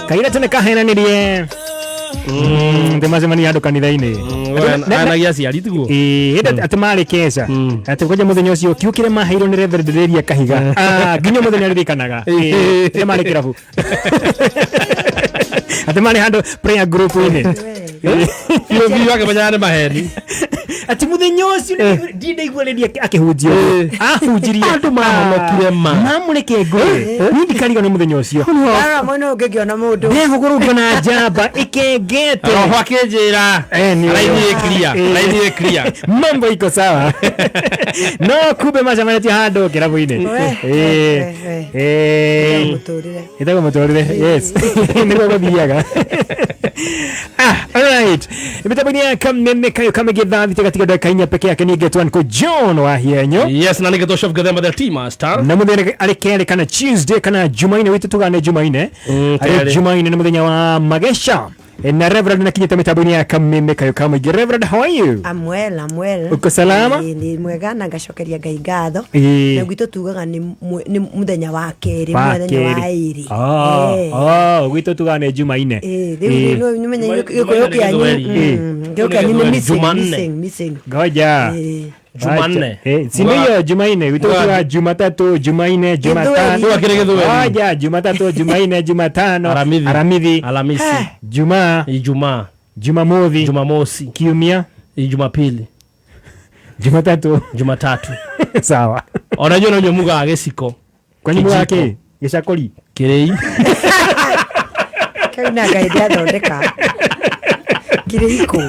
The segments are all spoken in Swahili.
Kaira tene kahena nirie ndemazemani ando kanitha-ini anagia ciari tugo atimari kesa ati koja muthenya ucio kiukire maheiro ni reverderia kahiga nginya muthenya ririkanaga atimari kirabu atimari hando prayer group ini yo yake banyane maheni ati muthenya ucio ndinde igwereria akihunjio ahunjirie andu mahonokire mamureke ngore nindi kariga ni muthenya ucio ara mono ungigiona mundu nehugurugio na jamba ikengete roho akinjira laini clear mambo iko sawa no kumbe macamanĩtie handũ kĩrabu-inĩ ĩtagwo mũtũrĩre yes nĩguo gũthiaga alright mĩtambo-inĩ ya kameme kayo kamegĩthathi tiga ndagĩka inya peke yake nĩngetwa nĩkũ John wa Hienyo yes na nĩngetwa Chef Gathemba the team master na mũthenya arĩ kerĩ kana Tuesday kana Jumaine witũ tugane Jumaine arĩ Jumaine nĩ mũthenya wa magesha na Reverend nakinyita mitambo-ini ya kameme kayo kama Reverend, how are you? I'm well. Uko salama? Ni mwega na ngacokeria Ngai ngatho. Na gwitũ tugaga ni muthenya wa keri, muthenya wa iri. Gwitũ tugaga ni Jumaine. Riu ni menya gikuyu kianyu ni missing. Goja. Jumanne. Sindio Jumaine, wito tugaga Jumatatu, Jumaine, Jumatano. Goja, Jumatatu, Jumaine, Jumatano, Alhamisi, Ijumaa, Jumamosi, Kiumia, Jumapili, Jumatatu. Sawa. Unajua na nyomuga agesiko. Kwani mwake gicakuri kirei. Kaina gaidia ndondeka. Kireiko.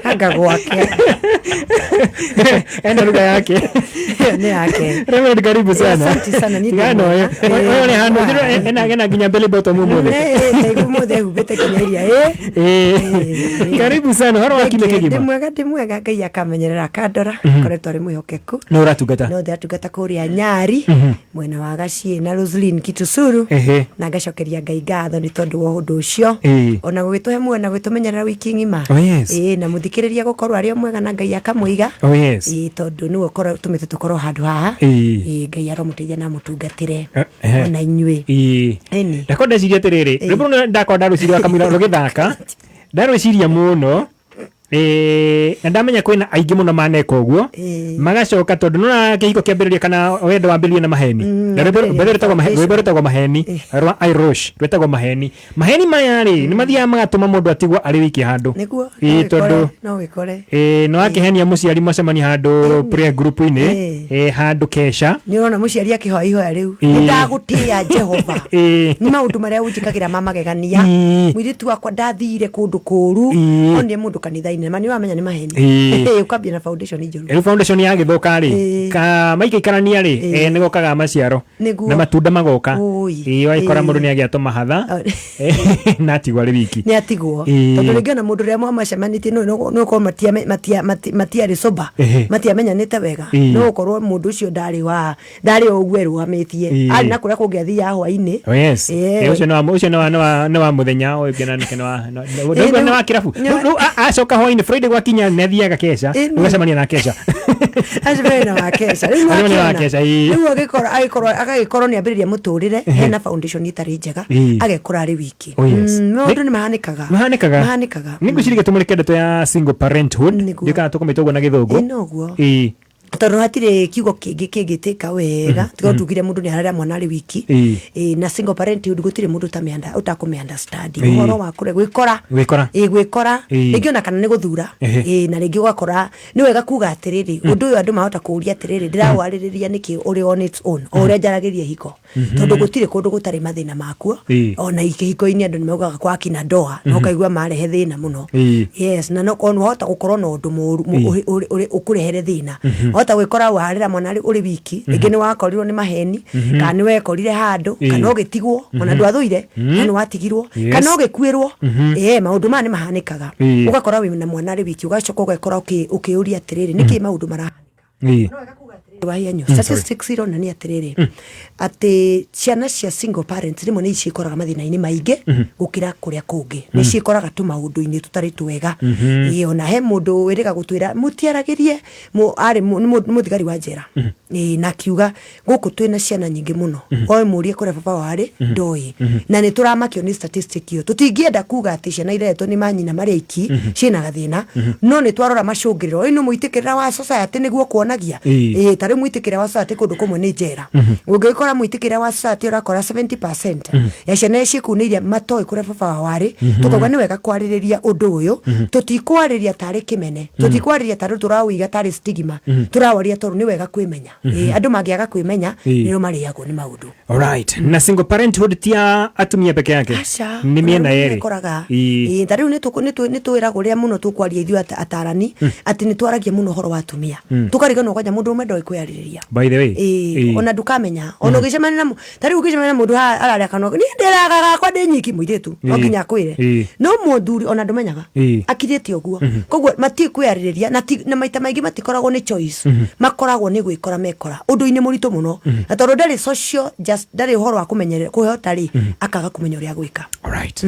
Hanga gwake. Enda lugha yake. Ni yake. Reverend, karibu sana. Asante sana ni. Ngano wewe ni hando ena ginya belly button mumwe. Mumwe hubete kinyaria Karibu sana horo wakile kigima. Ndimwega Ngai akamenyerera kandora koretwo ari mwihokeku. No ratugata. No ndatugata kuria Nyari mwena wa Gacie na Roslyn Kitusuru na ngacokeria Ngai ngatho ni tondu wa undu ucio ona gwituhe mwena gwitumenyerera wiki ngima na muthikiriria gukorwo ari mwega na Ngai akamwiga tondu ni gukorwo tumite tukorwo handu haha Ngai aromuteithia na mutungatire ona inywe ndakonda ciria tiriri ribu ndakonda ruciria kamira rugithaka ndarwiciria muno ndamenya kwina aingi muno maneka uguo magacoka tondu nona kihiko kiambiriria kana wendo wambirie na maheni na rwetagwo maheni rwa Irish rwetagwo maheni maya ri ni mathia magatuma mundu atigwa ari wiki handu tondu no wikore no akihenia muciari macemani handu prayer group ini handu kesha ni ona muciari akihoihoya riu ndagutia Jehova ni maundu maria unjikagira mama gegania mwiritu akwa ndathire kundu kuru onie mundu kanitha ine mani wamenya ni maheni ukambia na foundation njuru foundation ya githoka ri ka maikikarania ri ni gokaga maciaro na matunda magoka waikora mundu ni agiato mahatha na atigwa ri wiki ni atigwo tondu ringi na mundu ria mwamacemanitie no ko matia ri soba matia menya nite wega no korwo mundu ucio ndari ogwe ruhamitie ari na kuria kungiathia hwa-ini ucio no wa muthenya o ngena no wa kirabu no acoka hwa-ini Friday gwakinya nethiaga kesha ugacemania na kesha ajibena wa kesha riu agikora ni ambiriria muturire hena foundation itari njega agekora ari wiki mundu ni mahanikaga nigucirige tumurike ndeto ya single parenthood ndikana tukometogwo na githungu inoguo tondu hatire kiugo kingiteka wega tugire mundu ni harara mwana ari wiki na single parenthood gutire mundu utakume understand uhoro wa kure gwikora ringi ona kana ni guthura na ringi ugakora ni wega kuga atiriri undu uyu andu mahota kuuria atiriri ndirawaririria niki uri on its own uria njaragiria hiko tondu gutire kundu gutari mathina makuo ona hiko-ini andu nimeugaga kwa kina ndoa no kaigua marehe thina muno yes na no kono hota gukorwo na undu muru ukurehere thina hota gwikora warira mwana uri wiki ringi ni wakorirwo ni maheni kana ni wekorire handu kana ugitigwo ona ndwathuire kana watigirwo kana ugikuirwo maundu ma ni mahanikaga ugakora wi na mwana uri wiki ugacoka ugakora ukiuria atiriri niki maundu marahanika wayanyo statistics iro nani atiriri ati ciana cia single parents rimwe ni cikoraga mathina-ini maingi gukira kuria kungi ni cikoraga tu maundu-ini tutari twega ona he mundu wiriga gutwira mutiaragirie ari muthigari wa njera na kiuga guku twina ciana nyingi muno oe murie kuria baba wari ndoi na ni turamakio ni statistic iyo tutingienda kuga ati ciana ireto ni manyina maria iki cina gathina no ni twarora macungiriro ino muitikirira wa society niguo kuonagia tari muitikire wa society kundu kumwe ni njera ungikora muitikire wa society urakora 70% ya ciana cikuniria matoi kuria baba wari tukauga ni wega kwaririria undu uyu tutikwariria tari kimene tutikwariria tari turawiga tari stigma turawaria toru ni wega kwimenya andu magiaga kwimenya niro mariagwo ni maundu alright na single parenthood tia atumia peke yake ni miena yeri koraga tari ni twiragwo ria muno tukwaria ithu atarani ati ni twaragia muno horo wa atumia tukarigana kwanja mundu umwe ndoi kwariria by the way ona ndukamenya ona ugicemania na tari ugicemania na mundu araria kana ni ndiraga kwa ndinyiki muiretu okinya kwire no muthuri ona ndumenyaga akirite oguo koguo mati kwariria na maita maingi matikoragwo ni choice makoragwo ni gwikora mekora undu-ini muritu muno na tondu ndari social just ndari uhoro wa kumenyerera kuhota ri akaga kumenya uria gwika alright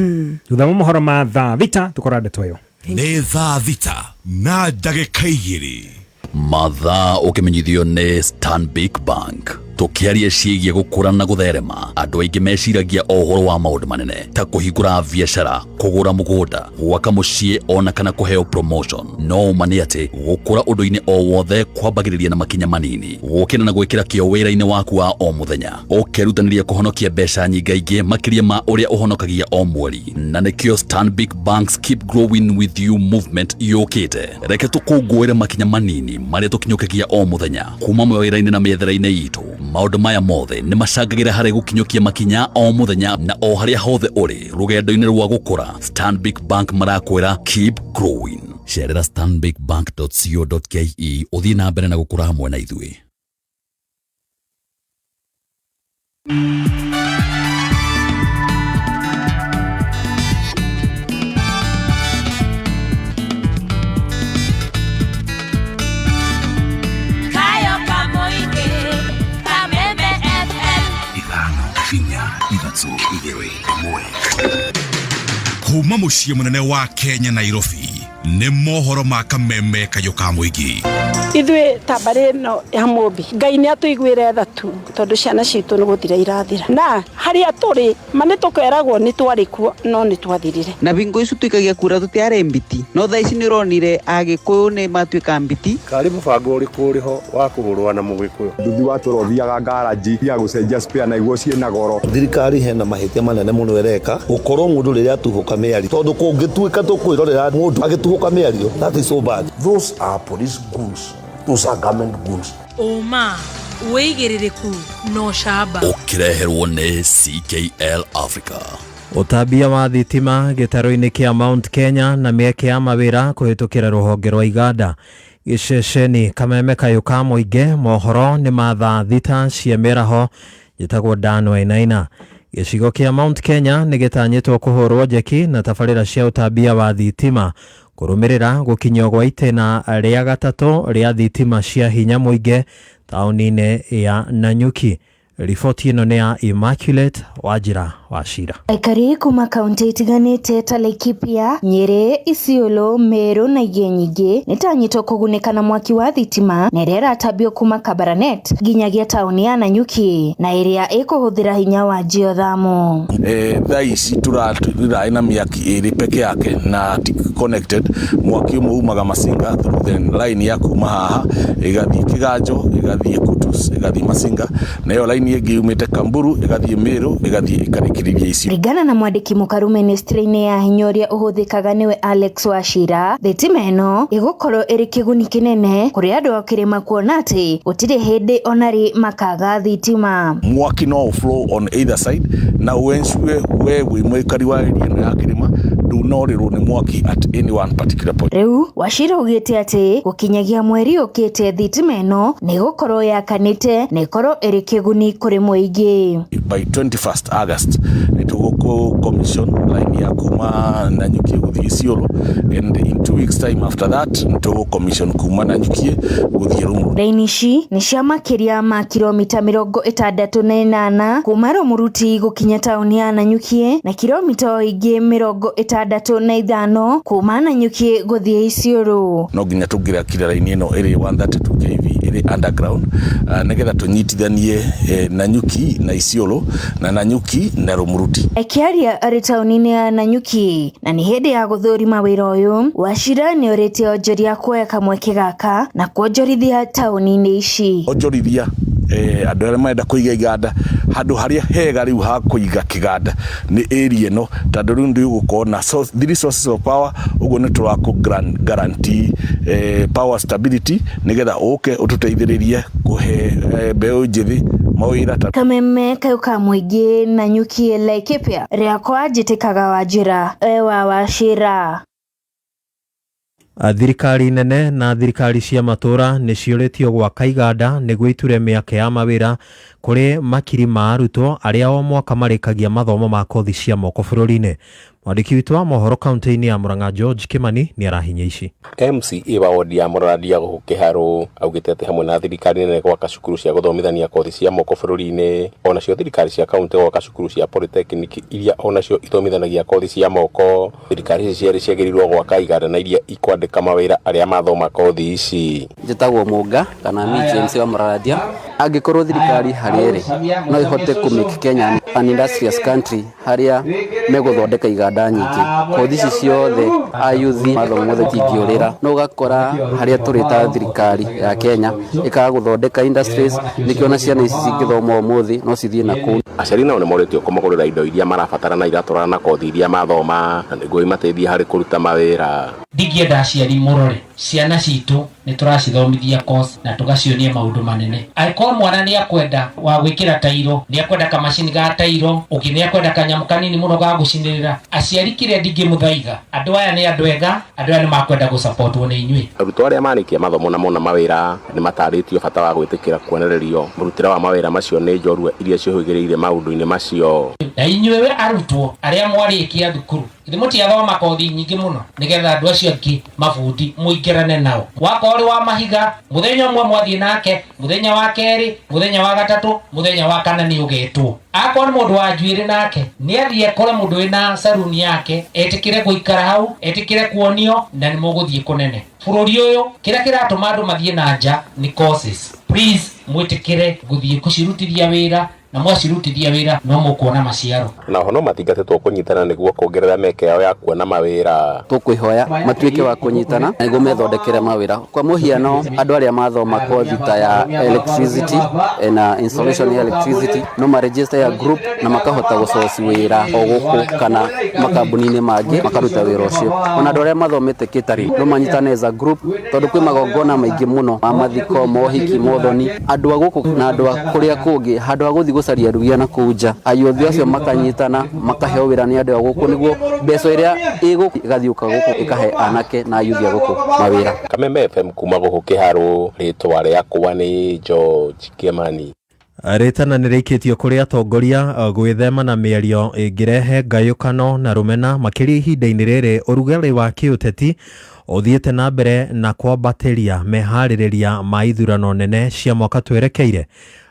thutha wa mohoro ma thaa thita tukora ndeto yo ni thaa thita na ndagika igiri mathaa ukimenyithio ni Stanbic Bank tukiaria ciigie gukura na gutherema andu aingi meciragia ohoro wa maundu manene ta kuhingura biashara kugura mugunda gwaka mucii ona kana kuheo promotion no mani ati gukura undu-ini o wothe kwambagiriria na makinya manini gukira na gwikira kio wira-ini waku wa o muthenya ukirutaniria kuhonokia mbeca nyingaingi makiria ma uria uhonokagia o mweri na nikio Stanbic Bank's Keep Growing With You movement yukite reke tukungwire makinya manini maria tukinyukagia o muthenya kuma wira-ini na methera-ini yitu maundu maya mothe ni macangagira hari gukinyukia makinya o muthenya na o haria hothe uri rugendo-ini rwa gukura Stanbic Bank marakwira keep growing cerera stanbicbank.co.ke uthii na mbere na gukura hamwe na ithui kuma muciĩ munene wa Kenya Nairobi nĩ mohoro ma kameme kayo ka muingi ithuĩ tambari no ya Mũmbi Ngai nĩ atũiguire tha tu tondu ciana citũ nĩ gũthira irathira na haria tũrĩ mane tũkeragwo nĩ twarĩ kuo no nĩ twathirire na bingo icu tuikagia kura tutiare mbiti no tha ici nĩ ũronire Agĩkũyũ nĩ matuĩka mbiti kari mũbango ũrĩkũ ũrĩho wa kũgũrũa na Mũgĩkũyũ nduthi watũra ũthiaga ngaraji ya gũcenjia spare na iguo ciĩna goro thirikari hena mahĩtia manene mũno ĩreka gũkorwo mũndũ rĩrĩa atuhũka mĩario tondũ kũngĩtuĩka tũkwĩrorera mũndũ agĩtuhũka mĩario that is so bad. Those are police goons, those are government goons. Oma weigĩrĩrĩku no shamba ukireherwo ni CKL Africa Utambia wa thitima gitaro-ini kia Mount Kenya na mieke ya mawira kuhitukira ruhonge rwa iganda. Giceceni Kameme Kayuka Muingi mohoro ni mathaa thita cia miraho gitagwo Dan Wainaina. Gicigo kia Mount Kenya ni gitanyitwo kuhurwo jeki na tabarira cia utambia wa thitima kurumirira gukinywo gwa itena ria gatatu ria thitima cia hinya muingi tauni-ini ya Nanyuki. Ripoti ino ni ya Immaculate Wajira Wachira. Aikari kuma kaunti itiganite ta Laikipia, Nyeri, Isiolo, Meru na ingĩ nyingĩ nitanyitwo kugunĩka na mwaki wa thitima na ĩrĩa ĩratambio kuma Kabarnet nginyagia tauni ya Nanyuki na ĩrĩa ĩkũhũthĩra hinya wa geothermal. Thaa ici tũrarĩ na mĩaki ĩrĩ peke yake na connected. Mwaki ũmwe umaga Masinga through the line ya kuma haha ĩgathiĩ Kĩganjo, ĩgathiĩ Kutus, ĩgathiĩ Masinga, na ĩyo line ĩngĩ umĩte Kamburu, ĩgathiĩ Meru, ĩgathiĩ ĩkarĩkĩrĩria ici. Ringana na mwandĩki mũkaru ministry-inĩ ya hinya ũrĩa ũhũthĩkaga nĩwe Alex Wachira, thitima ĩno ĩgũkorwo ĩrĩ kĩguni kĩnene kũrĩ andũ a kĩrĩma kuona atĩ gũtirĩ hĩndĩ onarĩ makaga thitima. Mwaki no flow on either side na uensure we mwikari wa area ya kĩrĩma ndũnorĩrwo nĩ mwaki at any one particular point. Rĩu Wachira ugĩte atĩ gũkinyagia mweri ũkĩte thitima ĩno nĩ gũkorwo yakanĩte na ĩkorwo ĩrĩ kĩguni kũrĩ mũingĩ. By 21st August nĩtũgũkũ commission line ya kuma Nanyuki gũthiĩ Isiolo, and in 2 weeks time after that nĩtũgũ commission kuma Nanyuki gũthiĩ Rũmuru. Raini ici nĩ cia makĩria ma kilomita 68 kuma Rũmuruti gũkinya tauni ya Nanyuki na kilomita ingĩ 65 kuma Nanyuki gũthiĩ Isiolo. No nginya tũngĩrakira raini ĩno ĩrĩ 132 kV ĩrĩ underground nĩgetha tũnyitithanie Nanyuki na Isiolo na Nanyuki na Rũmuruti. Ekiaria arĩ tauni-inĩ ya Nanyuki na nĩ hĩndĩ ya gũthũrima wĩra ũyũ. Wachira nĩ orĩtie onjoria kuoya kamweke gaka na kuonjorithia tauni-inĩ ici. Onjorithia andũ arĩa marenda kũiga iganda handũ harĩa hega rĩu ha kũiga kĩganda nĩ area ĩno, tondũ rĩu ndio gũkorwo na three sources of power. Ũguo nĩ tũrakũ guarantee power stability nĩgetha ũke ũtũteithĩrĩrie kũhe mbeũ njĩthĩ mawĩra. Kameme Kayuka Muingi, Nanyuki, Laikipia. Rĩakwa njĩtĩkaga Wajira wa Wachira. Thirikari nene na thirikari cia matura nĩ ciũrĩtio gwaka iganda nĩguo iture mĩeke ya mawĩra kũrĩ makiri ma arutwo arĩa o mwaka marĩkagia mathomo ma kothi cia moko bũrũri-inĩ. Mwandĩki witũ wa mohoro kaunti-inĩ ya Murang'a George Kimani nĩ arahinya ici. MCA wa wodi ya Mũradia gũkũ Kĩharũ augĩte atĩ hamwe na thirikari nene gwaka cukuru cia gũthomithania kothi cia moko bũrũri-inĩ, onacio thirikari cia kaunti gwaka cukuru cia polytechnic iria onacio ithomithanagia kothi cia moko. Thirikari ici cierĩ ciagĩrĩirwo gwaka iganda na iria ikwandĩka mawĩra arĩa mathoma kothi ici. Njĩtagwo Mũnga kana MCA wa Mũradia. Angĩkorwo thirikari harĩ ĩrĩ no ihote kũmake Kenya an industrious country harĩa megũthondeka iganda nyingĩ. Kothi ici ciothe ayuthi mathomo mothe tingĩũrĩra. No ũgakora harĩa tũrĩ ta thirikari ya Kenya ĩkaga gũthondeka industries, nĩkĩo na ciana ici cingĩthoma ũmũthĩ no cithiĩ na kũu. Aciari nao nĩ moretio kũmagũrĩra indo iria marabatara na iratwarana na kothi iria mathoma na nĩguo imateithie harĩ kũruta mawĩra. Ndingĩenda aciari mũrore ciana citũ nĩ tũracithomithia course na tũgacionia maũndũ manene. Angĩkorwo mwana nĩ akwenda wa gwĩkĩra tairo, nĩ akwenda kamacini ga tairo, ũngĩ nĩ akwenda kanyamũ kanini mũno ga gũcinĩrĩra, aciari kĩrĩa ndingĩmũthaiga, andũ aya nĩ andũ ega, andũ aya nĩ makwenda gũsupportwo nĩ inyuĩ. Arutwo arĩa marĩkia mathomo na mona mawĩra nĩ matarĩtio bata wa gwĩtĩkĩra kuonererio mũrutĩre wa mawĩra macio nĩ njorua iria ciĩhũgĩrĩire maũndũ-inĩ macio. Na inyuĩ arutwo arĩa mwarĩkia thukuru mũtiathoma kothi nyingĩ mũno nĩgetha andũ acio angĩ mabundi mũingĩrane nao. Wakorwo wa mahiga mũthenya ũmwe mwathiĩ nake, mũthenya wa kerĩ, mũthenya wa gatatũ, mũthenya wa kana nĩ ũgetwo. Akorwo nĩ mũndũ wa njuĩrĩ nake nĩ athiĩ akore mũndũ wĩna saruni yake, etĩkĩre gũikara hau, etĩkĩre kuonio na nĩ mũgũthiĩ kũnene. Bũrũri ũyũ kĩrĩa kĩratũma andũ mathiĩ na nja nĩ courses. Please mwĩtĩkĩre gũthiĩ kũcirutithia wĩra na mwacirutithia wĩra no mũkuona maciaro. Na ho no matingatĩtwo kũnyitana nĩguo kuongerera mĩeke yao ya kuona mawĩra. Tũkwĩhoya matuĩke wa kũnyitana nĩguo methondekere mawĩra. Kwa mũhiano andũ arĩa mathoma kothi ta ya electricity na installation ya electricity no maregister ya group na makahota gũcoci wĩra o gũkũ kana makambuni-inĩ mangĩ makaruta wĩra ũcio. Ona andũ arĩa mathomete catering no manyitane as a group, tondũ kwĩ magongona maingĩ mũno ma mathiko, mohiki, mothoni, andũ a gũkũ na andũ a kũrĩa kũngĩ handũ ha gũthiĩ gucaria rugia na kuja ayuthi acio makanyitana makaheo wira ni andu guku niguo mbeca iria igathiuka guku ikahe anake na ayuthi guku mawira. Kameme FM kuma guku Kiharo, ritwa riakwa ni George Kimani. Ritana nä rĩikĩtio kũrĩ atongoria gwĩthema na mĩario ĩngĩrehe ngayũkano na rũmena makĩria ihinda-inĩ rĩrĩ ũrugarĩ wa kĩũteti ũthiĩte na mbere na kwambatĩria meharĩrĩria ma ithurano nene cia mwaka twerekeire.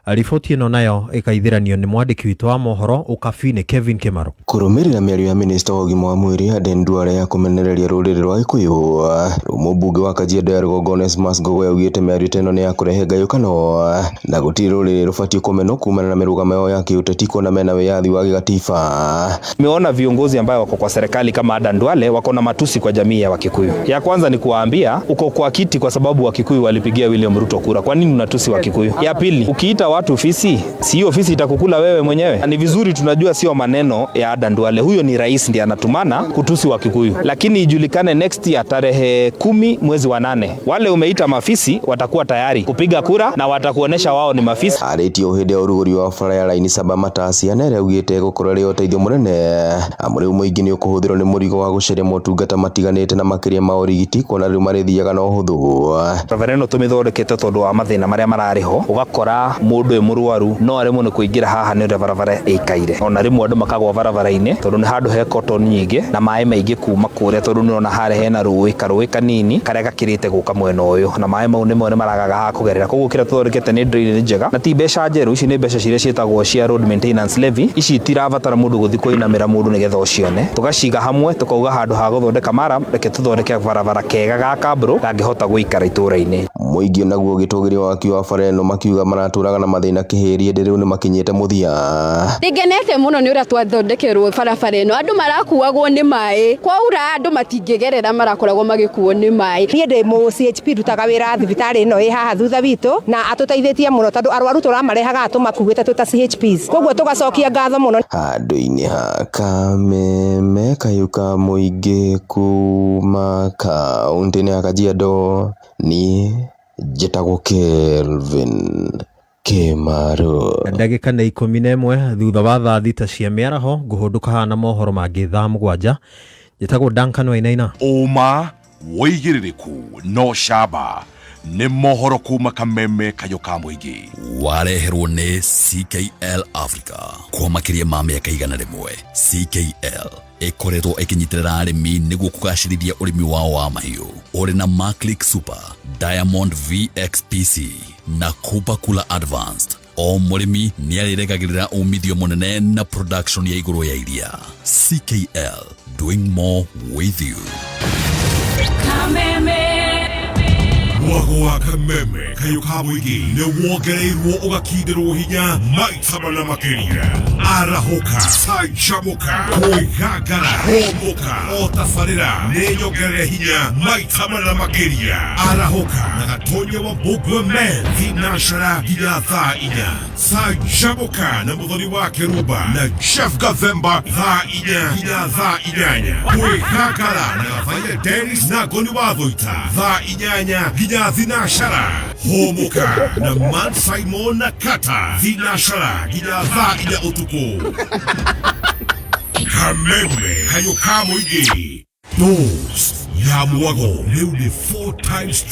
Riboti ĩno nayo ĩkaithiranio nĩ mwandĩki witũ wa mohoro Ũkabi Kevin Kimaro. Kũrũmĩrĩra mĩario ya minista wa ũgima wa mwĩrĩ Aden Duale ya kũmenereria rũrĩrĩ rwa Gĩkũyũ, mũmbunge wa Kajiado ya Rũgongo Onesmus Gogo yaugĩte mĩario ĩno nĩ ya kũrehe ngayũkano na gũtirĩ rũrĩrĩ rũbatiĩ kũmenwo kumana na mĩrũgamo yao ya kĩũteti kuona mena wĩyathi wa gĩgatiba. Nimeona viongozi ambao wako kwa serikali kama Aden Duale wako na matusi kwa jamii ya Wakikuyu. Ya kwanza ni kuwaambia uko kwa kiti kwa sababu Wakikuyu walipigia William Ruto kura. Kwa nini unatusi Wakikuyu? Ya pili, ukiita watu ofisi, si ofisi itakukula wewe mwenyewe. Ni vizuri tunajua sio maneno ya Aden Duale. Huyo ni rais ndiye anatumana kutusi Wakikuyu. Lakini ijulikane next year tarehe 10 mwezi wa 8. Wale umeita mafisi watakuwa tayari kupiga kura na watakuonesha wao ni mafisi. Aretio hede uruguri wa fara ya laini saba matasi anere ugite gukorera uteithio munene. Amuri muingi ni ukuhuthirwo ni murigo wa guceria motungata matiganite na makiria ma urigiti kuona riu marithiaga na uhuthu. Reverendo tumithondekete tondu wa mathina maria marariho ugakora mundu murwaru no arimo ni kuingira haha ni barabara ikaire ona rimwe andu makagwa barabara-ini tondu ni handu he cotton nyingi na mai maingi kuma kuria tondu ni ona hare hena rũĩ kanini karia gakirite guka mwena uyu na mai mau nimo maragaga ha kugerera koguo kira tuthondekete ni drainage njega na ti mbeca njeru. Ici ni mbeca ciria cietagwo cia road maintenance levy. Ici tirabatara mundu guthi kuinamira mundu nigetha ucione, tugaciga hamwe tukauga handu ha guthondeka mara reke tuthondeke barabara kega ga kabro gangihota guikara itura-ini. Muingi naguo gitugiria waki wa bara ino makiuga maraturaga na mathina kihirie ndiriu ni makinyite muthia. Ndigenete muno ni uria twathondekerwo barabara ino andu marakuagwo ni mai kwaura andu matingigerera marakoragwo magikuo ni mai. Nie ndi mu CHP rutaga wira thibitari ino i haha thutha witu na atuteithĩtie muno tondu arwaru turamarehaga tumakuĩte tuta CHPs koguo tugacokia ngatho muno. Handũ-inĩ ha Kameme Kayuka Mũingĩ kuma kaunti-inĩ ya Kajiado ni njĩtagwo Kelvin Kimaro. Ndagĩka nĩ 11 thutha wa thaa thita cia mĩaraho ngũhũndũka hana mohoro mangĩ thaa 7. Njĩtagwo Duncan Wainaina. Ũma wĩigĩrĩrĩku no camba nĩ mohoro kuma Kameme Kayuka Mũingĩ. Wareherwo nĩ CKL Africa kwa makĩria ma mĩaka 100. CKL ĩkoretwo ĩkĩnyitĩrĩra arĩmi nĩguo kũgacĩrithia ũrĩmi wao wa mahiũ. Ũrĩ na Maclick Super, Diamond VXPC na Cooper Cooler Advanced. O mũrĩmi nĩ arĩregagĩrĩra umithio mũnene na production ya igũrũ ya iria. CKL, doing more with you. Mwago wa Kameme Kayuka Mũingĩ nĩ wongereirwo ũgakindĩrwo hinya maita mana makĩria. Arahoka, canjamũka, kwĩgangara, homoka, o tabarĩra nĩ nyongerere hinya maita mana makĩria. Arahoka na Gatonye wa Mbũgua Men thinacara nginya thaa 4. Canjamũka na mũthoni wa Kĩrumba na Chef Gathemba thaa 4 nginya thaa 8. Kwĩgangara na Gathaiya Dennis na Ngoni wa Thũita thaa 8 nginya thinashara. Homoka na Man Simon na Kata thinashara nginya thaa 4 utuku. Kameme Kayuka Mũingĩ. Dose ya Mwago rĩu nĩ 4 times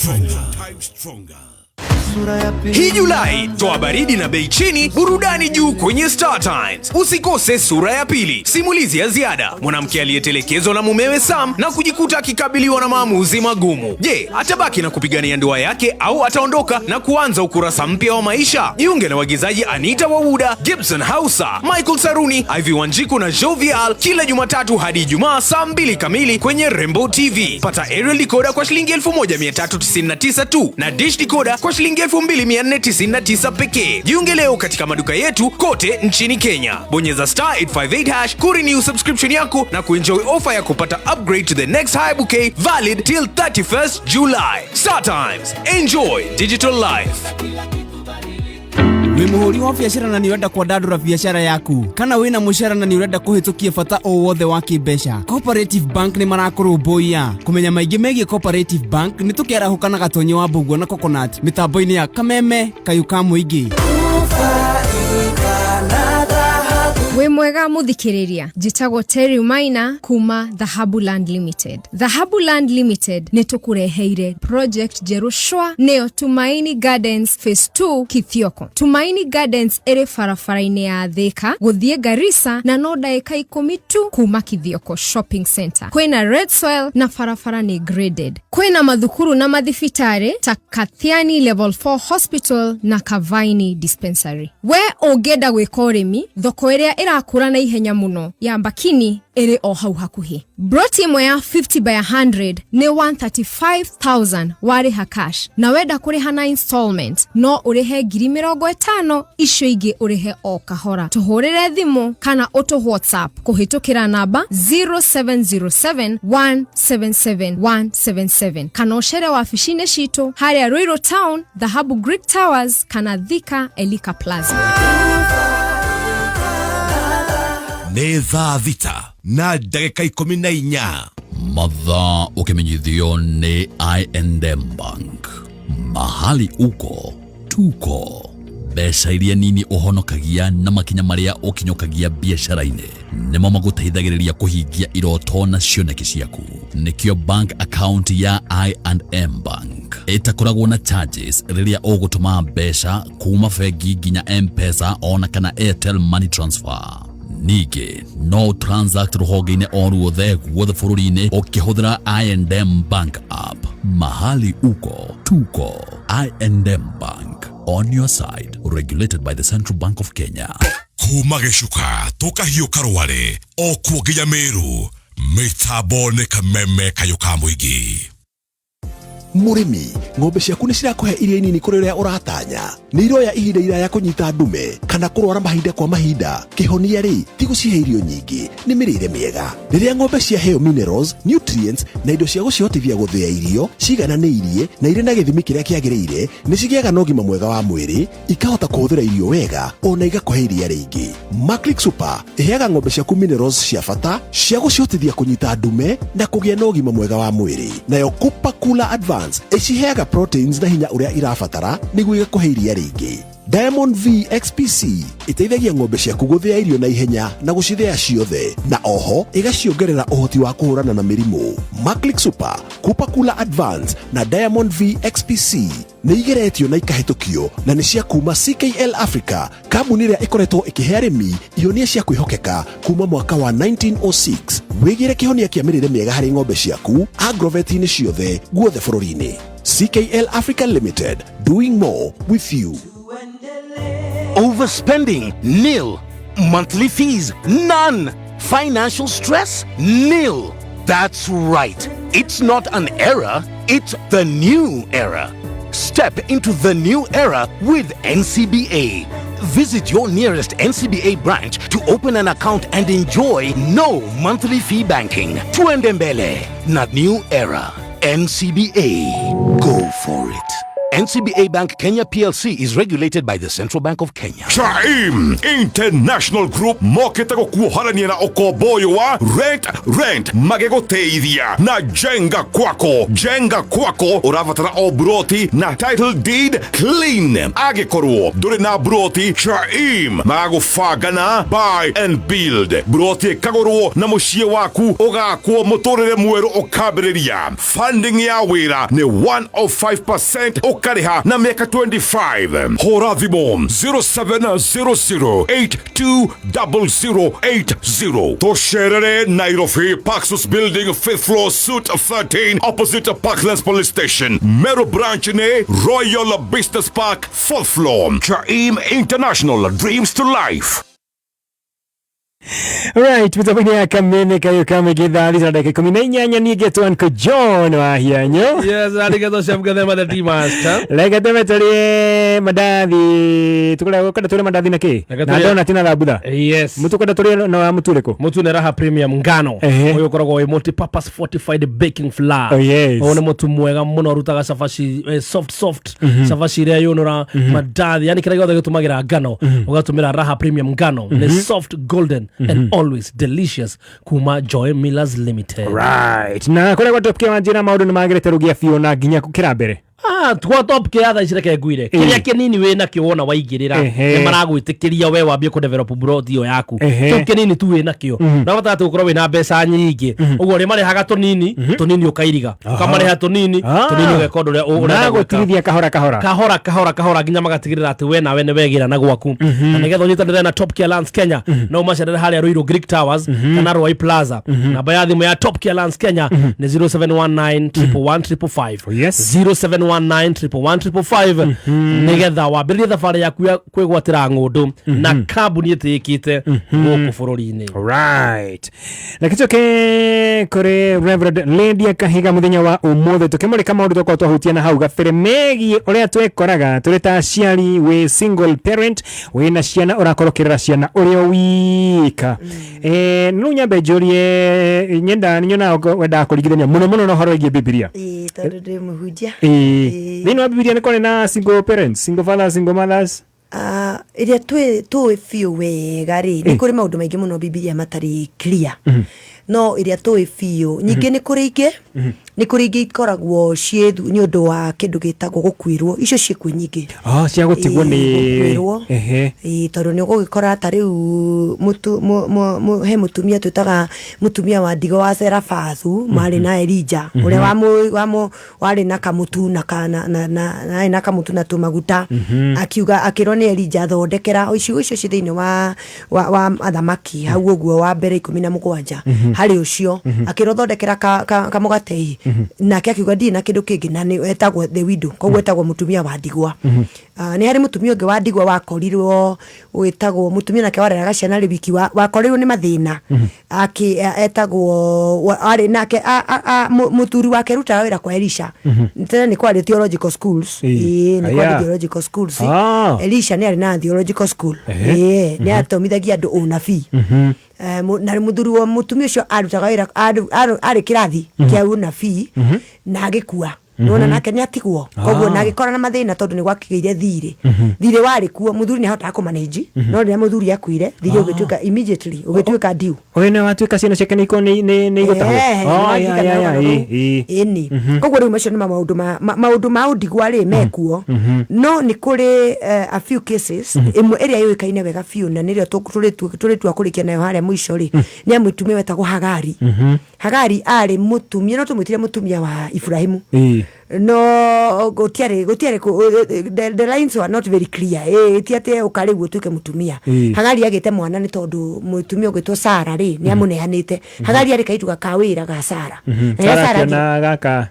stronger. Hii Julai toa baridi na bei chini, burudani juu kwenye Star Times. Usikose Sura ya Pili, simulizi ya ziada. Mwanamke aliyetelekezwa na mumewe Sam na kujikuta akikabiliwa na maamuzi magumu. Je, atabaki na kupigania ndoa yake au ataondoka na kuanza ukurasa mpya wa maisha? Jiunge na waigizaji Anita Wawuda, Gibson Hausa, Michael Saruni, Ivy Wanjiku na Jovial kila Jumatatu hadi Ijumaa saa 2 kamili kwenye Rainbow TV. Pata aerial decoder kwa shilingi 1399 tu na dish decoder kwa shilingi 2499 pekee. Jiunge leo katika maduka yetu kote nchini Kenya. Bonyeza *858# kurenew subscription yako na kuenjoy offer ya kupata upgrade to the next high bouquet valid till 31st July. Star Times. Enjoy digital life. Wĩ mũhũri wa biacara na nĩ ũrenda kwandandũra biacara yaku, kana wĩna mũcara na nĩ ũrenda kũhĩtũkia bata o wothe wa kĩmbeca, Cooperative Bank nĩ marakũrũmbũiya. Kũmenya maingĩ megiĩ Cooperative Bank nĩ tũkĩarahũka na Gatonye wa Mbũgua na Coconut mĩtambo-inĩ ya Kameme Kayuka Mũingĩ. Mwega muthikiriria njitagwo Terry Maina kuma Dhahabuland Limited. Dhahabuland Limited nitukureheire project Jerushwa neo Tumaini Gardens Phase 2 Kithioko. Tumaini Gardens ere farafaraine ya Thika guthie Garissa na no daika 10 tu kuma Kithioko Shopping Center. Kwina red soil na farafara ni graded. Kwina mathukuru na mathifitare ta Kathiani Level 4 Hospital na Kavaini Dispensary. We ogeda gwikoremi thoko iria irakura na ihenya muno ya Mbakini ere o hau hakuhi. Broti imwe ya 50 by 100 ni 135,000 wariha cash na wenda kuriha na installment no urihe 50,000 icio ingi urihe o kahora. Tuhurire thimu kana auto WhatsApp kuhitukira namba 0707177177 kana ochere waficine shito haria Ruiru Town, Dhahabu Greek Towers kana Thika Elika Plaza. Nĩ thaa thita na ndagĩka 14 mathaa ukimenyithio ni I&M Bank. Mahali uko tuko. Mbeca iria nini uhonokagia na makinya maria ukinyokagia biashara-ini nimo maguteithagiriria kuhingia iroto na cioneki ciaku. Nikio bank account ya I&M Bank itakoragwo na charges riria ugutuma mbeca kuma bengi nginya M-Pesa ona kana Airtel Money Transfer. Nige no transact ruhogine oruothe guothe bururi-ini ukihũthĩra I&M Bank app. Mahali uko tuko. I&M Bank, on your side, regulated by the Central Bank of Kenya. Kuma Gicuka tukahiũ Karware o kuonginya Meru mitambo nĩ Kameme Kayũka Mũingĩ. Murimi, ng'ombe ciaku nĩ cirakuhe iria nini kũrĩ ũrĩa ũratanya. Nĩ iroya ihinda iraya kũnyita ndume kana kũrwara mahinda kwa mahinda. Kĩhonia rĩ ti gũcihe irio nyingĩ, nĩ mĩrĩre mĩega. Rĩrĩa ng'ombe ciaheo minerals, nutrients na indo cia gũcihotithia gũthĩa irio ciigananĩirie na irĩ na gĩthimi kĩrĩa kĩagĩrĩire, nĩ cigĩaga na ũgima mwega wa mwĩrĩ, ikahota kũhũthĩra irio wega ona igakũhe iria rĩingĩ. Maclick Super ĩheaga ng'ombe ciaku minerals cia bata cia gũcihotithia kũnyita ndume na kũgĩa na ũgima mwega wa mwĩrĩ. Nayo Cooper Cooler Advance iciheaga proteins na hinya uria irabatara niguo igakũhe iria rĩingĩ. Diamond V XPC iteithagia ng'ombe ciaku gũthĩa irio na ihenya na gũcithĩa ciothe, na oho igaciongerera ũhoti wa kũhũrana na mĩrimũ. Maclick Super, Cooper Cooler Advance na Diamond V XPC nĩ igeretio na ikahĩtũkio na nĩ cia kuma CKL Africa, kambuni ĩrĩa ĩkoretwo ĩkĩhe arĩmi ihonia cia kwĩhokeka kuma mwaka wa 1906. Wĩgĩre kĩhonia kĩa mĩrĩre mĩega harĩ ng'ombe ciaku agrovet-inĩ ciothe guothe bũrũri-inĩ. CKL Africa Limited, doing more with you. Overspending? Nil. Monthly fees? None. Financial stress? Nil. That's right. It's not an era, it's the new era. Step into the new era with NCBA. Visit your nearest NCBA branch to open an account and enjoy no monthly fee banking. Tuendembele, not new era. NCBA. Go for it. NCBA Bank Kenya PLC is regulated by the Central Bank of Kenya. Chaim International Group mokete gukuoharania na okomboyo wa rent magegoteithia na jenga kwako uravatara o broti na title deed clean agekorwo dore na broti Chaim magufagana buy and build broti kagorwo na mucie waku ugakwo muturire mweru okambiriria funding ya wira ni 105% ukariha na miaka 25. Hora thimo 0700820080. Tosherere Nairobi Paxos Building 5th floor suite 13 opposite Parklands Police Station. Meru branch ne Royal Business Park 4th floor. Chaim International, dreams to life. Right, mitabini ya Kameme Kayũka Mũingĩ thaa thita dakika 18 ni getwan ko John wa hianyo. Yes, arigato chef Gathema the tea master. Legateme tuli madathi tukula kada tuli madathi nake. Na ndona tina labudha. Yes. Mutu kada tuli na mutuleko. Mutu ne raha premium ngano. Oyo koragwo multi purpose fortified baking flour. Oh yes. One mutu mwega muno rutaga safashi soft safashi ria yonora madathi yani kira gothe gutumagira ngano ugatumira raha premium ngano ne soft golden and always delicious kuma Joy Millers Limited. Right. Na kore kwa topike wanjira maudu ni magerete rugia fiona ginya kukira mbere. twa top ke atha icireke nguire kiria kinini wina kio wona waingirira ni maragwitikiria we wambie ku develop broad iyo yaku tu kinini tu wina kio na bata tukorwo wina mbeca nyingi uguo ri marehaga tunini ukairiga kamareha tunini ugekonda ria uragutithia kahora nginya magatigirira ati we nawe ni wegira na gwaku na nigetha unyitanire na Top Care Lands Kenya no macerere haria Ruiru Greek Towers kana Roi Plaza namba ya thimu ya Top Care Lands Kenya ni 0719111555 yes 0719111555 nigetha wambiririe thabari yaku ya kwigwatira ngundu na kambuni itikite guku bururi-ini. Right. Nakicoke kuri Reverend Lydia Kahiga muthenya wa umuthe tukimurika maundu tokwa twahutia na hau gabere megi uria twekoraga turi ta ciari we single parent wina ciana urakorokirira ciana uria wika nu nyambe njurie nyenda nyona wenda kurigithania muno no horo igi Biblia tondu ndi muhunjia thini wa Biblia ni kore na single parents, single fathers, single mothers iria twi fiu wega ri ni kuri maundu maingi muno Biblia matari clear no iria twi fiu nyingi ni kuri ingi ni kuri ingi ikoragwo ciethu ni undu wa kindu gitagwo gukwirwo icio ciekwe nyingi cia gutigwo ni tondu ni ugikora ta riu he mutumia twitaga mutumia wa Ndigo wa Serafathu mari na Elija uria wari na kamutu na kamutu na tumaguta akiuga akirwo ni Elija thondekera icio ci thiini wa athamaki hau uguo wa mbere 17 hari ucio akirwo thondekera kamugate nake akiuga ndi na kindu kingi na ni etagwo the widow koguo etagwo mutumia wa Ndigwa ni hari mutumia ungi wa Ndigwa wakorirwo wetagwo mutumia nake wareraga ciana ribiki wakorirwo ni mathina etagwo ari nake muturi wake rutaga wira kwa Elisha tena ni kwa theological schools ni kwa theological schools Elisha ni ari na theological school ni atomithagia andu unabii na muthuri wa mutumia ucio arutaga wira ari kirathi kia unabii na agikua nona nake ni atigwo koguo na agikora na mathina tondu ni gwakigeire thire wari kuo muthuri ni ahota ku manage no ni muthuri akuire thire ugituika immediately ugituika diu oine watuika ciana ciake ni igotahwo ini koguo riu macio ni maundu ma Ndigwa ri mekuo no ni kuri a few cases imwe area yoikaine wega fiu na nirio turitua kurikia nayo haria mwisho ri ni amutumia wetagwo Hagari ari mutumia no tumwitire mutumia wa Ibrahimu no gotiare the lines were not very clear tiate ukariguo tuke mutumia Hagari agite mwana ni tondu mutumia ugitwo Sara ri ni amunehanite Hagari ari kaituga kawira ga Sara Sara na gaka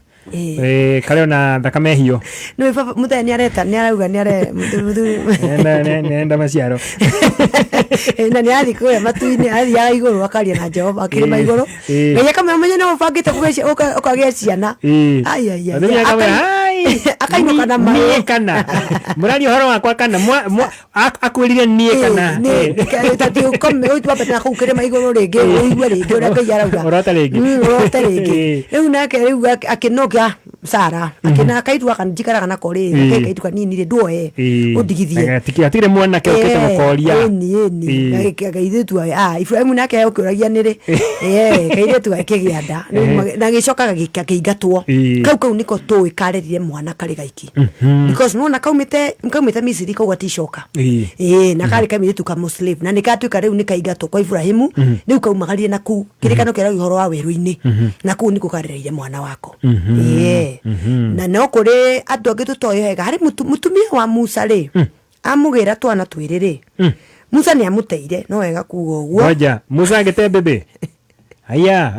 kale na thakame hiyo no baba muthenya ni areta ni arauga ni are muthuri nenda maciaro na ni athi kuya matu-ini athi ya iguru akaria na Jehova akirima iguru nginya kama menye no bangite kugecia ukagia ciana ai akaino kana nie kana murari horo wakwa kana akwirire nie kana tati ukome utu baba na kukirima iguru ringi uigwa ringi ura kai arauga urota ringi riu nake riu akinoga Sara akina kaitwa kanjikara kana kore kaitwa nini ri nduoe undigithie atigire mwana ke ukite mukoria ni kaithu Ibrahimu nake ukuragia niri kaithu akigianda na gicoka gikingatwo kau niko tui karerire mwana kari gaiki because no na kaumite Misiri kau aticoka na kari kamiritu ka Muslim na nikatuika riu nikaingatwo kwa Ibrahimu riu kaumagarie na ku kirikano kera ihoro wa weru-ini na ku niko karereire mwana wako na no kuri andu angi tutoyo hega hari mutumia wa Musa ri amugira twana twiriri Musa ni amuteire no wega kuuga uguo ngoja Musa agite bebe aya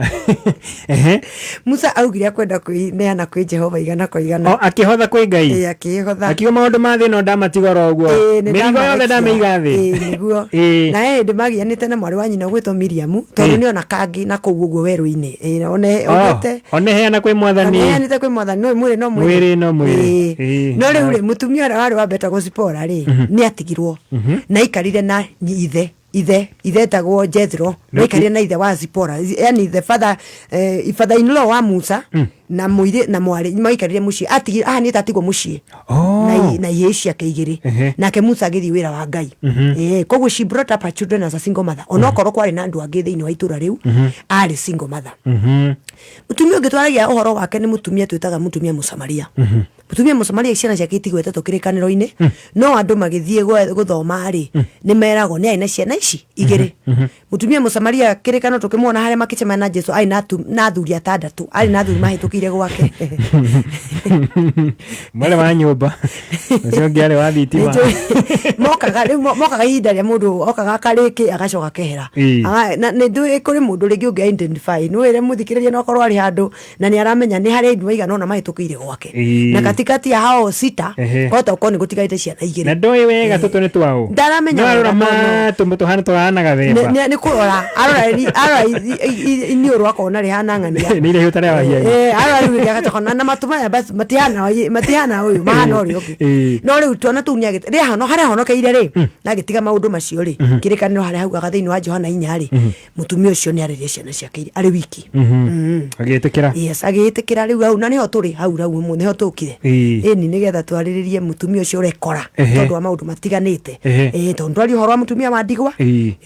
Musa augire akwenda kuineana kwi Jehova igana kwa igana akihotha kwi Ngai akihotha akiuga maundu ma thina ndamatigora uguo mirigo yothe ndameiga thi niguo na ndimagianite na mwari wa nyina gwitwo Miriamu tondu ni ona kangi na kuu uguo weru-ini one heana kwi mwathani heanite kwi mwathani no mwiri no mwiri no riu ri mutumia wari wa beta Zipora ri ni atigirwo na ikarire na ithe tagwo Jethro no ikarire na ithe wa Zipora yani the father in law wa Musa na muire na mwari maikarire mucii atigi ni tatigwo mucii na yecia keigiri nake Musa agithi wira wa Ngai koguo she brought up her children as a single mother onokorwo kwari na andu angi thiini wa itura riu ari single mother mutumia ungi twaragia uhoro wake ni mutumia twitaga mutumia Musamaria mutumia Musamaria ciana ciake itigwete tukirikaniro-ini no andu magithie guthoma ri ni meragwo ni aina ciana ici igiri mutumia Musamaria kirikano tukimwona haria makicema na Jesu ai na thuri atandatu ari na thuri mahitukire gwake mwana wa nyumba ucio ngiare wa thitima mokaga ihinda ria mundu okaga kariki agacoka kehera na ndu kuri mundu ringi ungi identify no ere muthikiriria no korwo ari handu na ni aramenya ni hari ndu igana ona mahitukire gwake na katikati ya hao sita kota ukoni gutigaite ciana igiri na ndoi wega tutu ni twao ndaramenya arora ma tumbuto hana twahana gathemba ni kurora arora ini uru akona ri hana ngania ni ile hutare wa hiya arora ri gakachona na matuma basi matihana uyu mahana uri okay no ri tuona tunyagite ri hano haria honokeire ri na gitiga maundu macio ri kirikaniro haria haugaga thiini wa Johana 4 ri mutumia ucio ni aririe ciana ciake ari wiki agitikira yes agitikira riu au na niho turi hau rau mu niho tukire ni nigetha twariririe mutumia ucio rekora tondu wa maundu matiganite tondu twari uhoro wa mutumia wa ndigwa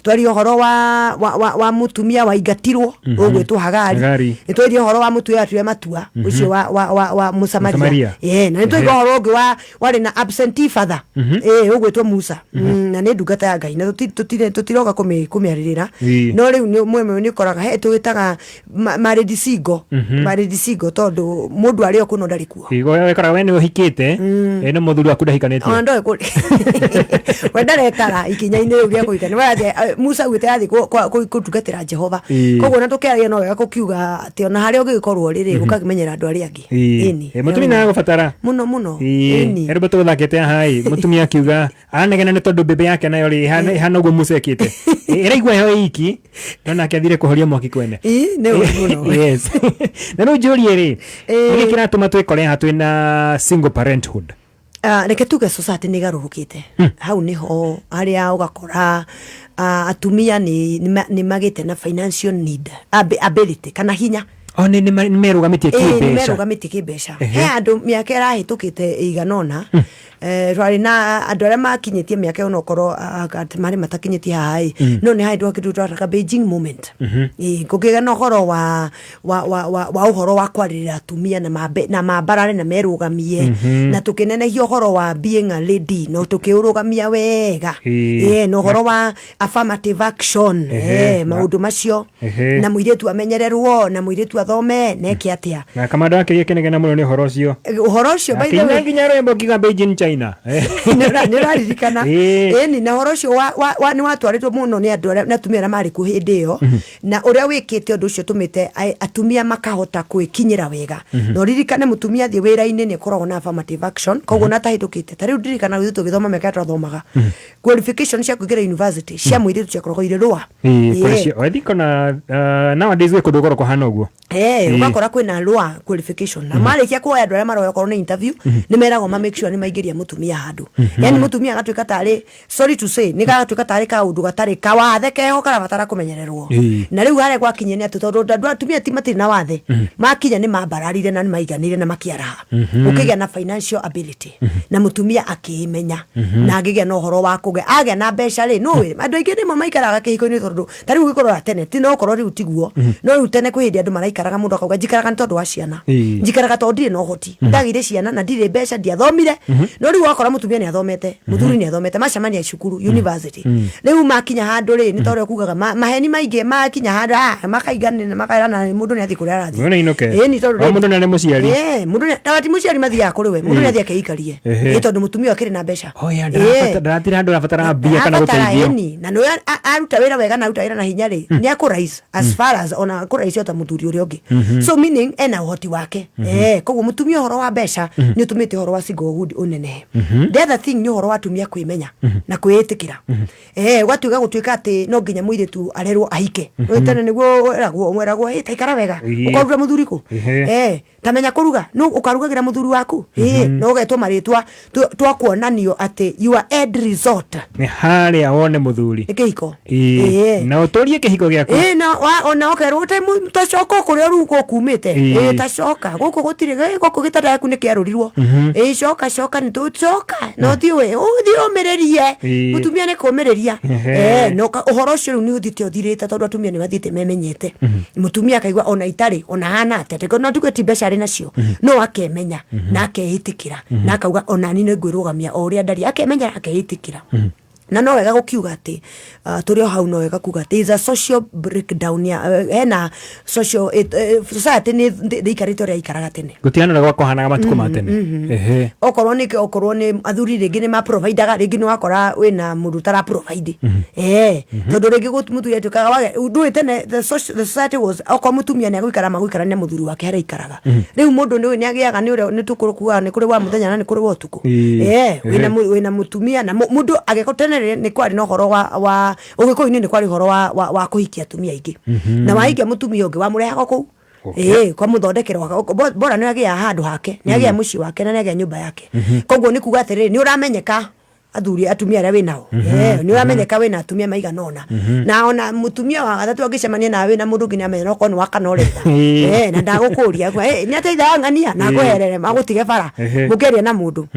twari uhoro wa mutumia wa ingatirwo ugwitwo Hagari twari uhoro wa mutumia atuye matua ucio wa Musamaria na nitwari uhoro ungi wari na absentee father ugwitwo Musa na ni ndungata ya Ngai na tutiroga kumiaririra no riu mweme ni koraga he twitaga married single tondu mundu ari okuno ndari kuo wekora we ni uhikite ene muthuri waku ndahikanĩtie ndo ekuri wenda rekara ikinya-ini riu ria kuhikania wethe Musa gwite yathi kutungatira Jehova koguo na tukiaria no wega kukiuga ati ona haria ungikorwo riri ukagimenyera andu aria angi mutumia na gubatara muno erbo tuthakite hai mutumia akiuga anegena ni tondu bebe yake nayo ri hana uguo Musa ekite iraigua heho iki nona akiathire kuhoria mwaki kwene yes na no njuri ri ni kiratuma twikore ha twina single parenthood reke tuge society ni garurukite hau niho aria ugakora atumia ni magite na financial need ability kana hinya ni merugamitie kibeca he andu miaka irahitukite iganona rwari na andu aria makinyitie miaka ono korwo mari matakinyitie hai no ni haidwo kitu twataka Beijing moment kugiga no horo wa uhoro wa kwaririra atumia na mabarare na merugamie na tukinenehio horo wa being a lady no tukiurugamia wega no horo wa affirmative action maundu macio na muiretu amenyererwo na muiretu athome neki atia na kamanda wake kinegena muno ni uhoro ucio by the way nginya rwembo kiga Beijing China ni raririkana ni na uhoro ucio ni watwaritwo muno ni andu na atumia mari ku hindi iyo na uria wikite undu ucio tumite atumia makahota kwikinyira wega no ririkane mutumia thi wira-ini ni koragwo na affirmative action koguo na tahitukite tari ndirikana githu tugithoma meka twathomaga qualification cia kuingira university cia muiritu cia koragwo irua othikona nowadays we kudugoro kuhana uguo ugakora kwina law qualification na marikia kuoya andu aria maroya korwo ni interview ni meragwo ma make sure ni maingiria mutumia handu yani mutumia agatuika tari sorry to say ni gatuika tari ka undu gatari kawathe keho karabatara kumenyererwo na riu haria gwakinye ni ati tondu andu atumia ti matiri na wathe makinya ni mambararire na ni maiganire na makiaraha ukigia na financial ability na mutumia akimenya na agigia no horo wa kuge agia na mbeca ri no andu aingi ni maikaraga kihiko-ini tondu tari ugikorwo tene ti no korwo riu tiguo no riu tene kwihindi andu maraikaraga mundu akauga njikaraga ni tondu wa ciana njikaraga tondu ndire no hoti ndagire ciana na ndire mbeca ndiathomire no riu wakora mutumia ni athomete muthuri ni athomete macamania cukuru university riu makinya handu ri ni tondu kugaga maheni maingi makinya handu makaigana na makairana mundu ni athi kuria arathi ni tondu mundu ni muciari mundu ni tawati muciari mathiaga kuri we mundu ni athi akeikarie ni tondu mutumia akiri na mbeca ndaratira handu rabatara mbia kana guteithio na no aruta wira wega na aruta wira na hinya ri ni akurais as far as ona kurais ota muthuri uria ungi so meaning ena uhoti wake koguo mutumia horo wa mbeca ni utumite horo wa single good unene the other thing ni horo watumia kwimenya na kwiitikira gwatuga gutuika ati no nginya muiretu arerwo ahike no tene niguo eragwo taikara wega ukaruga muthuri ku tamenya kuruga no ukarugagira muthuri waku no ugetwo maritwa twakuonanio ati you are end resort ni hali aone muthuri ikihiko na utorie kihiko giaku na ona okerwo te mutacoka kuria ruko kumite tacoka guku gutire guku gitada yaku ni kiarurirwo coka ni tucoka no tiwe uthiomererie mutumia ni kumereria no uhoro ucio ni uthite uthirite tondu atumia ni bathite memenyete mutumia akaigwa ona itari ona hana atete no tukweti mbeca ari nacio no akemenya na akeitikira na akauga ona ni ngwirugamia o uria ndari akemenya akeitikira na no wega gukiuga ati turio hau no wega kuga ati is a social breakdown ya ena social society ni ikarite ria ikaraga tene gutiana gwa kohanaga matuko matene okorwo ni athuri ringi ni ma provider ringi ni wakora wina mundu tara provide tondu ringi muthuri atukaga wage ndu tene the society was mutumia ni agwikara magwikara ni muthuri wake hara ikaraga riu mundu ni agiaga ni uri ni tukuru kuga ni kuri wa muthenya na ni kuri wa utuku wina mutumia na mundu agekotene ni kwari no horo wa ugikoini ni kwari horo wa kuhikia atumia ingi na waikia mutumia ungi wa murehaga ku kwa muthondekero bora ni agia handu hake ni agia muci wake na ni agia nyumba yake koguo ni kuga atiriri ni uramenyeka athuri atumia aria winao ni uramenyeka wina atumia maiga nona na ona mutumia wa gathatu angicemania nawe na mundu nginya amenya no kono wakanoreta na ndagukuria ni ateithaga ng'ania na guherere magutige bara mukeria na mundu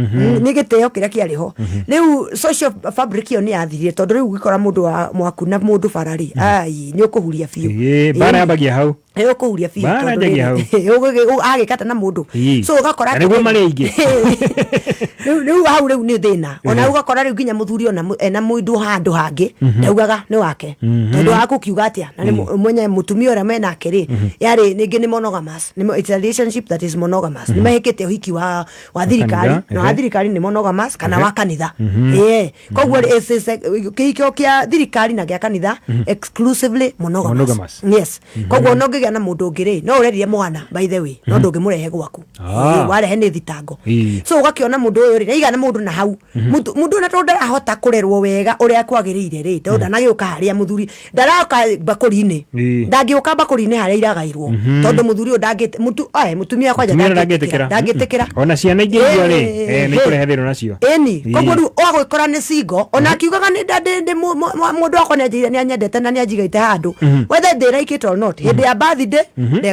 ni giteo kiria kiariho riu social fabric yo ni yathirire tondu riu gikora mundu wa mwaku na mundu barari ai ni ukuhuria biu bara yabagia hau ukuhuria biu agikata na mundu so ugakora niguo mari aingi riu hau riu ni thina ona ugakora riu nginya muthuri ona ena mundu handu hangi ndaugaga ni wake tondu akukiuga atia na ni mwenye mutumia ora mena akiri yari ningi ni monogamous it's a relationship that is monogamous ni mahikite uhiki wa thirikari na wa thirikari ni monogamous kana wa kanitha koguo kihikio kia thirikari na kia kanitha exclusively monogamous yes koguo no ngiga na mundu ngiri no urerie mwana by the way no ndungimurehe gwaku warehe ni thitango so ugakiona mundu uyu ri iga na mundu na hau mundu na tondu arahota kurerwo wega uria kwagirire ri tondu nagiuka haria muthuri ndaraka bakuri-ini ndangiuka bakuri-ini haria iragairwo tondu muthuri uyu ndangite mutumia kwanja ndangitikira ona ciana ingi irio ri ni kurehe thiro nacio koguo riu wagwikora ni singo ona akiugaga ni ndandi mundu akwa ni anyendete na ni anjigaite handu whether they like it or not hindi ya birthday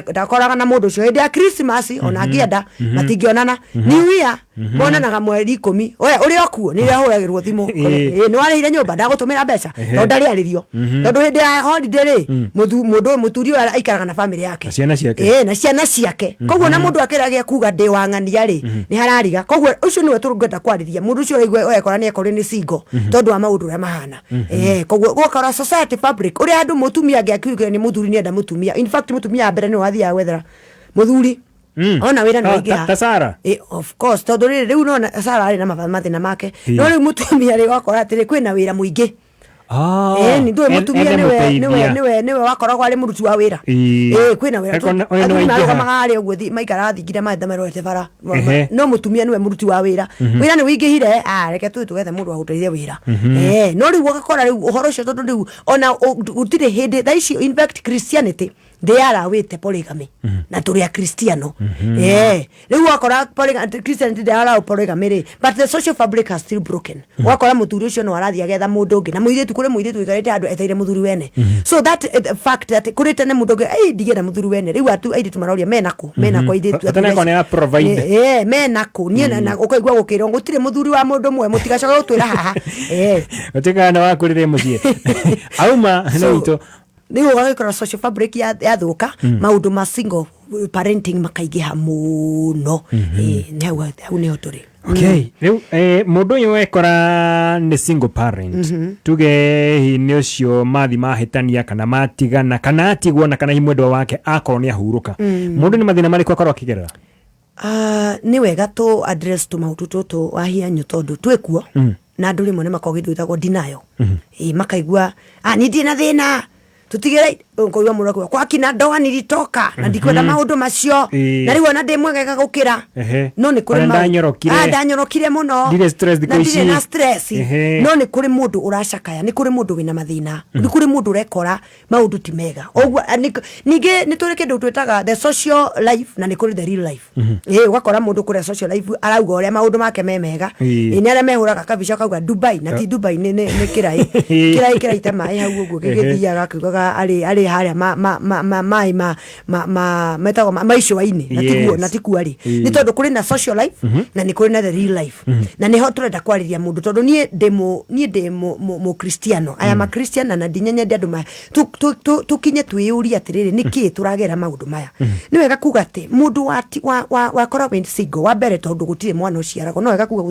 ndakoraga na mundu ucio hindi ya Christmas ona angienda matingionana New Year monanaga mweri 10 uri okuo ni rahuragirwo thimu ni warihire nyumba ndagutumira mbeca no ndari aririo tondu hindi ya holiday ri mundu muturi aikaraga na family yake na ciana ciake koguo na mundu akiragia kuga ndi wa ng'ania ri ni harariga koguo ucio niwe turungeta kwariria mundu ucio raigwe ekora ni ekore ni single tondu wa maundu ria mahana koguo gukora society fabric uri andu mutumia ngiakiuga ni muthuri ni enda mutumia in fact mutumia mbere ni wathia gwethera muthuri ona wira no igia ta Sara of course tondu riu no Sara ari na mathina make no riu mutumia ri wakora atiri kwina wira muingi ni ndu mutumia niwe wakoragwo ari muruti wa wira kwina wira magari uguo maikara thingire maenda merorete bara no mutumia niwe muruti wa wira wira ni wingihire reke tugethe mundu wa guteithia wira no riu ugakora riu uhoro ucio tondu riu ona gutire hindi tha icio in fact Christianity they are awete polygamy na turi a Cristiano riu wakora polygamy Christianity they are polygamy but the social fabric has still broken wakora muthuri ucio no arathia getha mundu ungi na muiritu kuri muiritu ikarite andu eteire muthuri wene so that fact that kuri tene mundu ungi ndigera muthuri wene riu atu airitu maroria menako airitu ataneko ne provide menako nie na ukaigwa gukira gutire muthuri wa mundu mwe mutigacoka gutwira haha utikana wakurire mucie auma no ito ni ugagikora social fabric ya thuka maundu ma single parenting makaigiha muno ni hau ni hoturi okay riu mundu uyu ekora ni single parent tuge hini ucio mathi mahitania kana matigana kana atigwo na kana himwendwa wake akorwo ni ahuruka mundu ni mathina mariko akorwo akigerera ni wega tu address tu maundu tutu wahianyu tondu twekuo na andu rimwe ni makogithwitagwo denial makaigua ni ndina thina tutigire ngoiwa murako kwa kina ndoa nilitoka na ndikwenda maundu macio na riu ona ndimwegega gukira no ni kuri ndanyorokire muno ndire stress ndire na stress no ni kuri mundu uracakaya ni kuri mundu wina mathina ni kuri mundu urekora maundu ti mega ogwo ninge ni turi kindu twetaga the social life na ni kuri the real life ugakora mundu kuri social life arauga uria maundu make me mega ni aria mehuraga kabica kauga Dubai na ti Dubai ni kirai tema hau uguo gigithiaga kugaga ari haria mai metago maisho-ini na tikuari ni tondu kuri na social life na ni kuri na the real life na niho turenda kwariria mundu tondu nie ndemo Cristiano aya ma Christian na ndinyenya ndandu ma tukinye twiyuria atiriri niki turagera maundu maya ni wega kuga ati mundu wa kora when single wa mbere tondu gutire mwana uciarago no wega kuga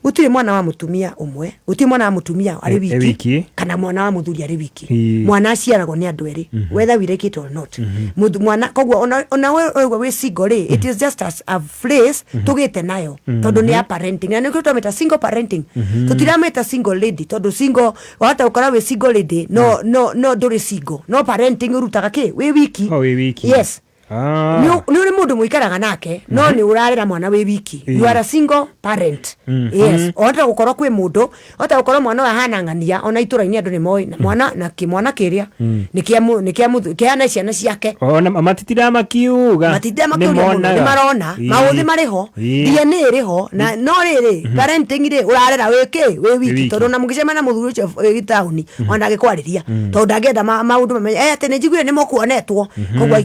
gutire mwana wa mutumia umwe gutire mwana wa mutumia ari wiki kana mwana wa muthuri ari wiki mwana aciaragwo ni andu eri whether we like it or not mundu mwana kogwo ona we single it is just as a phrase tugite nayo tondu ni a parenting na niko tumeta single parenting tutirameta single lady tondu single wata ukora we single lady no nduri single no parenting urutaga ki we wiki yes ni uri mundu muikaraga nake no ni urarira mwana we wiki you are a single parent yes ota gukora kwi mundu ota gukora mwana wa hanangania ona itura-ini andu ni moi mwana na kimwana kiria nikiana ciana ciake ona matitira makiuga ni marona mauthi mariho DNA iriho na no riri parenting ri urarira we wiki tondu na mugicema na muthuri ucio gitauni ona gikwariria tondu ndangenda maundu mamenye ati ni njiguire ni mokuonetwo kogwo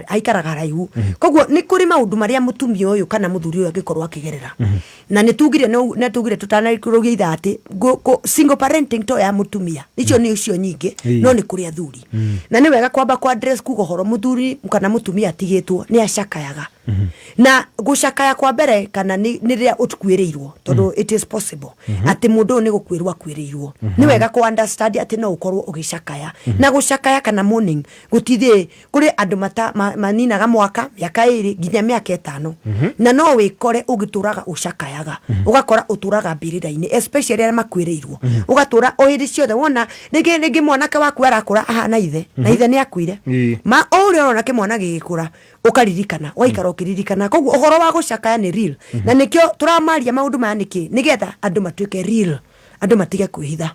aikaraga raihu kogwo ni kuri maundu maria mutumia uyu kana muthuri uyu agikorwo akigerera na nitugire tutanarikurugia ithati single parenting to ya mutumia icio ni ucio nyingi no ni kuri athuri na ni wega kwamba kwa address kugo horo muthuri kana mutumia atigitwo ni acakayaga na gucakaya kwa mbere kana ni ria utkuirirwo tondu it is possible ati mundu ni gukwirwa kwiriirwo ni wega ku understand ati no ukorwo ugicakaya na gucakaya kana morning gutithie kuri andu maninaga mwaka miaka 2 nginya miaka 5 na no wikore ugituraga ucakayaga ugakora uturaga mbirira-ini especially aria makwiriirwo ugatura ohiri ciothe wona nigi mwanake waku arakura na ithe ni akuire ma uri ona ke mwana gigikura ukaririkana waikara ukiririkana koguo uhoro wa gucakaya ni real na nikio turamaria maundu maya niki nigetha andu matuike real andu matige kwihitha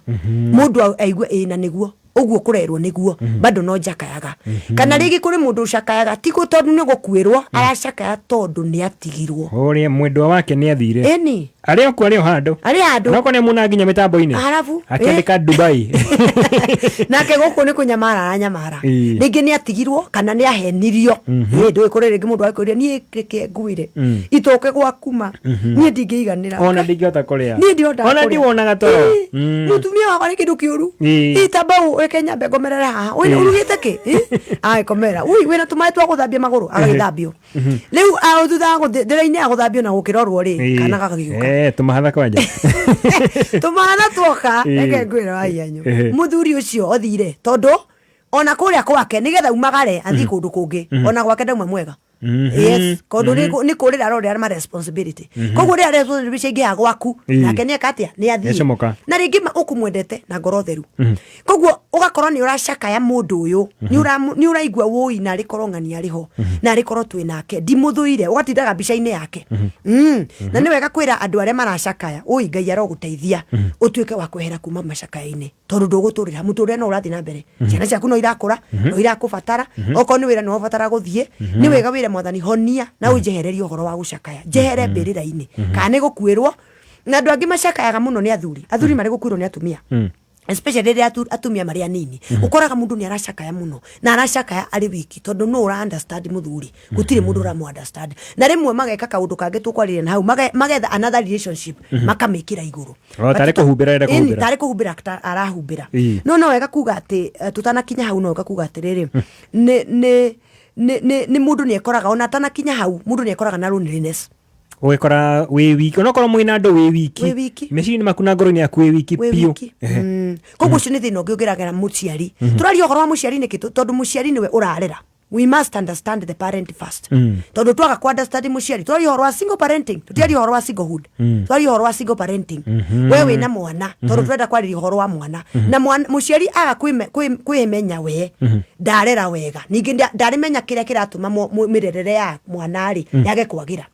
mundu aigue na niguo uguo kurerwo niguo bado no njakayaga kana rigi kuri mundu ucakayaga tiko tondu ni gukwirwo aracakaya tondu ni atigirwo uria mwendwa wake ni athire eni ari handu noko ne muna nginya mitambo-ini arabu akiandika Dubai nake guku ni kunyamara aranyamara ringi ni atigirwo kana ni ahenirio ndu ikore ringi mundu akuria ni reke nguire itoke gwakuma ni ndingiiganira ona ndingihota kuria ni ndionda ona ndiwonaga toro mutumia wakwa ni kindu kiuru itabau Kenya begomerera haha we urugite ki ai komera ui wena tumai twa guthambia maguru agithambio riu thutha ndira-ini aguthambio na gukirorwo ri kana gagagiuka tumahatha kwanja tumahatha twoka ege ngwira aianyu muthuri ucio othire tondu ona kuria kwake nigetha umagare athi kundu kungi ona gwake ndauma mwega yes kondu ni kurira rore ma responsibility koguo ria responsibility ingi ya gwaku nake ni akatia ni athie na ringi ukumwendete na ngoro theru koguo ugakorwo ni uracakaya mundu uyu ni uraigua woi na rikorwo ngani ariho na rikorwo twi nake ndimuthuire ugatindaga bica-ini yake na ni wega kwira andu aria maracakaya ui Ngai aroguteithia utuike wa kwehera kuma macakaya-ini tondu nduguturira muturire no urathi na mbere ciana ciaku no irakura no irakubatara oko ni wira no ubatara guthie ni wega wira mwathani honia na unjehererie uhoro wa gucakaya njehere mbirira-ini kana ni gukwirwo na andu angi macakayaga muno ni athuri mari gukwirwo ni atumia especially ria atumia maria nini ukoraga mundu ni aracakaya muno na aracakaya ari wiki tondu no ura understand muthuri gutire mundu ura mu understand na rimwe mageka kaundu kange tukwarire na hau magetha another relationship makamikira iguru tari kuhumbira arahumbira no wega kuga ati tutanakinya hau no wega kuga atiriri ni mundu ni ekoraga ona tanakinya hau mundu ni ekoraga na loneliness wekora we wiki onokorwo mwina andu we wiki mecini makuna ngoro-ini yaku we wiki piu koguo ucio ni thina ungi ugiragera muciari turaria uhoro wa muciari niki tondu muciari niwe urarera we must understand the parent first. Tondu twaga ku understand muciari twari horo wa single parenting, tutiari horo wa singlehood, twari horo wa single parenting. Wewe na mwana tondu twenda kwari horo wa mwana na muciari aga kwimenya we ndarera wega ningi ndarimenya kiria kiratuma mirerere ya mwana ri yage kwagira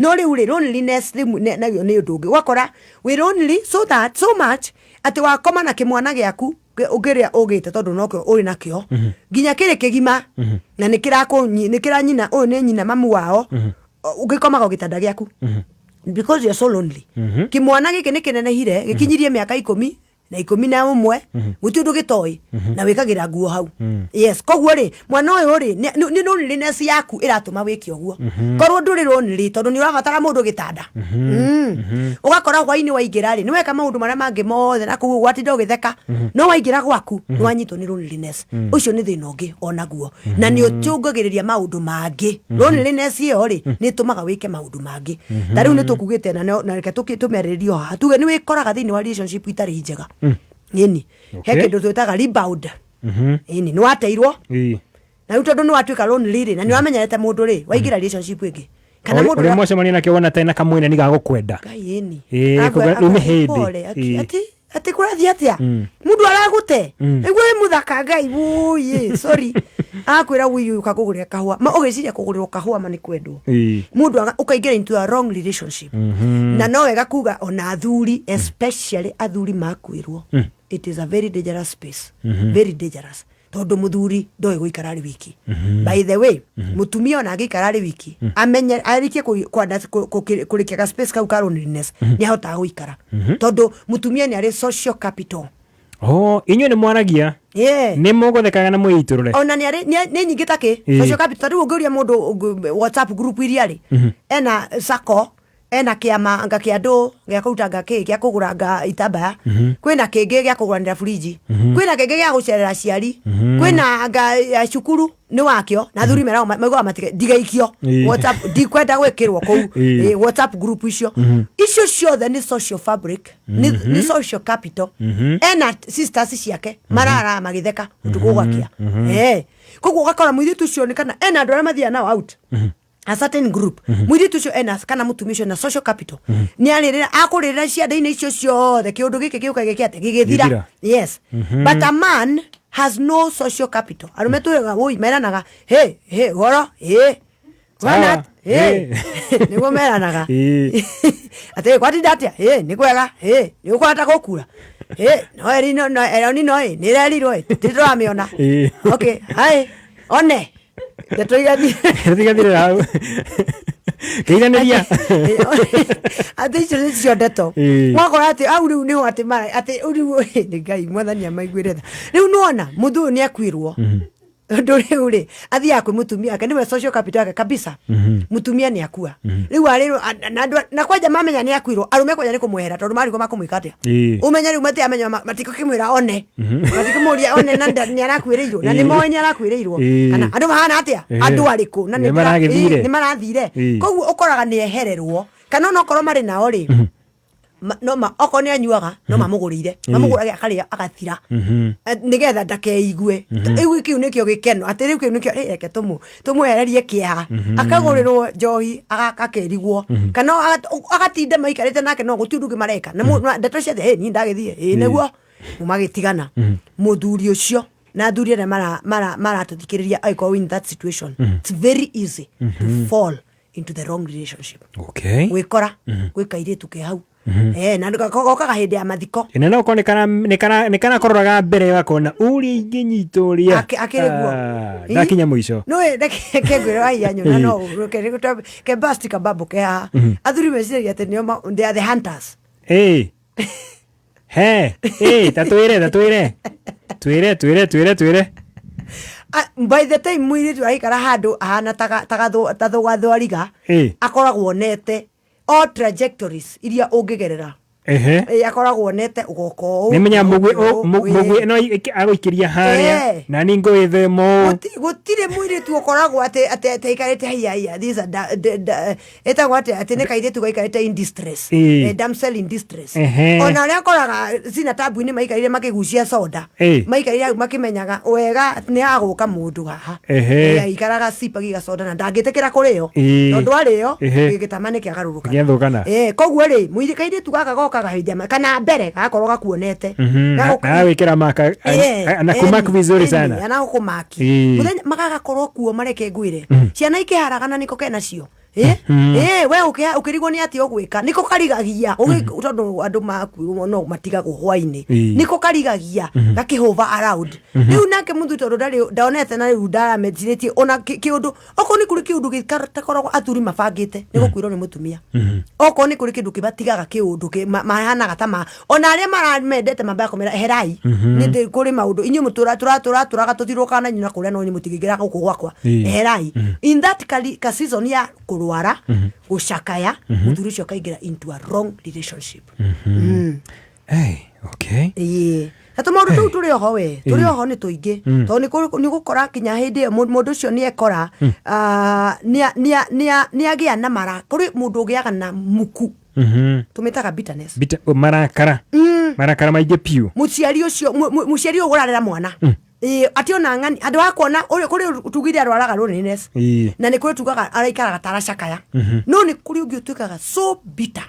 no riu ri loneliness nayo ni undu ungi wakora we lonely so much ati wakoma na kimwana giaku ugeria ugite tondu nokyo uri nakio ginya kiri kigima na nikira nyina uyu ni nyina mamu wao ugikomaga gitanda giaku because you're so lonely. Kimwana giki ni kinene hire gikinyirie miaka 10 na 11 guti undu gitoi na wikagira nguo hau. Yes, koguo ri mwana uyu ri ni loneliness yaku iratuma wiki oguo. Korwo nduri lonely tondu ni urabatara mundu gitanda. Ugakora hwaini waingira ri ni weka maundu maria mangi mothe na kugu gwatinda ugitheka no waingira gwaku ni wanyitwo ni loneliness. Ucio ni thina ungi onaguo na ni ucungagiriria maundu mangi. Loneliness iyo ri ni tumaga wike maundu mangi. Tariu ni tukugite na reke tumereririo ha tuge ni wikoraga thini wa relationship itari njega. Nini he kindu twitaga rebound. Ini ni wateirwo na riu tondu ni watuika lonely ri na ni wamenyerete mundu ri waingira relationship ingi kana mundu ri mwace mani nake wona tena kamwene ni gagukwenda kaini ni hindi ati kurathi atia mundu aragute niguo muthaka ngai wuyi sorry akwira wuyi ukakugurira kahua ma ugiciria kugurirwo kahua mani kwendwo mundu ukaingira into a wrong relationship na no wega kuga ona athuri especially athuri makwirwo it is a very dangerous space very dangerous tondu muthuri ndoe guikara ri wiki by the way mutumia ona agikara ri wiki amenye arikie kurikia space kau ka loneliness ni ahota guikara tondu mutumia ni ari social capital. Inyo ni mwaragia ni muguthekaga na mwiturure ona ni ari ni nyingi take social capital ru nguria mundu WhatsApp group iria ri ena sako ena kiama anga kiandu gia kurutanga gia kuguranga itambaya kwina kingi gia kuguranira friji kwina kingi gia gucerera ciari kwina anga ya cukuru ni wakio na thuri mera magwa matike digaikio WhatsApp dikwenda gwikirwo kou WhatsApp group icio ciothe ni social fabric ni social capital ena sisters ciake marara magitheka utuko gwakia koguo gakora mwithitu cio ni kana ena andu aria mathia nao out a certain group mwithitu cio ena kana mutumisho na social capital ni aririra akurira cianda-ini icio ciothe kiundu giki giuka gikiate gigithira. Yes, but a man has no social capital. Arume tuega woi meranaga goro wana nigo meranaga ate kwati datia ni kwega ni kwata gukura no eri no eri no ni reriro titwamiona okay hai one Tetigathire hau kiinaneria ati icio cio ndeto mwakora ati au riu ni ati mara ati uriu ni ngai mwathania maiguire riu nona muthu ni akwirwo nduri uri athia kwi mutumia ake niwe social capital ake kabisa mutumia ni akua riu ari na kwaja mamenya ni akwirwo arume kwaja ni kumwehera tondu mari ko makumwika atia umenya riu mati amenya matiko kimwira one matiko muria one nanda ni arakwiriirwo na ni monya arakwiriirwo kana andu mahana atia andu ariku na ni marathire koguo ukoraga ni ehererwo kana no korwo mari nao ri no ma oko ni anyuaga no mamugurire mamuguraga akaria agathira nigetha ndakeigue igu kiu nikio gikeno ati riu kiu nikio reke tumuhererie kiaha akagurirwo njohi agakerigwo kana agatinda maikarite nake no gutunduki mareka na ndeto cia ni ndagithie niguo mumagitigana muthuri ucio na thuri na mara tuthikiriria aiko in that situation it's very easy to fall into the wrong relationship. Okay, wikora gwikaire tuke hau na ndikoka hindi ya mathiko ina no konekana kororaga mbere wakona uri inginyitoria akiriguo ndakinya muico no kegwira aiyanyo na no ke bastika babu ke athuri meciria ati nio they are the hunters tatuire by the time mwiri tu aikara handu ahana tagathugathwariga akoragwo nete all trajectories iria ungigerera akoragwo nete ugoko nimenya mugwe no agoikiria haria na ningo ithemo gutire mwiri tu ukoragwo ate ikarete haya these eta gwate ate ne kaire tu ikarete in distress damsel in distress ona ria koraga sina tabu ni maikarire makigucia soda maikarire makimenyaga wega ni aguka mundu haha ikaraga sipa giga soda na ndangitekera kurio tondu ario gigitamane kiagaruruka giathukana koguo ri mwiri kaire tu gaka kahidima kana mbere gakorwo gakuonete na wikira maka na kumaku vizuri sana ana kumaki muthenya magagakorwo kuo mareke ngwire ciana ikiharagana niko kenacio we ukirigwo ni ati ogwika niko karigagia tondu andu maku no matigagwo hwaini niko karigagia gakihova around riu nake mundu tondu ndaonete na riu ndarametiretie ona kiundu oko ni kuri kiundu gikarakorwo athuri mabangite niko kwirwo ni mutumia oko ni kuri kindu kibatigaga kiundu mahanaga tama ona aria maramendete mabaya komera herai ni ndi kuri maundu inyu mutura turaga tuthirwo na nyina kuria no ni mutigigira guku gwakwa herai in that season ya kurwara gushakaya muthuri ucio kaigira into a wrong relationship okay Hato maundu turi oho we turi oho ni tuingi to ni gukora kinya hindi mundu ucio ni ekora ni agia na mara kuri mundu ugiaga na muku tumitaga bitterness marakara maige piu muciari ucio gurarera mwana ati ona ngani andu akona uri kuri tugire arwaraga loneliness na ni kuri tugaga araikaraga tarashakaya no ni kuri ugiutukaga so bitter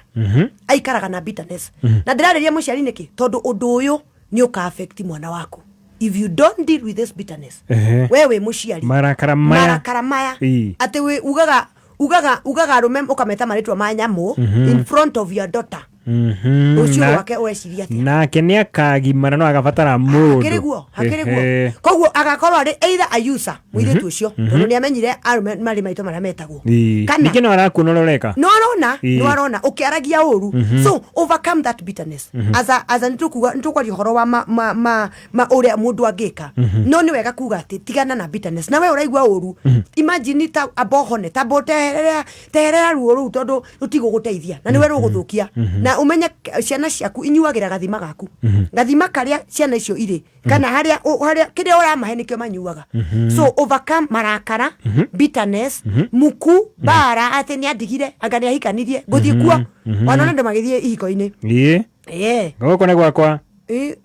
aikaraga na bitterness na ndirareria muciari niki tondu undu uyu ni uka affect mwana wako if you don't deal with this bitterness wewe muciari marakara maya ati we ugaga remember ukameta maritwa manyamu in front of your daughter ucio wake weciria ati nake ni akagimara no agabatara mundu hakiriguo koguo agakorwo ari either a user muiretu ucio tondu ni amenyire mari maito mara metagwo kana nikino arakunororeka no arona ukiaragia uru so overcome that bitterness as nitukwari horo wa ma uria mundu angika no ni wega kuga ati tigana na bitterness na we uraigwa uru imagine ta abohone terera ruo ru tondu utiguguteithia na ni we ruguthukia na umenya ciana ciaku inyuagira gathima gaku gathima karia ciana icio iri kana haria kiria uramahe nikio manyuaga so overcome marakara bitterness muku bara ati ni andigire angani ahikanirie guthie kuo ona ndo magithie ihiko-ini goko ne gwakwa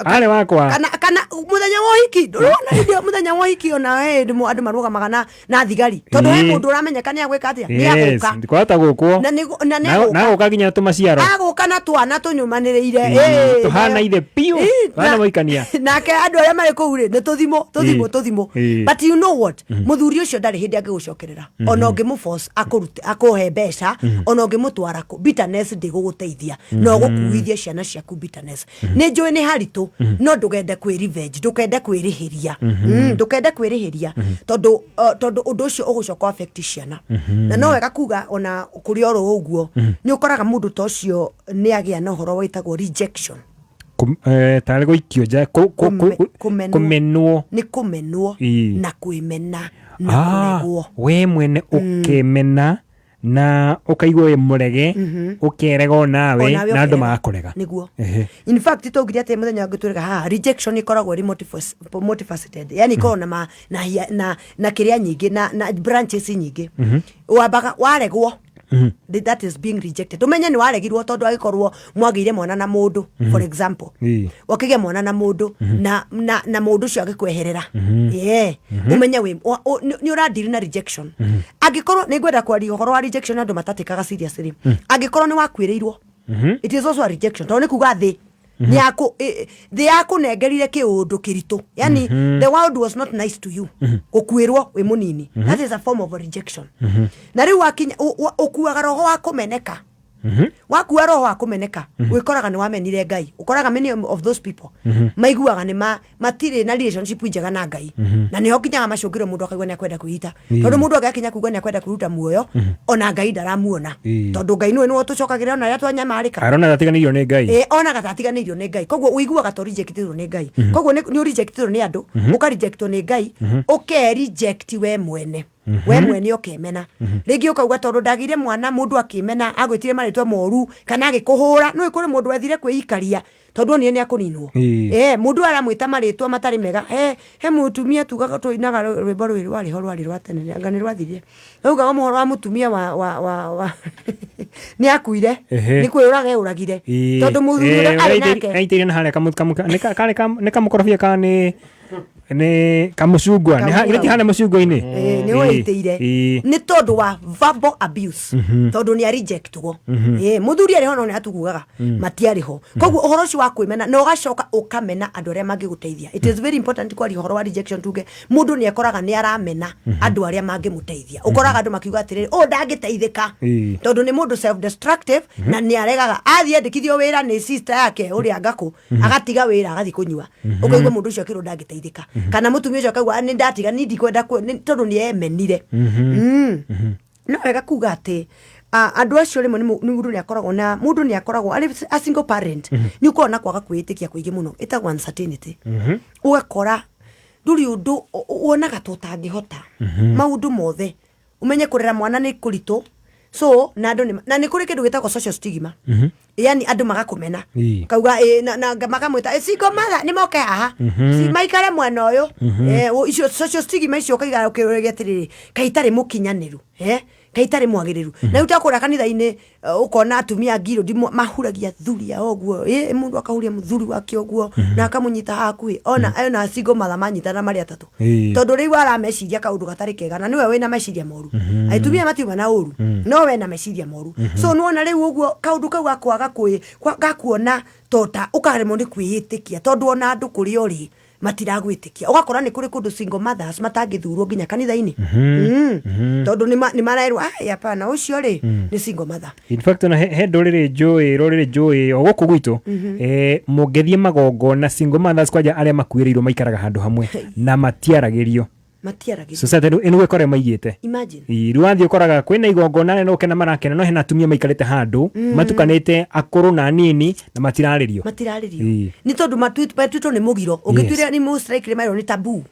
ale wakwa kana muthenya wa hiki ndona ndio muthenya wa hiki ona we andu maruga magana na thigari tondu he mundu uramenya ni agwika atia ni aguka ndikwata gukwo na guka ginya tumaciaro aguka na twana tunyumaniriire tuhana ithe piu bana moikania nake andu aria mari kuu ri ni tuthimo but you know what muthuri ucio ndari hindi angigucokerera ona ungimuforce akuhe mbeca ona ungimutwara ku bitterness ndiguguteithia no gukuithia ciana ciaku bitterness ni njui ni haritu no ndugende kwi revenge ndukende kwirihiria tondu undu ucio ugucoka affect ciana na no wega kuga ona kuri oro uguo ni ukoraga mundu ta ucio ni agia na horo waitagwo rejection tare goikio ja kumenwo ni kumenwo na kwimena na kuregwo we mwene ukemena na ukaigwa we murege ukerega nawe na andu magakurega niguo in fact tugiria ate muthenya ngituriga ha rejection ikoragwo ri multifaceted yani korona na kiria nyingi na branches nyingi wabaga waregwo that is being rejected umenye ni waregirwo tondu agikorwo mwagire mwana na mundu for example wakige mwana na mundu na mundu cio agikweherera umenye we ni uradiri na rejection agikorwo ni ngwenda kwari uhoro wa rejection andu matatikaga seriously agikorwo ni wakwirirwo it is also a rejection tondu ni kuga ni yako negerire kiundu kiritu yani the world was not nice to you gukwirwo we munini that is a form of a rejection na riu wakinya ukuaga roho wa kumeneka wakuwa roho wa kumeneka wikoraga ni wamenire Ngai ukoraga many of those people maiguaga ni matire na relationship njega na Ngai na niho kinyaga macungiro mundu akaigwa ni akwenda kwihita tondu mundu agakinya kuigwa ni akwenda kuruta muoyo ona Ngai ndaramuona tondu Ngai niwe tucokagira ona ria twanyamarika arona gatiganirio ni Ngai ona gatiganirio ni Ngai koguo uiguaga to rejectiro ni Ngai koguo ni rejectiro ni andu uka rejectwo ni Ngai uke reject we mwene we mwene ukemena rĩngĩ ukauga tondũ ndagire mwana mũndũ akimena agwĩtire marĩtwa moru kana agĩkũhũra no ikore mũndũ athire kwĩikaria tondũ ni akũninwo mũndũ aramwĩta marĩtwa matarĩ mega he mũtumia tugaga tũinaga rwĩmbo rwĩrĩ rwarĩ rwa tene anga nĩ rwathirie augaga mũhoro wa mũtumia wa nĩ akuire nĩ kwĩũraga eũragire tondũ mũthuri arĩ nake aitire na harĩa nĩ kamũkorobia ka nĩ kamucungwa nĩ hana mucungwa-inĩ nĩ waitĩire nĩ tondũ wa verbal abuse tondũ nĩ rejectwo mũthuri arĩ ho no nĩ atugugaga matiarĩ ho koguo ũhoro ũcio wa kwĩmena na ũgacoka ũkamena andũ arĩa mangĩgũteithia. It is very important kwaria ũhoro wa rejection tuge mũndũ nĩ ekoraga nĩ aramena andũ arĩa mangĩmũteithia ũkoraga andũ makiuga atĩrĩrĩ ndangĩteithĩka tondũ nĩ mũndũ self destructive na nĩ aregaga athiĩ andĩkithio wĩra nĩ sister yake ũrĩa ngakũ agatiga wĩra agathiĩ kũnyua ũkaigua mũndũ ũcio akĩrwo ndangĩteithĩka kana mutumia ũcio akaigua nĩ ndatiga nĩ ndikwenda tondũ nĩ emenire no wega kuga atĩ andũ acio rĩmwe mũndũ nĩ akoragwo na mũndũ nĩ akoragwo arĩ a single parent nĩ ũkoragwo na kwaga kwĩĩtĩkia kũingĩ mũno ĩtagwo uncertainty ũgakora ndũrĩ ũndũ wonaga tũtangĩhota maũndũ mothe umenye kũrera mwana nĩ kũritũ so na andũ na nĩ kũrĩ kĩndũ gĩtagwo social stigma yani andũ magakũmena kauga na makamwĩta single mother nĩ moke haha si maikare mwana ũyũ icio social stigma icio kaiga ũkĩrũgĩa atĩrĩrĩ kaitarĩ mũkinyanĩru kaitarĩ mwagĩrĩru na utakora kanitha-inĩ ukona atumia ngiro mahuragia thuria oguo mũndũ akahuria mũthuri wake oguo na akamunyita hakuhĩ ona single mother manyitana marĩ atatũ tondũ rĩu arameciria kaũndũ gatarĩ kega na niwe wĩna meciria moru atumia matiuma na ũru no we na meciria moru so nuona rĩu ũguo kaũndũ kau gakwaga gakuona tota ũkaremwo nĩ kwĩĩtĩkia tondũ ona andũ kũrĩ ũrĩ matiragwĩtĩkia ũgakora nĩ kũrĩ kũndũ single mothers matangĩthurwo nginya kanitha-inĩ tondũ nĩ maraerwo hapana ũcio rĩ nĩ single mother. In fact na he ndũrĩrĩ njũĩ o gũkũ gwitũ mũngĩthiĩ magongona single mothers kwanja arĩa makuĩrĩirwo maikaraga handũ hamwe na matiaragĩrio society ĩno ĩkore maigĩte rĩu wathiĩ ũkoraga kwĩna igongona no ũkena marakena no hena atumia maikarĩte handũ matukanĩte akũrũ na nini na matirarĩrio nĩ tondũ matuĩtwo nĩ mũgiro ũngĩtuĩria nĩ mũstrike rĩmairwo nĩ tabu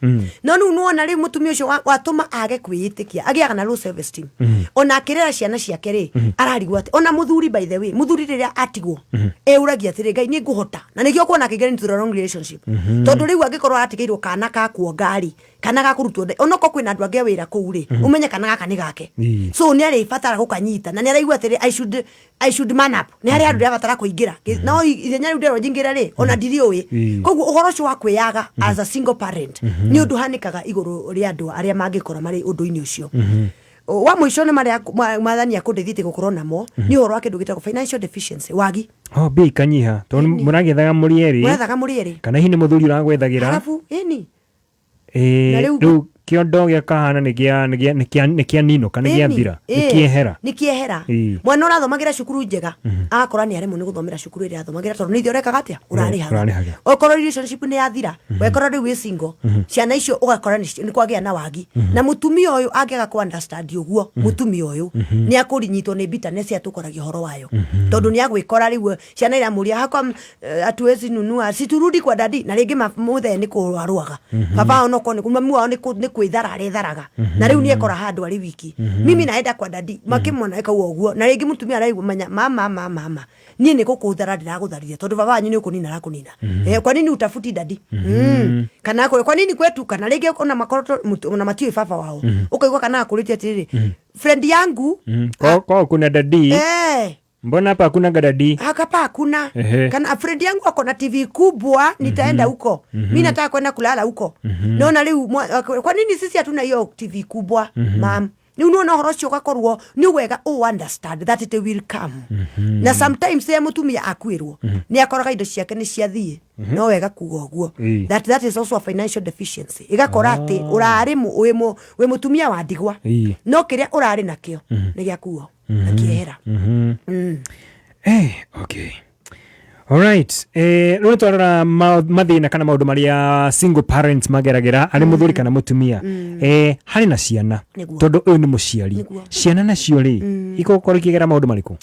no rĩu nuona rĩu mũtumia ũcio watũma age kwĩĩtĩkia agĩaga na low self esteem ona akĩrera ciana ciake rĩ ararigwo atĩ ona mũthuri by the way mũthuri rĩrĩa atigwo eũragia atĩrĩ Ngai nĩ ngũhota na nĩkĩo kuona kĩgera into the wrong relationship tondũ rĩu angĩkorwo atigĩirwo kana kakuo ngari kana gakurutwo onoko kwĩna andũ angĩ wĩra kũu rĩ umenye kana gaka nĩ gake so nĩ arĩbatara gũkanyita na nĩ araigua atĩrĩ I should man up nĩ harĩ andũ arabatara kũingĩra no ithenya rĩu ndĩrwo njingĩra rĩ ona ndiriũĩ koguo ũhoro ũcio wa kwĩyaga as a single parent nĩ ũndũ hanĩkaga igũrũ rĩa andũ arĩa mangĩkora marĩ ũndũ-inĩ ũcio wa mũico nĩ marĩa mathania kũndeithĩtie gũkorwo namo nĩ ũhoro wa kĩndũ gĩtagwo financial deficiency wagi mbia ikanyiha tondũ mũragethaga mũrĩ erĩ kana hihi nĩ mũthuri ũragwethagĩra arabu rĩu kĩondo gĩa kahana nĩ kĩa nino kana gĩa thira nĩ kĩehera mwana ũrathomagĩra cukuru njega agakora nĩ aremwo nĩ gũthomera cukuru ĩrĩa athomagĩra tondũ nĩ ithe ũrekaga atĩa ũrarĩhaga okorwo relationship nĩ yathira wekorwo rĩu wĩ single ciana icio ũgakora nĩ kwagĩa na wagi na mũtumia ũyũ angĩaga ku understand ũguo mũtumia ũyũ nĩ akũrinyitwo nĩ bitterness atũkoragia ũhoro wayo tondũ nĩ agwĩkora rĩu ciana iramũria hakwa hatuwezi nunua siturudi kwa dadi na rĩngĩ mũthee nĩ kũrwarwaga baba onoko nĩ mami wao nĩ kwĩthara aretharaga na rĩu nĩ ekora handũ arĩ wiki mimi naenda kwa dadi makĩmona ekaga ũguo na rĩngĩ mũtumia araigua manya mama niĩ nĩ gũkũthara ndĩragũtharithia tondũ baba wanyu nĩ ũkũnina arakũnina kwa nini utafuti dadi kana kwa nini kwetu kana rĩngĩ ona makoroto na matiwe baba wao ukaigua kana akũrĩtie atĩrĩrĩ friend yangu kwa kuna dadi mbona hapa hakuna gadadi hapa hakuna kana friend yangu ako na TV kubwa nitaenda huko mimi nataka kwenda kulala huko naona leo kwa nini sisi hatuna hiyo TV kubwa mam ni unaona horo cio gakorwo ni wega understand that it will come na sometimes ya mutumia akwirwo ni akoraga indo ciake ni ciathie no wega kuga ũguo that is also a financial deficiency igakora ati urari we mutumia wa ndigwa no kĩrĩa urari nakio ni gĩa kuo na kĩehera okay alright rĩu twarora mathĩna kana maũndũ marĩa single parents mageragĩra arĩ mũthuri kana mũtumia harĩ na ciana tondũ ũyũ nĩ mũciari ciana nacio rĩ ikokorwo ikĩgera maũndũ marĩkũ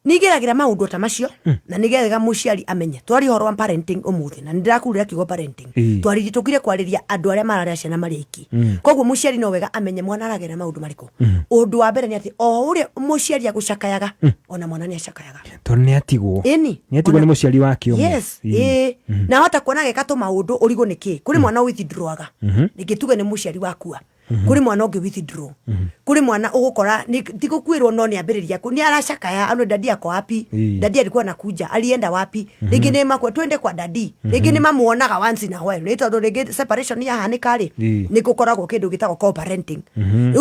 nigeragira maundu ta macio na nigetha muciari amenye twari horo wa parenting umuthi na ndirakurira kigo parenting twari tukire kwariria andu aria mararĩa ciana mari iki koguo muciari no wega amenye mwana aragera maundu mariko undu wa mbere ni ati o uria muciari agucakayaga ona mwana ni acakayaga tondu ni atigwo ni muciari wake umwe yes na hota kuona geka to maundu urigo niki kuri mwana withdrawaga nikituge ni muciari wakua kuri mwana ungi withdraw kuri mwana ugukora tigukwirwo no ni ambiriria ku ni aracakaya ano dadi yako wapi dadi alikuwa nakuja alienda wapi ringi ni makwa twende kwa dadi ringi ni mamuonaga once in a while ni tondu ringi separation ya hanika ri ni gukoragwo kindu gitagwo co-parenting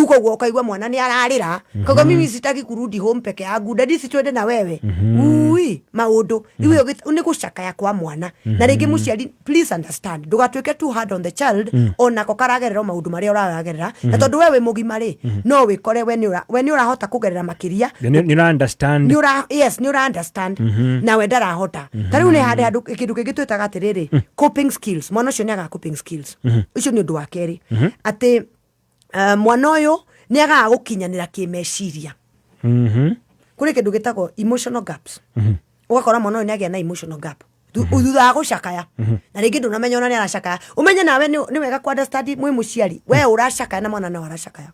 uko gwo kaigwa mwana ni ararira kogo mimi sitaki kurudi home peke yangu dadi si twende na wewe ui maundu iwe ni gucakaya kwa mwana na ringi muciari please understand ndugatwike too hard on the child ona ko karagerera maundu maria uragerera na tondu wewe mugima ri no wikore we ni urahota kugerera makiria ni ura understand ni ura understand na we ndarahota tariu ni handu kindu kingi twitaga atiriri coping skills mwana ucio ni aga coping skills ucio ni undu wa keri ati mwana uyu ni aga gukinyanira kimeciria kuri kindu gitagwo emotional gaps ugakora mwana uyu ni agia na emotional gap uthutha gucakaya na ringi ndunamenya ona ni aracakaya umenye nawe ni wega ku understand mwe muciari we uracakaya na mwana na aracakaya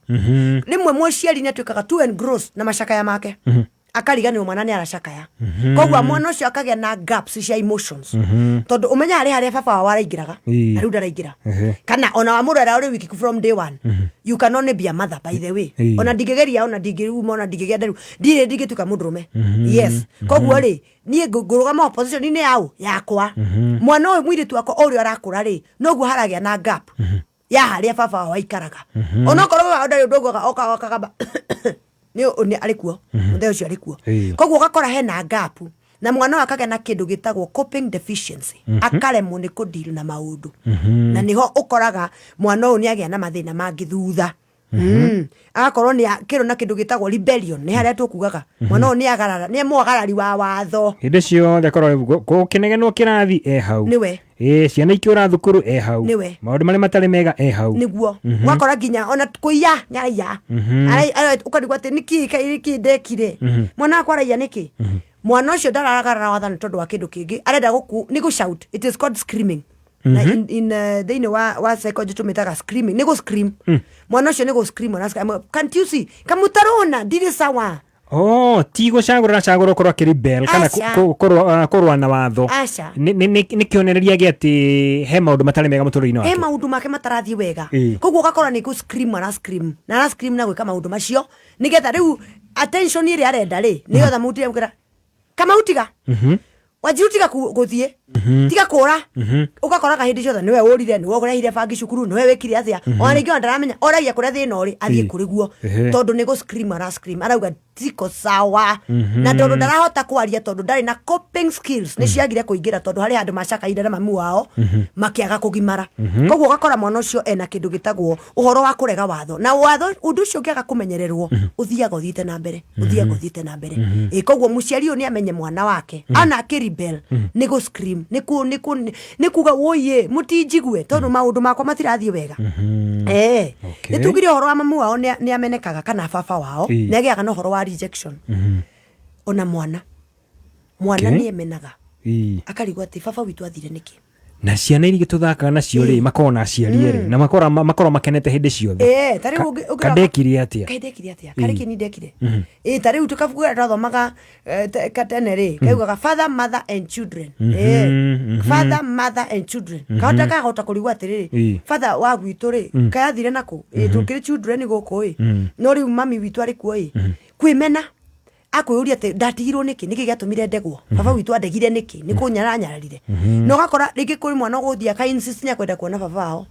rimwe muciari ni atwikaga too engrossed na macakaya make akariganirwo mwana ni aracakaya koguo mwana ucio akagia na gaps cia emotions tondu umenya hari baba wa araingiraga ariu ndaraingira kana ona wa murera uri wiki from day one you can only be a mother by the way ona ndigegeria ona ndingiruma ona ndigegeria ndigituka mundurume yes koguo ri nie ngurugama opposition ni yao yakwa mwana uyu mwiritu wako uri arakura ri noguo haragia na gap ya hari baba wa ikaraga ona korwo wa ndari ndogoga okagamba ni alikuwa ndio ucio alikuwa koguo gakora hena gap na mwana wakaga na kindu gitagwo coping deficiency akaremwo ni ku deal na maundu na niho ukoraga mwana uyu ni agia na mathina mangi thutha agakorwo ni kiro na kindu gitagwo rebellion ni haria tukugaga mwana uyu ni agarara ni mwagarari wa watho hinde ciothe korwo gukinegenwo kirathi hau niwe ciana ikiura thukuru hau niwe maundu maria matari mega hau niguo wakora ginya ona kuiya nyaya ukarigwa ati niki ndekire mwana akwa raiya niki mwana ucio ndararagarara wathani tondu wa kindu kingi arenda ni gu shout it is called screaming na in the wa psychology tumetaga screaming ni gu scream mwana ucio ni gu scream ona can't you see kamutarona ndiri sawa ti gucagura korwo akiri bell kana korwa na watho ni kionereria gi ati he maundu matari mega muturo-ini wake he maundu make matarathie wega koguo gakora ni ku scream na scream na gwika maundu macio nigetha riu attention iri arenda ri ni yotha mutu yamukira kama utiga wajirutiga guthie tiga kura ugakoraga hindi ciothe niwe urire niwe urehire bangi cukuru niwe wikire athia ona ringi ndaramenya oragia kuria thina uri athie kuri guo tondu ni gu scream arauga tiko sawa na tondu ndarahota kwaria tondu ndari na coping skills ni ciagire kuingira tondu hari handu macakaire na mami wao makiaga kugimara koguo ugakora mwana ucio ena kindu gitagwo uhoro wa kurega watho na watho undu ucio ngiaga kumenyererwo uthiaga uthiite na mbere koguo muciari uyu ni amenye mwana wake ana kiribel ni gu scream ni kuga woye mutinjigwe tondu maundu makwa matirathie wega nitugire uhoro wa mami wao ni amenekaga kana baba wao ni agiaga na uhoro wa rejection ona mwana ni emenaga akarigwa ati baba witu athire niki na ciana iria tuthakaga nacio ri makona aciari ri na makora makenete hindi ciothe tariu kadekire atia kariki ni dekire tariu tukafuga rathomaga katene ri kaugaga father mother and children father mother and children kahota kurigwa atiriri father wa gwitu ri kayathire nako tukiri children guku no riu mami witu ari kuo kwimena akwĩũria ati ndatigirwo niki giatumire ndegwo baba witu andegire niki ni kunyaranyararire no gakora ringi kuri mwana guthia ka insist ni akwenda kuona baba wao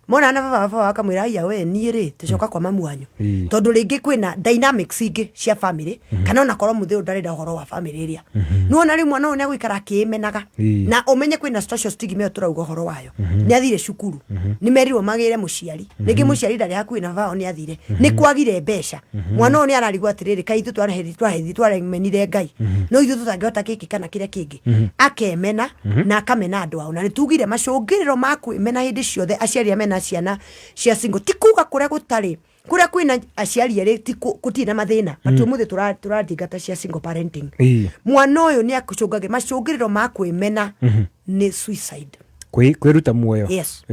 mona na baba akamwira aya we ni ri tucoka kwa mamu wanyu tondu ringi kwina dynamics ingi cia family kana ona korwo mutheu ndarenda horo wa family iria no na ri mwana one agwikara kimenaga na umenye kwina social stigma turauga horo wayo ni athire cukuru ni merirwo magire muciari ringi muciari ndari hakuhi na baba ni athire ni kwagire mbeca mwana one ararigwa atiriri kaitu twaremenire ngai no ithu tutangihota kiki kana kiria kingi akemena na akamena andu ao na nitugire macungiriro makwimena hindi ciothe aciari amena ciana cia single tikuga kuria gutari kuria kwina aciari eri ti kutina mathina atu muthe turathingata cia single parenting mwana uyu ni akucungage macungiriro ma kwimena ni suicide kwiruta muoyo yes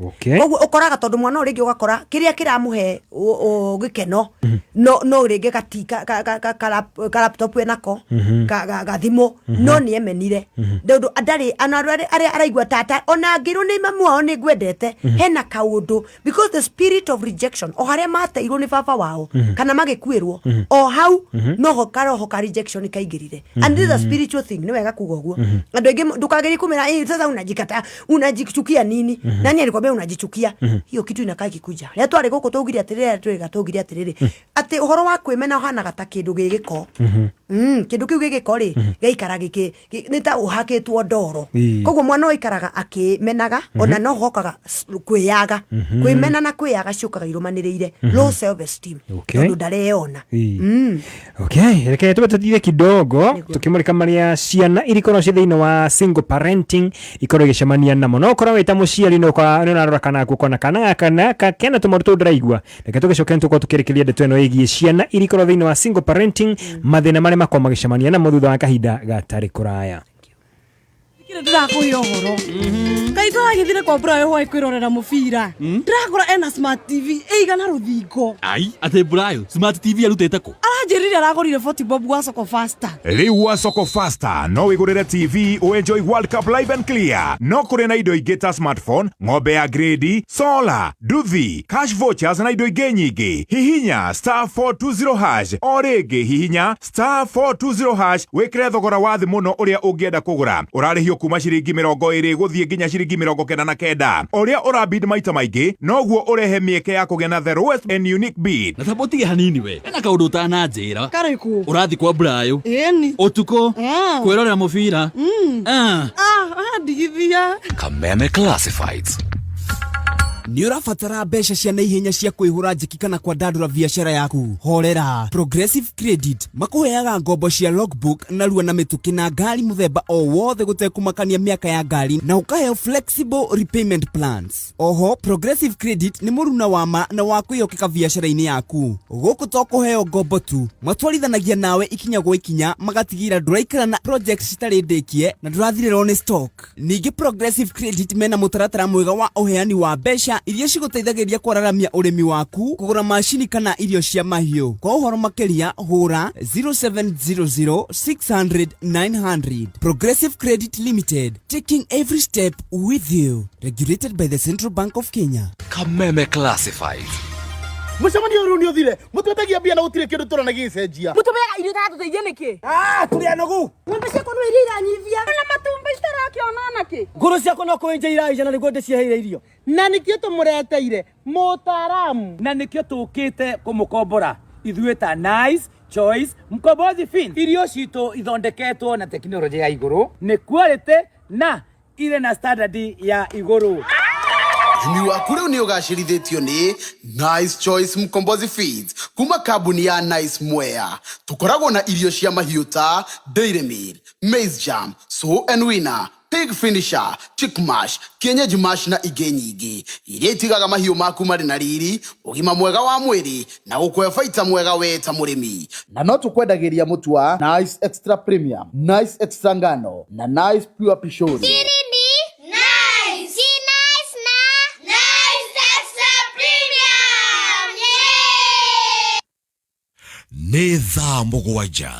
okay koguo ukoraga tondu mwana uringi ugakora kiria kiramuhe gikeno no ringi ka laptop enako ka thimo no ni emenire ndu andari araigua tata ona ngiru ni mamu wao ni gwendete hena kaundu because the spirit of rejection o haria mateirwo ni baba wao kana magikuirwo o hau no ho ka rejection kaingirire and this is a spiritual thing ni wega kuga guo andu ingi ndukageri kumira sasa unajichukia nini nani alikwambia unajichukia hiyo kitu inakaa kikuja leo twari guko tugiri atiriri ati uhoro wa kwimena hana gata kindu gigiko kindu kiu gigiko ri geikara giki nita uhakitwo ndoro koguo mwana oikaraga akimenaga ona no hokaga kwiyaga kwimena na kwiyaga ciukaga irumaniriire low self esteem tondu ndareona okay reke tubatithie kidogo tukimurika maria ciana irikoro cia thiini wa single parenting ikoro gicemania namo no korwo wita muciari no narora kana gukona kana kena tumorto ndiraigua reke tugicoke ntuko tukirikiria ndeto eno igie ciana irikoro thiini wa single parenting mathina mari makoma gicemania namo thutha wa kahinda gatari kuraya ndirakuhe uhoro kaitho agithire kwa Brayo hwa kwirorera mubira ndirakora ena smart TV eigana ruthingo ai ate Brayo smart TV arutete ko aranjirire aragorire 40 bob wa Soko Faster riu wa Soko Faster no wigurire TV o enjoy World Cup live and clear no kuri na indo ingĩ ta smartphone ng'ombe ya grade solar nduthi cash vouchers na indo ingĩ nyingĩ hihinya *420# o rĩngĩ hihinya *420# wikire thogora wa thĩ mũno ũrĩa ũngĩenda kũgũra ũrarĩhio kuma ciringi 20 guthie nginya ciringi 99 uria urabid maita maingi noguo urehe mieke ya kugena the lowest and unique bid na sabotige hanini we ena kaundu utananjira kariku urathi kwa Brayo eni utuko kwirorera mubira ndigithia Kameme Classifieds Ni urabatara mbeca cia naihenya cia kwihura njiki kana kwandandura biashara yaku horera Progressive Credit makuheaga ngombo cia logbook na rua na mituki na ngari muthemba o wothe gutekumakania miaka ya ngari na ukaheo flexible repayment plans. Oho Progressive Credit ni muruna wama na wakwiyokeka biashara-ini yaku guku to kuheo ngombo tu matwarithanagia nawe ikinya gwa ikinya magatigira nduraikara na projects citari ndikie na ndurathirĩrwo ni stock. Ningi Progressive Credit mena mutaratara mwega wa uheani wa mbeca iria ciguteithagiria kwararamia urimi waku kugura machini kana irio cia mahiu. Kwa uhoro makeria hura 0700 600 900. Progressive Credit Limited, taking every step with you. Regulated by the Central Bank of Kenya. Kameme Classified. Mucemanio ru ni uthire mutwetagia bia na gutire kindu turanagia icenjia mutumega irio tatu teithie niki turi anogu ng'ombe ciakwa no iranyivia na matumba itarakiona ki nguru ciakwa no kwenja iraija na niguo ndicieheire irio na nikio tumureteire mutaramu na nikio tukite kumukombora ithuĩ ta Nice Choice Mkombozi Fin irio citu ithondeketwo na teknolojia ya iguru ni quality na ile na standard ya iguru. Imi waku riu ni ugacirithitio ni Nice Choice Mkombozi Feeds kuma kambuni ya Nice Mwea. Tukoragwo na irio cia mahiũ ta Dairy Meal, Maize Jam, So and Winner, Pig Finisher, Chick Mash, Kienyeji Mash na ingĩ nyingĩ iria itigaga mahiũ maku marĩ na riri, ũgima mwega wa mwĩrĩ na gũkũhe baita mwega we ta mũrĩmi. Na no tukwendagĩria mũtu wa Nice Extra Premium, Nice Extra Ngano na Nice Pure Pishori. nĩ thaa mũgwanja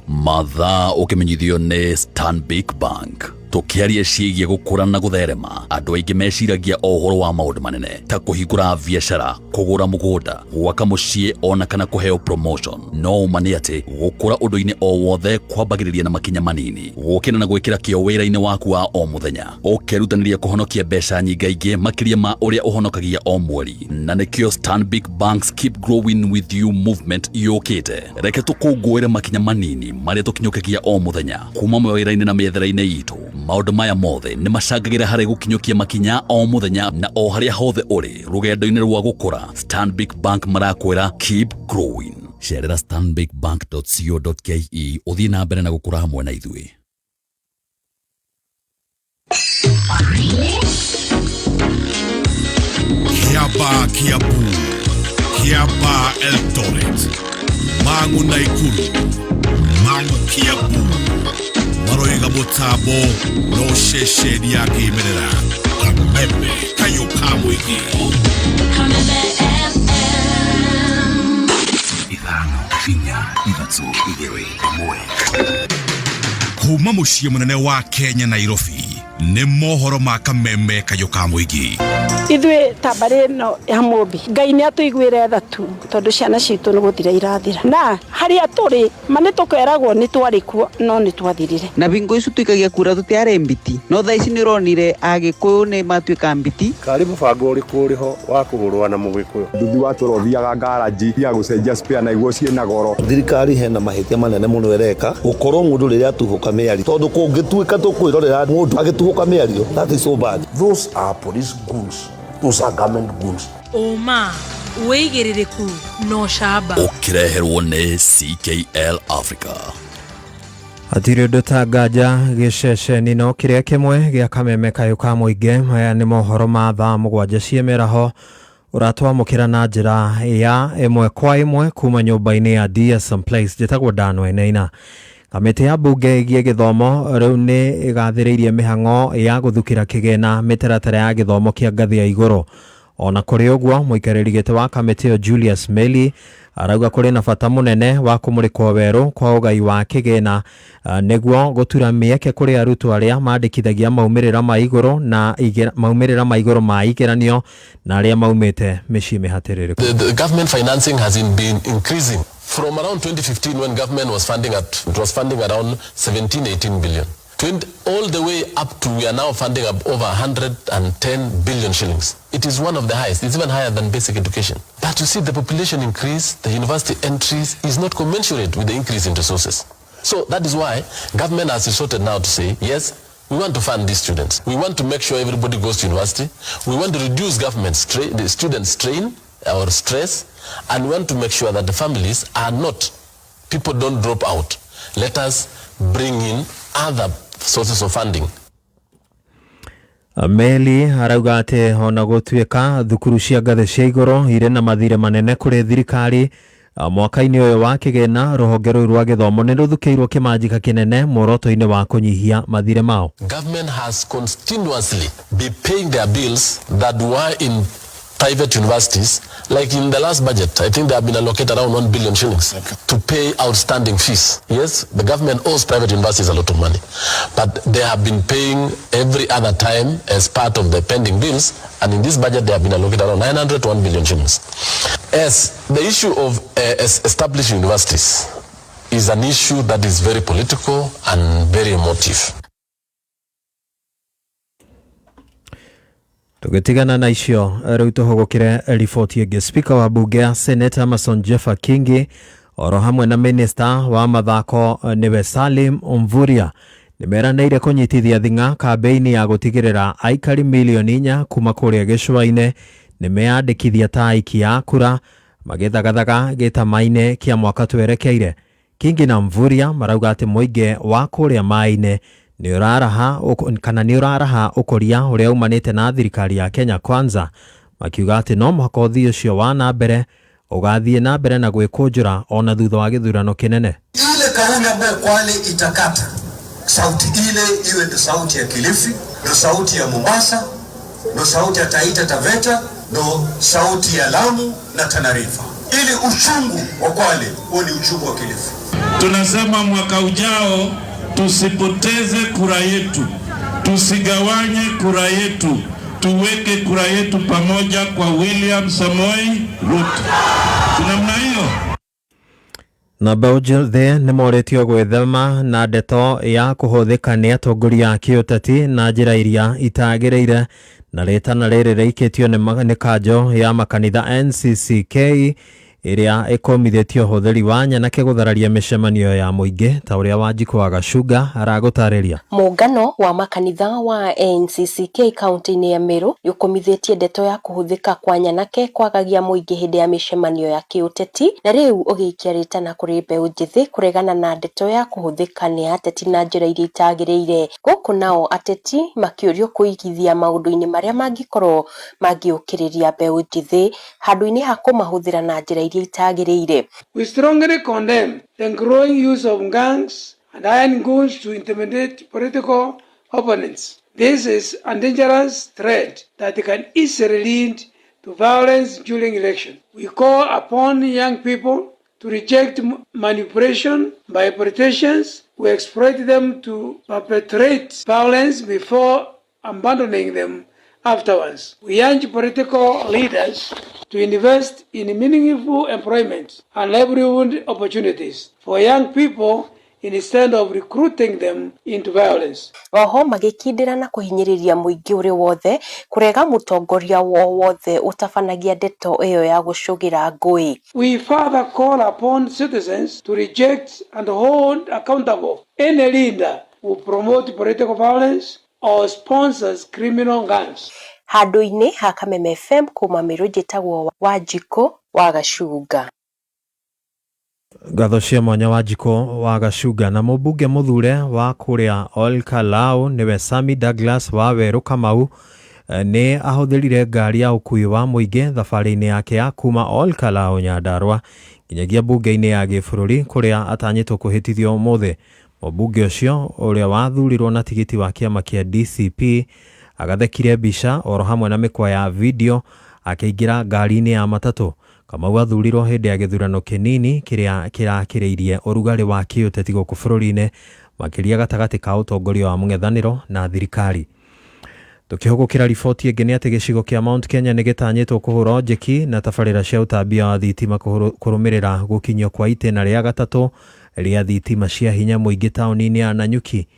mathaa ũkĩmenyithio nĩ Stanbic Bank tukiaria ciĩgiĩ gũkũra na gũtherema. Andũ aingĩ meciragia ũhoro wa maũndũ manene ta kũhingũra biacara, kũgũra mũgũnda, gwaka mũciĩ ona kana kũheo promotion. No uma nĩ atĩ gũkũra ũndũ-inĩ o wothe kwambagĩrĩria na makinya manini, gũkĩra na gwĩkĩra kĩo wĩra-inĩ waku wa o mũthenya, ũkerutanĩria kũhonokia mbeca nyingaingĩ makĩria ma ũrĩa ũhonokagia o mweri. Na nĩkĩo Stanbic Bank's Keep Growing With You movement yũkĩte. Reke tũkũngũĩre makinya manini marĩa tũkinyũkagia o mũthenya kuma mawĩra-inĩ na mĩethera-inĩ itũ. Maũndũ maya mothe nĩ macangagĩra harĩ gũkinyũkia makinya o mũthenya na o harĩa hothe ũrĩ rũgendo-inĩ rwa gũkũra. Stanbic Bank marakwĩra keep growing. Cerera stanbicbank.co.ke ũthiĩ na mbere na gũkũra hamwe na ithuĩ. Kiamba Kiambu Kiamba Eldoret, Mangu Naikuru, Mangu Kiambu, Maroiga Botabo, no Shesheni ya Kimerera, Kameme Kayuka Mwigi. Kameme FM. Ithano, Kinya, Ivatsu, Igeri, Mwe. Kuma muciĩ munene wa Kenya Nairobi nĩ mohoro ma Kameme Kayuka Mwigi. Ithuĩ tabare no ya Mũmbi Ngai nĩ atũiguĩre tha tu tondũ ciana citũ nĩ gũthira irathira na harĩa tũrĩ mane tũkeragwo nĩ twarĩ kuo no nĩ twathirire na bingo icu tuikagia kura tutiare mbiti no thaa ici nĩ ronire Agĩkũyũ nĩ matuĩka mbiti kari mũbango ũrĩkũ ũrĩho wa kũgũrũa na Mũgĩkũyũ nduthi wa tũrothiaga ngaraji ya gũcenjia spare na iguo ciĩna goro thirikari hena mahĩtia manene mũno ereka gũkorwo mũndũ rĩrĩa atuhuka mĩario tondũ kũngĩtuĩka tũkwĩrorera mũndũ agĩtuhuka mĩario that is so bad. Those are police goons. Those are government goons. Oma weigĩrĩrĩku no shamba Ũkĩreherwo nĩ CKL Africa. Atiri ndutanganja giceceni no kiria kimwe gĩa Kameme Kayuka Mwigi maya nĩ mohoro ma thaa mũgwanja ciemeraho uratwamũkĩra na njĩra ya ĩmwe kwa ĩmwe kuma nyũmba-inĩ ya DSM Place njĩtagwo Danwainaina. Kamĩtĩ ya mbunge ĩgiĩ gĩthomo rĩu nĩ ĩgathĩrĩirie mĩhang'o ya gũthukĩra kĩgĩna mĩtaratara ya gĩthomo kĩa ngathĩ ya igũrũ. Ona kũrĩ ũguo mũikarĩri gĩtĩ wa kamĩtĩ ĩyo Julius Meli arauga kũrĩ na bata mũnene wa kũmũrĩkwo werũ kwa ũgai wa kĩgĩna nĩguo gũtura mĩeke kũrĩ arutwo arĩa mandĩkithagia maumĩrĩra ma igũrũ na maumĩrĩra ma igũrũ ma igeranio na arĩa maumĩte mĩciĩ mĩhatĩrĩrĩku. The government financing has been increasing from around 2015 when government was funding around 17-18 billion. All the way up to we are now funding up over 110 billion shillings. It is one of the highest. It's even higher than basic education. But you see the population increase, the university entries is not commensurate with the increase in resources. So that is why government has resorted now to say, yes, we want to fund these students. We want to make sure everybody goes to university. We want to reduce the student strain or stress, and we want to make sure that the families are not, people don't drop out. Let us bring in other sources of funding. Meli arauga atĩ ona gũtuĩka thukuru cia ngathĩ cia igũrũ irĩ na mathirĩ manene kũrĩ thirikari mwaka-inĩ ũyũ wa kĩgĩna rũhonge rũu rwa gĩthomo nĩ rũthukĩirwo kĩmanjĩka kĩnene muoroto-inĩ wa kũnyihia mathirĩ mao. Government has continuously been paying their bills that were in private universities, like in the last budget, I think they have been allocated around 1 billion shillings to pay outstanding fees. Yes, the government owes private universities a lot of money, but they have been paying every other time as part of the pending bills, and in this budget they have been allocated around 900 to 1 billion shillings. As the issue of establishing universities is an issue that is very political and very emotive. Tugitigana na icio rĩu tũhũgũkĩre riboti ĩngĩ. Speaker wa bunge ya Senate Amason Jeffa Kingi oro hamwe na minister wa mathako nĩwe Salim Mvurya nĩmeranĩire kũnyitithia thing'a kambĩini ya gũtigĩrĩra aikari milioni 4 kuma kũrĩa gĩcũa-inĩ nĩmeyandĩkithia ta aiki a kura magĩthagathaga gĩtama-inĩ kĩa mwaka twerekeire. Kingi na Mvurya marauga atĩ mũingĩ wa kũrĩa maĩ-inĩ nĩ ũraraha ũkũria ũrĩa umanĩte na thirikari ya Kenya Kwanza, makiuga atĩ no mũhaka ũthii ũcio wa na mbere ũgathiĩ na mbere na gwĩkũnjũra ona thutha wa gĩthurano kĩnene. Ile kauli ambayo Kwale itakata sauti ile iwe ndio sauti ya Kilifi, ndio sauti ya Mombasa, ndio sauti ya Taita Taveta, ndio sauti ya Lamu na Tana River. Ili uchungu wa Kwale huo ni uchungu wa Kilifi. Tunasema mwaka ujao tusipoteze kura yetu, tusigawanye kura yetu, tuweke kura yetu pamoja kwa William Samoei Ruto. Tunamna hiyo. Na Baujilde nĩ moretio gwĩthema na ndeto ya kũhũthĩka nĩ atongoria a kĩũteti na njĩra iria itagĩrĩire na rĩtana rĩrĩ rĩikĩtio nĩ kanjo ya makanitha NCCK ĩrĩa ĩkomithĩtio ũhũthĩri wa nyanake gũthararia mĩcemanio ya mũingĩ ta ũrĩa Wanjikũ wa Gacuga aragũtarĩria. Muungano wa makanitha wa NCCK kaunti-inĩ ya Meru ũkomithĩtie ndeto ya kũhũthĩka kwa nyanake kwagagia mũingĩ hĩndĩ ya mĩcemanio ya kĩũteti, na rĩu ũgĩikia rĩtana kũrĩ mbeũ njĩthĩ kũregana na ndeto ya kũhũthĩka nĩ ateti na njĩra iria itagĩrĩire. Gũkũ nao ateti makĩũrio kũigithia maũndũ-inĩ marĩa mangĩkorwo mangĩũkĩrĩria mbeũ njĩthĩ handũ-inĩ ha kũmahũthĩra na njĩra iria itagĩrĩire. We strongly condemn the growing use of gangs and iron goons to intimidate political opponents. This is a dangerous threat that can easily lead to violence during election. We call upon young people to reject manipulation by politicians who exploit them to perpetrate violence before abandoning them afterwards. We urge political leaders to invest in meaningful employment and livelihood opportunities for young people instead of recruiting them into violence. Oho magĩkindĩra na kũhinyĩrĩria mũingĩ ũrĩ wothe kũrega mũtongoria wothe ũtabanagia ndeto ĩyo ya gũcũgĩra ngũĩ. We further call upon citizens to reject and hold accountable any leader who promote political violence or sponsors criminal gangs. Handũ-inĩ ha Kameme FM kuma Meru njĩtagwo Wanjikũ wa Gacuga. Ngatho cia mwanya Wanjikũ wa Gacuga. Na mũmbunge mũthure wa kũrĩa Olkalau nĩwe Sami Douglas wa Werũ Kamau nĩ ahũthĩrire ngari ya ũkui wa mũingĩ thabarĩ-inĩ yake ya kuma Olkalau Nyandarua nginyagia mbunge-inĩ ya gĩbũrũri kũrĩa atanyĩtwo kũhĩtithio ũmũthĩ. Mũmbunge ũcio ũrĩa wathurirwo na tigiti wa kĩama kĩa DCP agathekire mbica oro hamwe na mĩkwa ya video akĩingĩra ngari-inĩ ya matatũ. Kamau athurirwo hĩndĩ ya gĩthurano kĩnini kĩrĩa kĩrakĩrĩirie ũrugarĩ wa kĩũteti gũkũ bũrũri-inĩ makĩria gatagatĩ ka ũtongoria wa mũng'ethanĩro na thirikari. Tukĩhũgũkĩra riboti ĩngĩ nĩ atĩ gĩcigo kĩa Mount Kenya nĩ gĩtanyĩtwo kũhũra njeki na tabarĩra cia ũtambia wa thitima kũrũmĩrĩra gũkinyio kwa itĩna rĩa gatatũ rĩa thitima cia hinya mũingĩ taũni-inĩ ya Nanyuki.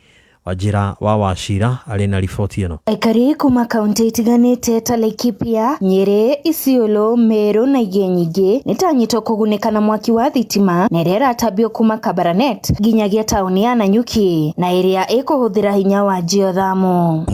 Wajira wa Wachira arĩ na riboti ĩno. Aikari kuma kaunti itiganĩte ta Laikipia, Nyeri, Isiolo, Meru na ingĩ nyingĩ nĩtanyĩtwo kũgunĩka na mwaki wa thitima na ĩrĩa ĩratambio kuma Kabarnet nginyagia taũni ya Nanyuki na ĩrĩa ĩkũhũthĩra hinya wa geothermal.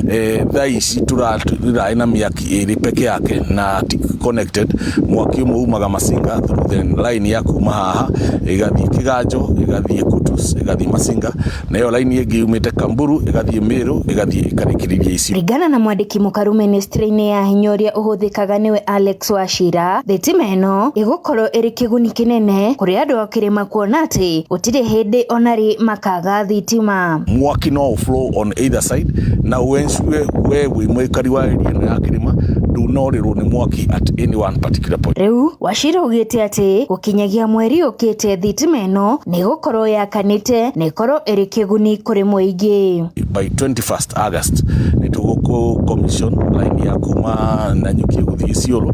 Thaa ici tũrarĩ na mĩaki ĩrĩ peke yake na connected. Mwaki ũmwe umaga Masinga through the line ya kuma haha ĩgathiĩ Kĩganjo, ĩgathiĩ Kutus, ĩgathiĩ Masinga, na ĩyo line ĩngĩ umĩte Kamburu ĩgathiĩ Meru ĩgathiĩ ĩkarĩkĩrĩria Isiolo. Ringana na mwandĩki mũkaru ministry-inĩ ya hinya ũrĩa ũhũthĩkaga nĩwe Alex Wachira, thitima ĩno ĩgũkorwo ĩrĩ kĩguni kĩnene kũrĩ andũ a kĩrĩma kuona atĩ gũtirĩ hĩndĩ onarĩ makaga thitima. Mwaki no flow on either side na uensure we wĩ mũikari wa area ĩno ya kĩrĩma ndũnorĩrwo nĩ mwaki at any one particular point. Rĩu Wachira ugĩte atĩ gũkinyagia mweri ũkĩte thitima ĩno nĩ gũkorwo yakanĩte na ĩkorwo ĩrĩ kĩguni kũrĩ mũingĩ. By 21st August nĩtũgũkũ commission line ya kuma Nanyuki gũthiĩ Isiolo,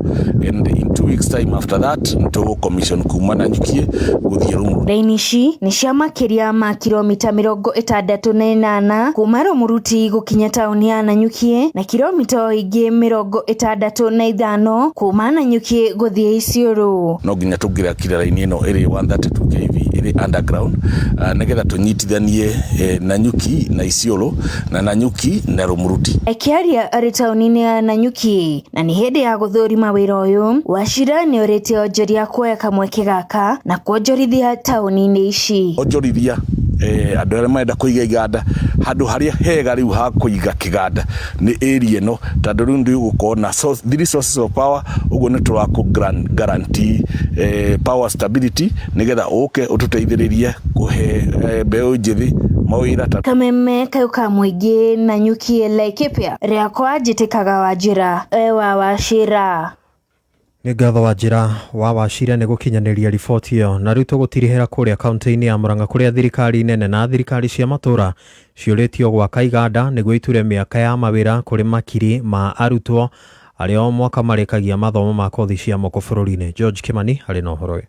and in 2 weeks time after that nĩtũgũ commission kuma Nanyuki gũthiĩ Rũmuru. Raini ici nĩ cia makĩria ma kilomita 68 kuma Rũmuruti gũkinya taũni ya Nanyuki na kilomita ingĩ 65 kuma Nanyuki gũthiĩ Isiolo. No nginya tũngĩrakira raini ĩno ĩrĩ 132 kV ĩrĩ underground nĩgetha tũnyitithanie Nanyuki na Isiolo na Nanyuki na Rũmuruti. Akĩaria arĩ taũni-inĩ ya Nanyuki na nĩ hĩndĩ ya gũthũrima wĩra ũyũ, Wachira nĩ orĩte onjoria kuoya kamweke gaka na kuonjorithia taũni-inĩ ici. Onjorithia andũ arĩa marenda kũiga iganda handũ harĩa hega rĩu ha kũiga kĩganda nĩ area ĩno, tondũ rĩu ndĩgũkorwo na three sources of power, ũguo nĩ tũrakũ guarantee power stability nĩgetha ũke ũtũteithĩrĩrie kũhe mbeũ njĩthĩ mawĩra. Kameme kayuka mũingĩ Nanyuki Laikipia rĩakwa njĩtĩkaga Wachira wa Wachira. Nĩ ngatho Wachira wa Wachira nĩ gũkinyanĩria riboti ĩyo. Na rĩu tũgũtirihĩra kũrĩa kaunti-inĩ ya Murang'a kũrĩa thirikari nene na thirikari cia matũra ciũrĩtio gwaka iganda nĩguo iture mĩaka ya mawĩra kũrĩ makiri ma arutwo arĩa o mwaka marĩkagia mathomo ma kothi cia moko bũrũri-inĩ. George Kimani arĩ na ũhoro ũyũ.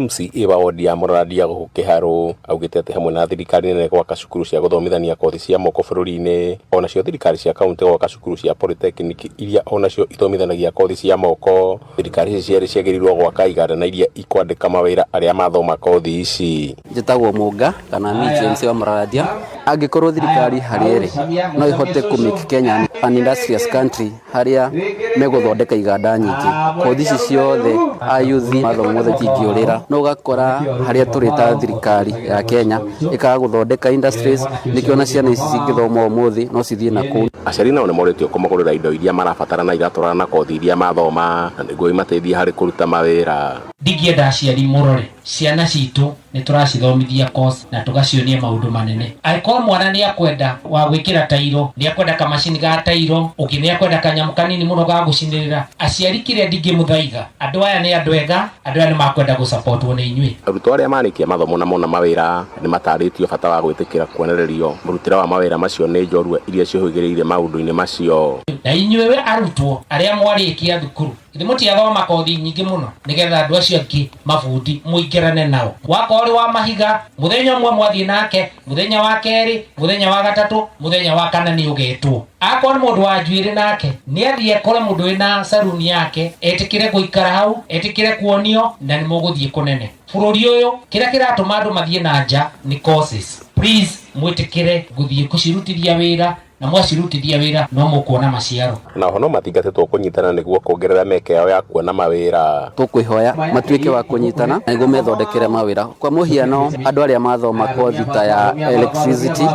MCA wa wodi ya Mũradia Kĩharũ augĩte atĩ hamwe na thirikari nene gwaka cukuru cia gũthomithania kothi cia moko bũrũri-inĩ, onacio thirikari cia kaunti gwaka cukuru cia polytechnic iria onacio ithomithanagia kothi cia moko. Thirikari ici ciarĩ ciagĩrĩirwo gwaka iganda na iria ikwandĩka mawĩra arĩa mathoma kothi ici. Njĩtagwo Mũnga kana MCA wa Mũradia. Angĩkorwo thirikari harĩ ĩrĩ no ihote kũmake Kenya an industrious country harĩa megũthondeka iganda nyingĩ, kothi ici ciothe ayuthi mathomo mothe tingĩũrĩra, no ũgakora harĩa tũrĩ ta thirikari ya Kenya ĩkaga gũthondeka industries, nĩkĩo na ciana ici cingĩthoma ũmũthĩ no cithiĩ na kũu. Aciari nao nĩmoretio kũmagũrĩra indo iria marabatara na igatwarana na kothi iria mathoma na nĩguo imateithie harĩ kũruta mawĩra. Ndingĩenda aciari mũrore ciana citũ nĩtũracithomithia course na tũgacionia maũndũ manene. Angĩkorwo mwana nĩakwenda wa gwĩkĩra tairo, nĩakwenda kamacini ga tairo, ũngĩ nĩakwenda kanyamũ kanini mũno ga gũcinĩrĩra, aciari kĩrĩa ndingĩmũthaiga, andũ aya nĩ andũ ega, andũ aya nĩmakwenda gũsupportwo nĩ inyuĩ. Arutwo arĩa marĩkia mathomo na mona mawĩra nĩmatarĩtio bata wa gwĩtĩkĩra kuonererio mũrutĩre wa mawĩra macio nĩ njorua iria ciĩhũgĩrĩire maũndũ-inĩ macio. Na inyuĩ arutwo arĩa mwarĩkia thukuru ithĩ mũtiathoma kothi nyingĩ mũno nĩgetha andũ acio angĩ mabundi mũingĩrane nao. Wakorwo wa mahiga mũthenya ũmwe mwathiĩ nake, mũthenya wa kerĩ, mũthenya wa gatatũ, mũthenya wa kana nĩ ũgetwo. Akorwo mũndũ wa njuĩrĩ nake nĩathiĩ ekore mũndũ wĩna saruni yake, etĩkĩre gũikara hau, etĩkĩre kuonio na nĩ mũgũthiĩ kũnene. Bũrũri ũyũ kĩrĩa kĩratũma andũ mathiĩ na nja nĩ courses. Please mwĩtĩkĩre gũthiĩ gũcirutithia wĩra na mwacirutithia wĩra no mũkuona maciaro. Na ho no matingatĩtwo kũnyitana nĩguo kuongerera mĩeke yao ya kuona mawĩra. Tũkwĩhoya matuĩke wa kũnyitana nĩguo methondekere mawĩra. Kwa mũhiano andũ arĩa mathoma kothi ta ya electricity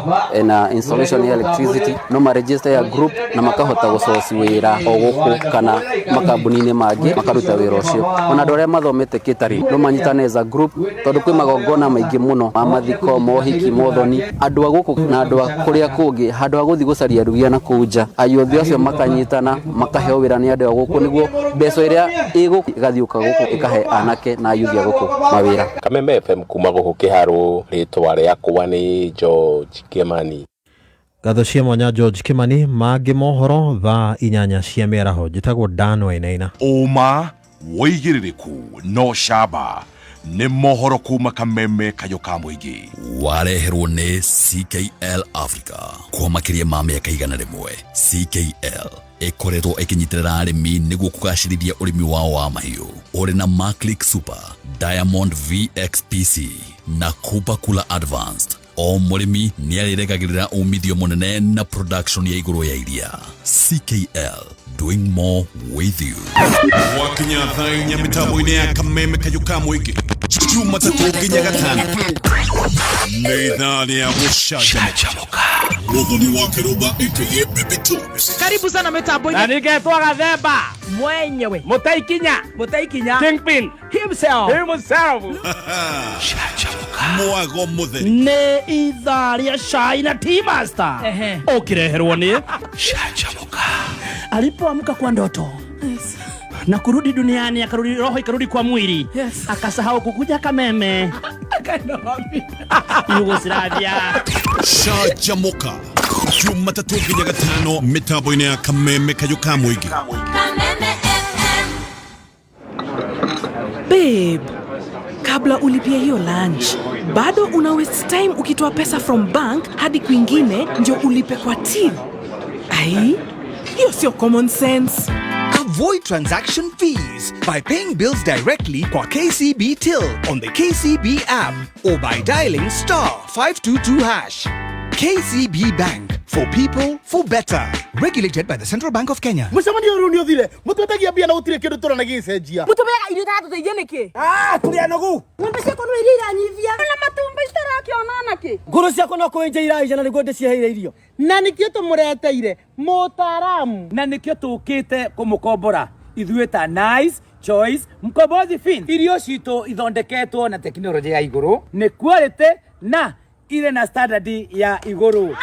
na installation ya electricity no maregister ya group na makahota gũcoci wĩra o gũkũ kana makambuni-inĩ mangĩ makaruta wĩra ũcio. Ona andũ arĩa mathomete catering no manyitane as a group tondũ kwĩ magongona maingĩ mũno ma mathiko, mohiki, mothoni, andũ a gũkũ na andũ a kũrĩa kũngĩ, handũ ha gũthiĩ gũcaria rugia na kuja, ayuthi acio makanyitana makaheo wĩra nĩ andũ a gũkũ nĩguo mbeca ĩrĩa ĩgũkũ ĩgathiũka gũkũ ĩkahe anake na ayuthi a gũkũ mawĩra. Kameme FM kuma gũkũ Kĩharũ, rĩtwa rĩakwa nĩ George Kimani. Ngatho cia mwanya George Kimani, mangĩ mohoro thaa 8 cia mĩaraho. Njĩtagwo Dan Wainaina. Ũma wĩigĩrĩrĩku no camba nĩ mohoro kuma Kameme kayũ ka mũingĩ. Wareherwo nĩ CKL Africa kwa makĩria ma mĩaka 100. CKL ĩkoretwo ĩkĩnyitĩrĩra arĩmi nĩguo kũgacĩrithia ũrĩmi wao wa mahiũ. Ũrĩ na Maclick Super, Diamond VXPC na Cooper Cooler Advanced. O mũrĩmi nĩarĩregagĩrĩra umithio mũnene na production ya igũrũ ya iria. CKL, doing more with you. Wakinya thainya mitambo-inĩ ya Kameme kayũ ka mũingĩ. Jumatatu nginya Gatano. Nĩ thaa ya gũcanjamũka. Mũthoni wa Kĩrũmba aka Baby Tools. Karibu sana mitambo-inĩ. Na nĩngetwa Gathemba mwenyewe. Mũtaikinya Kingpin himself. Mwago mũtheri. Nĩ ithaa rĩa cai na Tea Master. Ũkĩreherwo nĩ Canjamũka. Alipoamka kwa ndoto na kurudi duniani, akarudi roho ikarudi kwa mwili. Akasahau kukuja Kameme. Akaenda wapi? Yugoslavia. Canjamũka. Jumatatu nginya Gatano mitambo-inĩ ya Kameme kayũ ka mũingĩ. Babe, kabla ulipia hiyo lunch, bado una waste time ukitoa pesa from bank hadi kwingine ndio ulipe kwa till. Ai, hiyo sio common sense. Avoid transaction fees by paying bills directly kwa KCB Till on the KCB app or by dialing *522#. KCB Bank, for people, for better. Regulated by the Central Bank of Kenya. Mshamani urunio thile, mutubetagia bia na utire kindu tora na gicenjia. Mutubega irio tatu teithie niki? Tulia nogu. Ng'ombe ciakwa no irira nyivia. Na matumba itarakĩona naki. Nguru ciakwa no kwenja iraija na nĩguo ndĩcieheire irio. Na nĩkĩo tũmũreteire mũtaaramu. Na nĩkĩo tũkĩte kũmũkombora. Ithuĩ ta Nice Choice Mkombozi Feed. Irio citũ ithondeketwo na tekinoronjĩ ya igũrũ, nĩ quality na ile na standard ya igũrũ.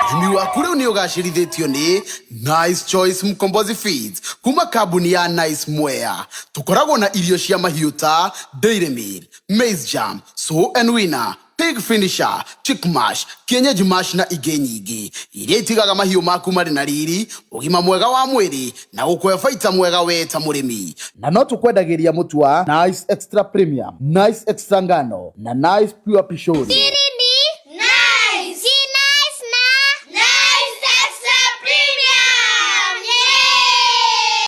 Ũrĩmi waku rĩu nĩ ũgacĩrithĩtio nĩ Nice Choice Mkombozi Feeds kuma kambuni ya Nice Mwea. Tũkoragwo na irio cia mahiũ ta Dairy Meal, Maize Jam, Sow and Winner, pig finisher, chick mash, kienyeji mash na ingĩ nyingĩ iria itigaga mahiũ maku marĩ na riri, ũgima mwega wa mwĩrĩ na gũkũhe baita mwega we ta mũrĩmi. Na no tũkwendagĩria mũtu wa Nice Extra Premium, Nice Extra Ngano na Nice Pure Pishori.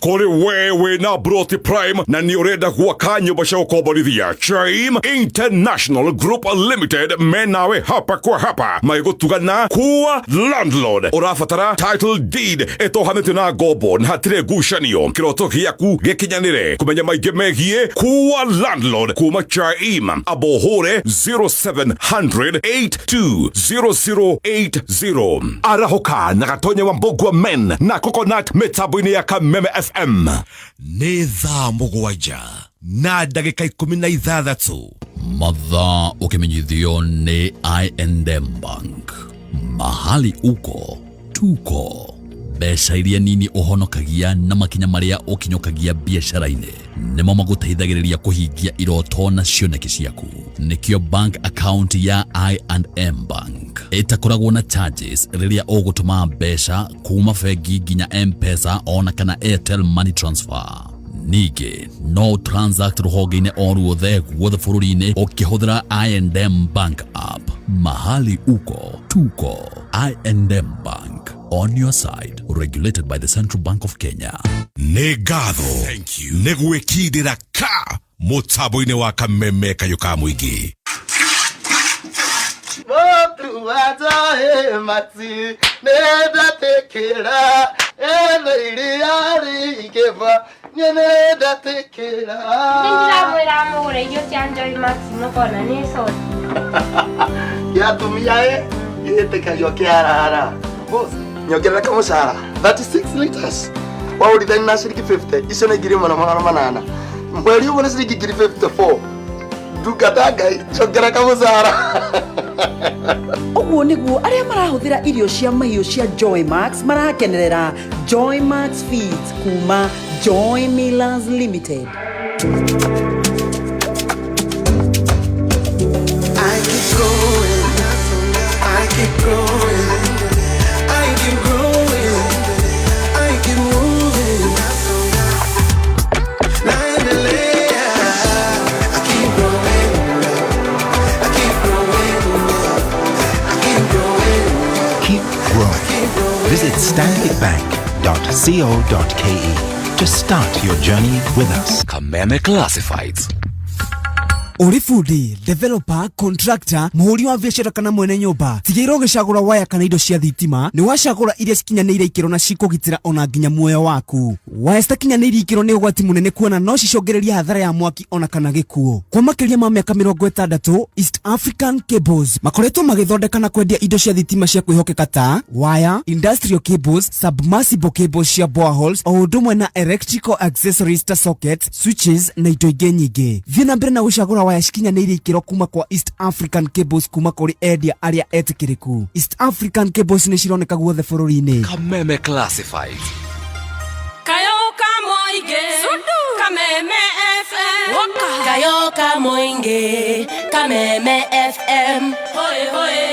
Kore wewe na Broti Prime na ni urenda gwaka nyumba cia gũkomborithia. Chaim International Group Limited menawe hapa kwa hapa maigũtugana kuwa landlord. Ũrabatara title deed ĩtohanĩtio na ngombo na hatirĩ ngucanio. Kĩroto gĩaku gĩkinyanĩre. Kũmenya maingĩ megiĩ kuwa landlord kuma Chaim abohore 0700820080. Arahoka na gatonye wa Mbogwa Men na Coconut mitambo-inĩ ya Kameme FM. Nĩ thaa mũgwanja na ndagĩka 16 mathaa ũkĩmenyithio nĩ I&M Bank. Mahali uko tuko. Mbeca iria nini ũhonokagia na makinya marĩa ũkinyokagia biacara-inĩ nĩmo magũteithagĩrĩria kũhingia iroto na cioneki ciaku. Nĩkĩo bank account ya I&M Bank ĩtakoragwo na charges rĩrĩa ũgũtũma mbeca kuma bengi nginya M-Pesa ona kana Airtel Money Transfer. Ningĩ no transact rũhonge-inĩ o ruothe guothe bũrũri-inĩ ũkĩhũthĩra I&M Bank app. Mahali uko tuko. I&M Bank, on your side, regulated by the Central Bank of Kenya. Nĩ ngatho nĩ gwĩkindĩra ka mũtambo-inĩ wa Kameme kayũ ka mũingĩ. Motu ajahe mati nenda tekera iria rigefa nenda tekera. Ndĩramwĩra mũgũre irio cia Joy Max mũkona nĩ soci. Gĩatumia gĩtĩkagio kĩarara. Boss, nyongerera kamũcara 36 liters. Waurithani na ciringi 50 icio nĩ ngiri 800. Mweri ũmwe nĩ ciringi ngiri 54. Ndungata Ngai, nyongerera kamũcara. Ũguo nĩguo arĩa marahũthĩra irio cia mahiũ cia Joy Max marakenerera Joy Max Feeds kuma Joy Millers Limited. Visit stanbicbank.co.ke to start your journey with us. Kameme Classifieds. Uri fundi, developer, contractor, muhuri wa biashara kana mwene nyumba. Tigĩrĩra ũgĩcagũra waya kana indo cia thitima, nĩ wacagũra iria cikinyanĩire ikĩro na cikũgitĩra ona nginya muoyo waku. Waya citakinyanĩire ikĩro nĩ ũgwati mũnene kuona no cicogereria hathara ya mwaki ona kana gĩkuũ. Kwa makĩria ma mĩaka 60, East African Cables makoretwo magĩthondeka na kwendia indo cia thitima cia kwĩhokeka ta wire, industrial cables, submersible cables cia boreholes, o ũndũ ũmwe na electrical accessories ta sockets, switches na indo ingĩ nyingĩ. Thiĩ na mbere na gũcagũra waya cikinyanĩire ikĩro kuma kwa East African Cables kuma kũrĩ endia arĩa etĩkĩrĩku. East African Cables nĩ cironeka guothe bũrũri-inĩ. Kameme Classified. Kayoka Moige Kameme FM. Kayoka Moige Kameme FM. Hoye hoye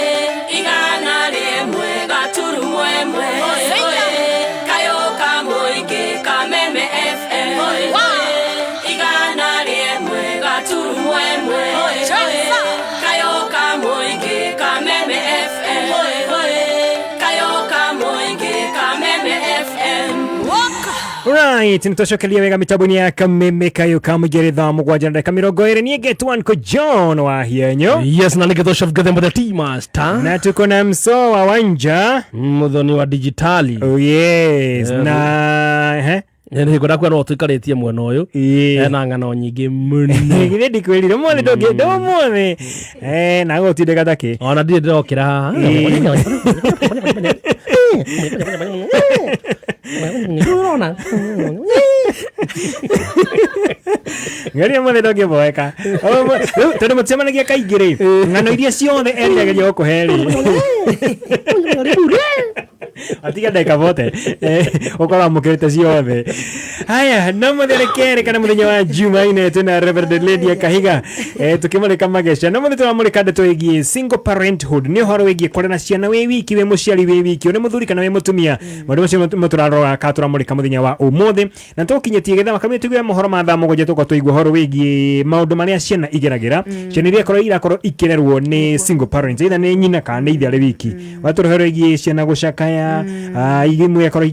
igana rimwe gaturu mwemwe. Kayoka Moige Kameme FM. Hoye igana rimwe gaturu mwemwe. Kayoka Moige Kameme FM. Kayoka Moige Kameme FM. Right, nitoshokelia wega mitabuni ya Kameme Kayoka Moige thaa mũgwanja na ndagĩka 20 niĩ Getwanko John wa hienyo. Yes, na Ligetosha Gathemba the T-Master. Na tuko na Mso wa Wanja, Muthoni wa digitali. Oh yes, na nĩ ngora kwa no tukarĩtie mwena ũyũ ena ngano nyingĩ mũno. Githĩ ndikwĩrire mothe ndũngĩenda mothe na gũtinde gathake ona ndire ndĩrokĩra haha. Ngaria mothe ndũngĩboeka tondũ mũtsemanagia kaingĩ rĩ ng'ano iria ciothe erirageria gũkũhe rĩ atiga ndeka vote ukora mukirite ciothe haya no muthirekere kana muthenya wa Jumaine tuna Reverend Lady Kahiga tukimulika magesha no muthenya wa mulika ndeto igie single parenthood ni horo igie korana ciana we wiki we muciari we wiki one muthuri kana we mutumia mundu macio muturarora katura mulika muthenya wa umuthi na tukinyetie getha makamye tugwe mohoro ma tha mugoje tuko tuigwa horo wigie maundu maria ciana igeragira ciana iria korwo irakorwo ikirerwo ni single parents either ni nyina kana ni ithe ari wiki waturahero igie ciana gucakaya igimwe korwo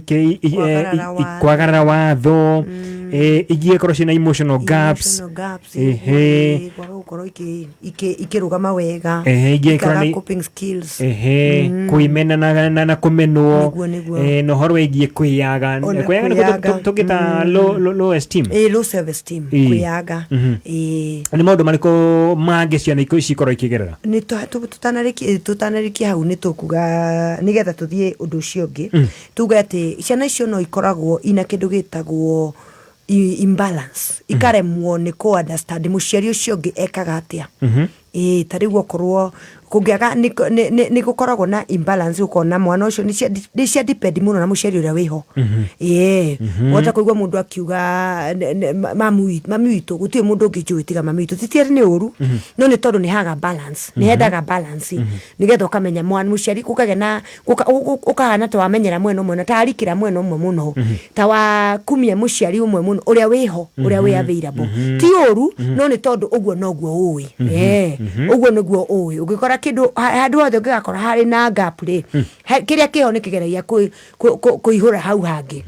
ikwagarara watho igie korwo ciana emotional gaps korwo ikirugama wega igie korwo coping skills kuimena na kumenwo no horo igie kuyaga tugita low esteem low self esteem kuyaga ni maundu mariko mange ciana iko ikorwo ikigerera ni tutanariki hau ni tukuga nigetha tuthie undu ucio ungi tuga ati ciana icio no ikoragwo ina kindu gitagwo imbalance ikaremwo ni ku understand muciari ucio ungi ekaga atia tarigwo korwo kungiaga ni gukoragwo na imbalance ukona mwana ucio ni cia depend muno na muciari uria wiho wota kuigwa mundu akiuga mami witu gutie mundu ungi tiga mami witu titiari ni uru no ni tondu ni haga balance ni hendaga balance nigetha ukamenya mwana muciari kukage na ukahana ta wamenyera mwena umwe na ta arikira mwena umwe muno ta wa kumia muciari umwe muno uria wiho uria wi available ti uru no ni tondu uguo noguo ui uguo niguo ui ugikora kindu handu hothe ungikora hari na gap ri kiria kiho ni kigeragia kuihura hau hangi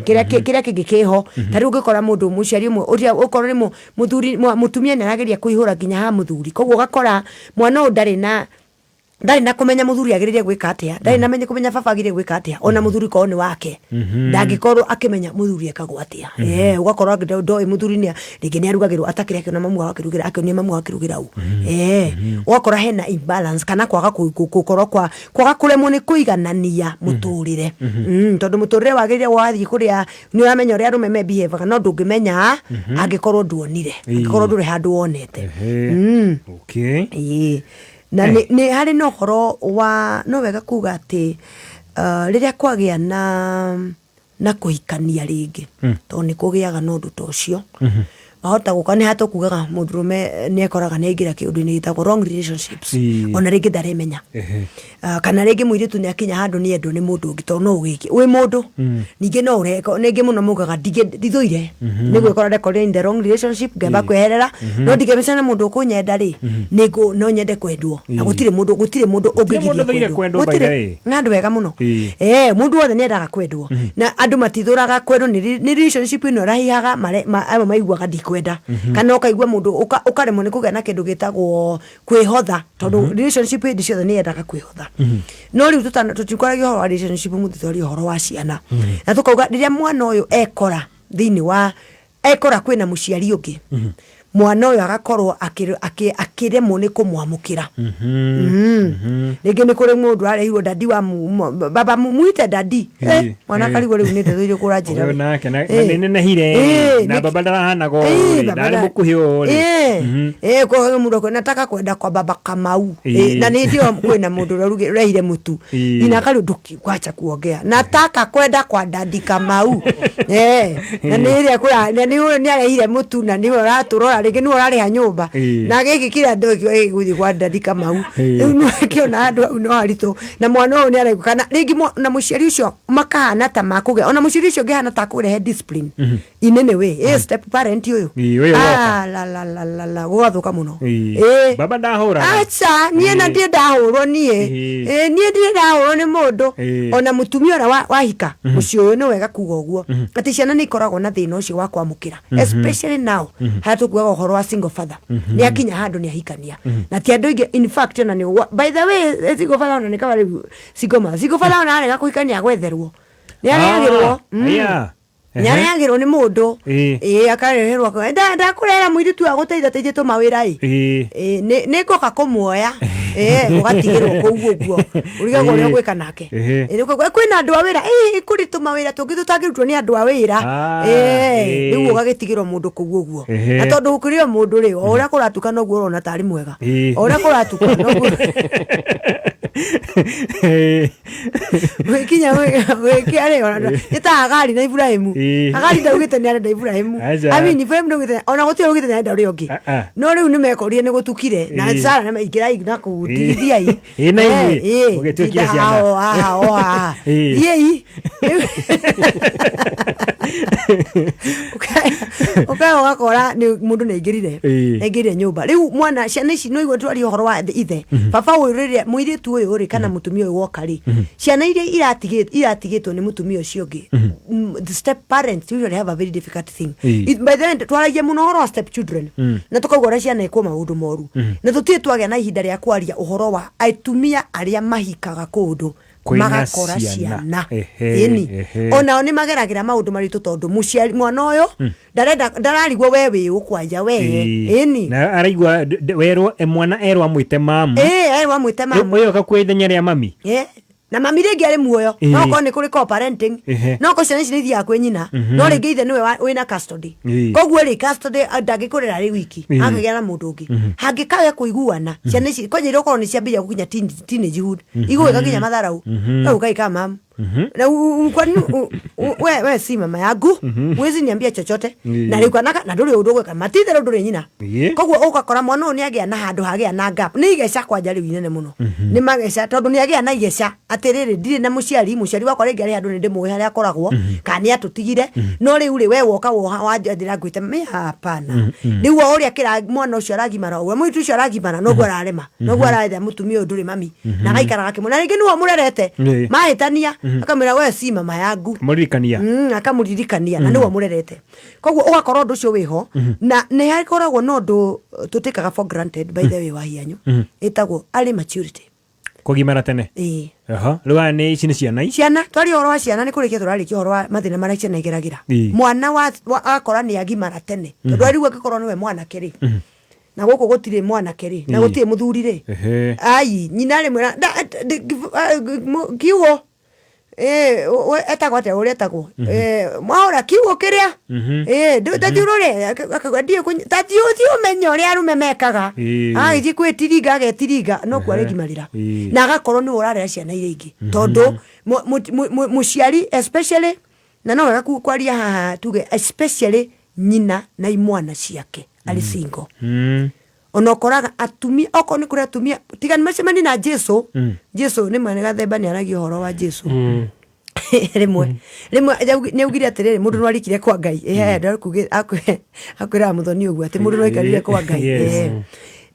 kiria kingikiho tari ungikora mundu muciari umwe uria ukorwo ni muthuri mutumia ni arageria kuihura nginya ha muthuri koguo ugakora mwana ndari na kumenya muthuri agiririe gwika atia ndari na menye kumenya baba agiririe gwika atia ona muthuri ko ni wake ndangikorwo akimenya muthuri ekagwo atia ugakorwo ndoi muthuri ni ringi ni arugagirwo atakire akio na mamu wake rugira akio ni mamu wake rugira u ugakorwo hena imbalance kana kwaga gukorwo kwaga kuremwo ni kuiganania muturire tondu muturire wagiririe wathii kuria ni uramenya uria rume behave kana ndungimenya angikorwo nduonire angikorwo nduri handu wonete okay na ni hari no horo wa no wega kuga ati riria kwagia na kuhikania ringi to ni kugiaga no ndu tocio ahota gukane hato kugaga mundurume ni ekoraga ni ngira kiundu ni gitagwo wrong relationships ona ringi ndaremenya kana ringi muiritu ni akinya handu ni endu ni mundu ungi to no wiki wi mundu ningi no ureko ningi muno mugaga ndithuire ni gwikora record in the wrong relationship ngamba kweherera no ndigemecana mundu kunyenda ri nigo no nyende kwendwo na gutire mundu ungigiria kwendwo ngandu wega muno mundu wothe ni endaga kwendwo na andu matithuraga kwendwo ni relationship ino rahiaga maiguaga kwenda kana ukaigwa mundu ukaremwo ni kugena kindu gitagwo kwihotha tondu relationship ndi ciothe ni endaga kwihotha no riu tutikoragia horo wa relationship muthithori horo wa ciana na tukauga riria mwana uyu ekora thini wa ekora kwina muciari ungi mwana uyu agakorwo akiremwo ni kumwamukira ringi ni kuri mundu arehirwo dadi wa baba muite dadi mwana karigwo riu ni ndethiire kuranjira nake na nene hire na baba ndahana go ndari mukuhio ko mundu ko nataka kwenda kwa baba Kamau na ni ndio kwina mundu rehire mutu ina kali nduki kwacha kuongea nataka kwenda kwa dadi Kamau na ni ile kula ni arehire mutu na ni raturora ringi ni urariha nyumba na giki kira ndoki guthi kwa dadi Kamau no kiona andu no arito na mwana uyu ni araikana ringi na muciari ucio makahana ta makuge ona muciari ucio ngihana ta kurehe discipline inene we step parent uyu la gwathuka muno baba ndahura acha nie na ndie ndahurwo nie nie ndie ndahurwo ni mundu ona mutumia ora wahika mucio uyu ni wega kuga uguo ati ciana ni ikoragwo na thina ucio wa kwamukira especially now hatu kuga uhoro wa single father ni akinya handu ni ahikania na ti andu ingi in fact na ni by the way single father ona ni kama single father ona arega kuhikania gwetherwo ni aragirwo nyaragirwo ni mundu akareherwo ndakurera muiritu aguteithateithie tumawira ni ngoka kumuoya ugatigirwo kuguo guo urigagwo uria gwika nake kwina andu a wira kuri tumawira tungi tutangirutwo ni andu a wira riu ugagitigirwo mundu kuguo guo na tondu ukirio mundu ri uria kuratuka noguo urona tari mwega uria kuratuka noguo Wikinya wikare ona ita gari na Ibrahimu agari ndaugite ni arenda Ibrahimu ami ni Ibrahimu ndaugite ona gutio ugite ni arenda uri ungi no riu ni mekorie ni gutukire na Sara na maigira na kutithia i na i ugetukia ciana yei okay wakora ni mundu ne igirire nyumba riu mwana ciana ici no igwe twari horo wa ithe baba uyu muiritu uyu uri kana mutumia uyu woka ri ciana iria iratigitwo ni mutumia ucio ngi the step parents usually have a very difficult thing by the way twaragia muno horo wa step children na tukaugora ciana ikwo maundu moru na tutie twage na ihinda ria kwaria uhoro wa aitumia aria mahikaga kundu magakora ciana ini ona oni mageragira maundu maritu tondu muciari mwana uyu ndararigwo we wi ukwanja we ini na araigwa werwo mwana erwa mwite mamu erwa mwite mamu uyu akakuwa ithenya ria mami na mami ringi ari muoyo no ko ni kuri co-parenting no ko ciana ici nithia kwe nyina no ringi ithe niwe wina custody koguo ri custody ndagikurira ri wiki akagia na mundu ungi hangikaga kuiguana ciana ici ko nyiro ko ni ciambia gukinya teenagehood igwika kinya matharau au kai kama mamu na kwani we si mama yangu wezi niambia chochote na rikwa na nduri undu gweka matithero nduri nyina koguo ukakora mwana ni agia na handu hagia na gap ni igeca kwa njari winene muno ni mageca tondu ni agia na igeca atiriri ndire na muciari wakwa ringi ari handu ni ndimuhe haria akoragwo kani atutigire no riu ri we woka wanjira ngwite me hapana riu uria kira mwana ucio aragimara we mwitu ucio aragimara no gwa ararema no gwa araitha mutumia nduri mami na gaikara gakimona ringi ni murerete mahitania akamira we si mama yangu muririkania akamuririkania na niwe murerete koguo ugakorwo undu ucio wiho na ne hakoragwo no ndu tutikaga for granted by the way wa hianyu etagwo early maturity kugimara tene riwa ni ici ni ciana twari horo wa ciana ni kurikia turarikia horo wa mathina maria ciana igeragira mwana wa akora ni agimara tene tondu ariwa gikorwo niwe mwana keri na goko gutire mwana keri na gutire muthuri ri ai nyina ri mwira kiugo etagwo ate uri etagwo mwaura kiugo kiria ndathurure akagwadie tatio menyo uri arume mekaga agithie kwitiriga agetiriga no kwaregimarira na agakorwo ni urarera ciana iria ingi tondu muciari especially na no wega kwaria haha tuge especially nyina na imwana ciake ari single onokoraga atumia oko ni kuria atumia tigani macemani na Jesu Jesu ni mwene gathemba ni aragi horo wa Jesu rimwe ne ugire atiriri mundu no arikire kwa Ngai ndakuge akwira muthoni ugu ati mundu no ikarire kwa Ngai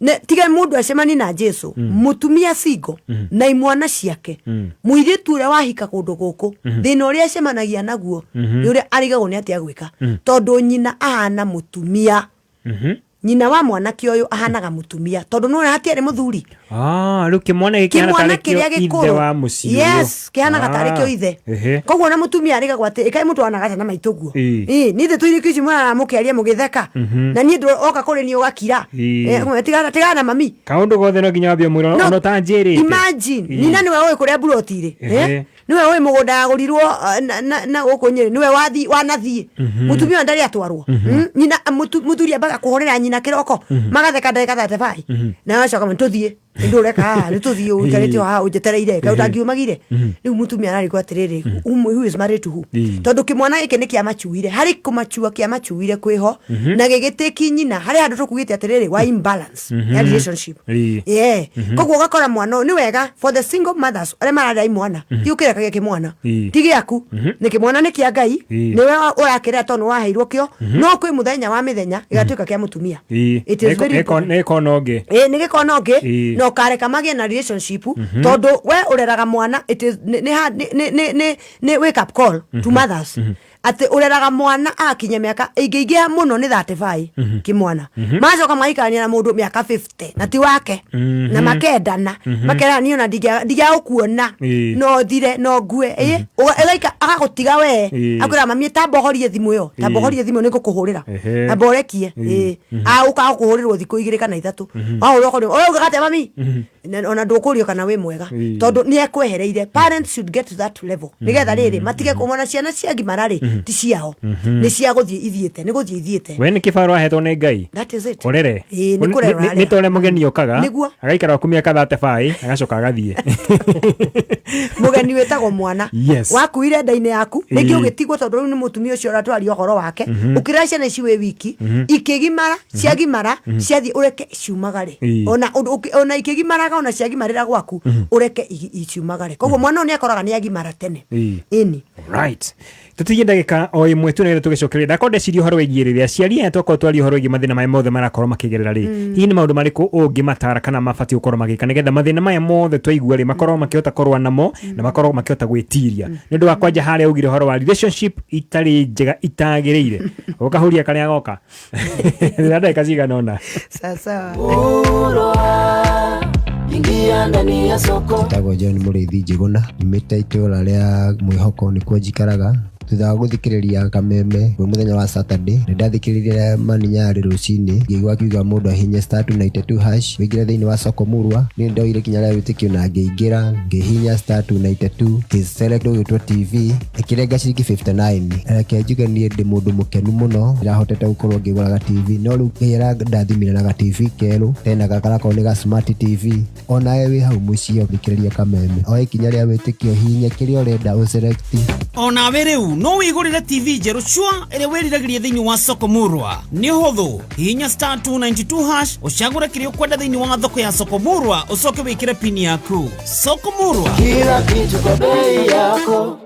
ne tigani mundu acemani na Jesu mutumia single na imwana ciake muiritu uria wahika kundu guku thina uria acemanagia naguo ni uria arigagwo ni atia gwika tondu nyina ahana mutumia nyina wa mwana kioyo ahanaga mutumia tondu no hatiari muthuri riu kimwana gikiana tarikio ithe wa mucio yes kihanaga tarikio ithe koguo na mutumia arigagwo ati ikai mutu anaga na maituguo ni the tuirikici mwana mukiaria mugitheka na ni ndu oka kuri ni ugakira tigana mami kaundu gothe no nginya wambia mwira ono ta njirite imagine ni nani wewe kuria burotire niwe wewe mugunda yagurirwo na gukunyire niwe wanathie mutumia ndari atwarwo nyina muthuri abaga kuhorera nyina kiroko magatheka ndeka 35 na wacoka mtuthie ndureka ni tuthie utarite ha ujetereire ka utangiumagire riu mutumia arari kwa atiriri who is married to who tondu kimwana gike ni kia machuire hari kumachua kia machuire kwiho na gigiteki nyina hari handu tukugite atiriri wa imbalance ya relationship koguo gakora mwana ni wega for the single mothers ale marada imwana tiukira kage kimwana tigi yaku ni kimwana ni kia Ngai niwe urakira tonu waheirwo kio no kwi muthenya wa mithenya igatuika kia mutumia it is very nekonoge nekonoge no kareka magie na relationship tondu we ureraga mwana it is ni wake up call to mothers ati ureraga mwana akinya miaka ingiingia muno ni 35 kimwana macoka maikania na mundu miaka 50 na ti wake na makendana makera niyo na ndiga ukuona no thire no ngue egaika agagutiga we akwira mami tambohorie thimu yo tambohorie thimu ni gukuhurira amborekie uka kuhurirwo thiku 2 kana 3 au roko ugate mami ona ndukurio kana we mwega tondu ni ekwehereire. Parents should get to that level nigetha riri matige kumona ciana cia gimarari ti ciao ni cia guthie ithiete ni guthie ithiete. We ni kibaro ahetwo ni Ngai. That is it. Orere ni kurera ni tole mugeni okaga niguo agaikara kumia kathate bai agacoka agathie mugeni wetagwo mwana yes. wakuire ndaine yaku ningi ugitigwo tondu ni mutumia ucio ratwari ohoro wake ukira ciana ici we wiki ikigimara ciagimara ciathi ureke ciumagare ona ikigimaraga ona ciagimarira gwaku ureke iciumagare koguo mwana ni akoraga ni agimara tene ini right. Tutigie ndagika o imwe tu nire tugicokeria ndakonde cirio horo igiriria ciari etwo ko twari horo igi mathina maya mothe marakorwo makigerera ri hii ni maundu mariku ungimatara kana mabati ukorwo magika nigetha mathina maya mothe twaigua ri makorwo makihota korwa namo na makorwo makihota gwitiria nindu wa kwanja hare ugire horo wa relationship itari njega itagiriire ukahuria kare agoka ndagika cigana ona sasa ingia ndani ya soko tago John Muriithi Njiguna nimete itũra ria mwihoko ni kwajikaraga thutha guthikiriria kameme we muthenya wa Saturday ndathikiriria maninyari rucini ngigwa kiuga mundu ahinya *292# wingira thiini wa soko murwa ni ndoire kinya ria witikio na ngiingira ngihinya *292 select ugitwa TV ikirenga ciringi 59 reke njuge ni ndi mundu mukenu muno irahotete gukorwo ngiguraga TV no riu ngira ndathimire na TV keru tena gakara ko ni ga smart TV ona we hau mucio thikiriria kameme o ikinya ria witikio hinya kiria urenda uselect ona we riu no wigurire TV njeru cua ire wiriragirie thiini wa soko murwa ni huthu hinya *292# ucagure kiria ukwenda thiini wa thoko ya soko murwa ucoke wikire pini yaku soko murwa kila kitu kwa bei yako.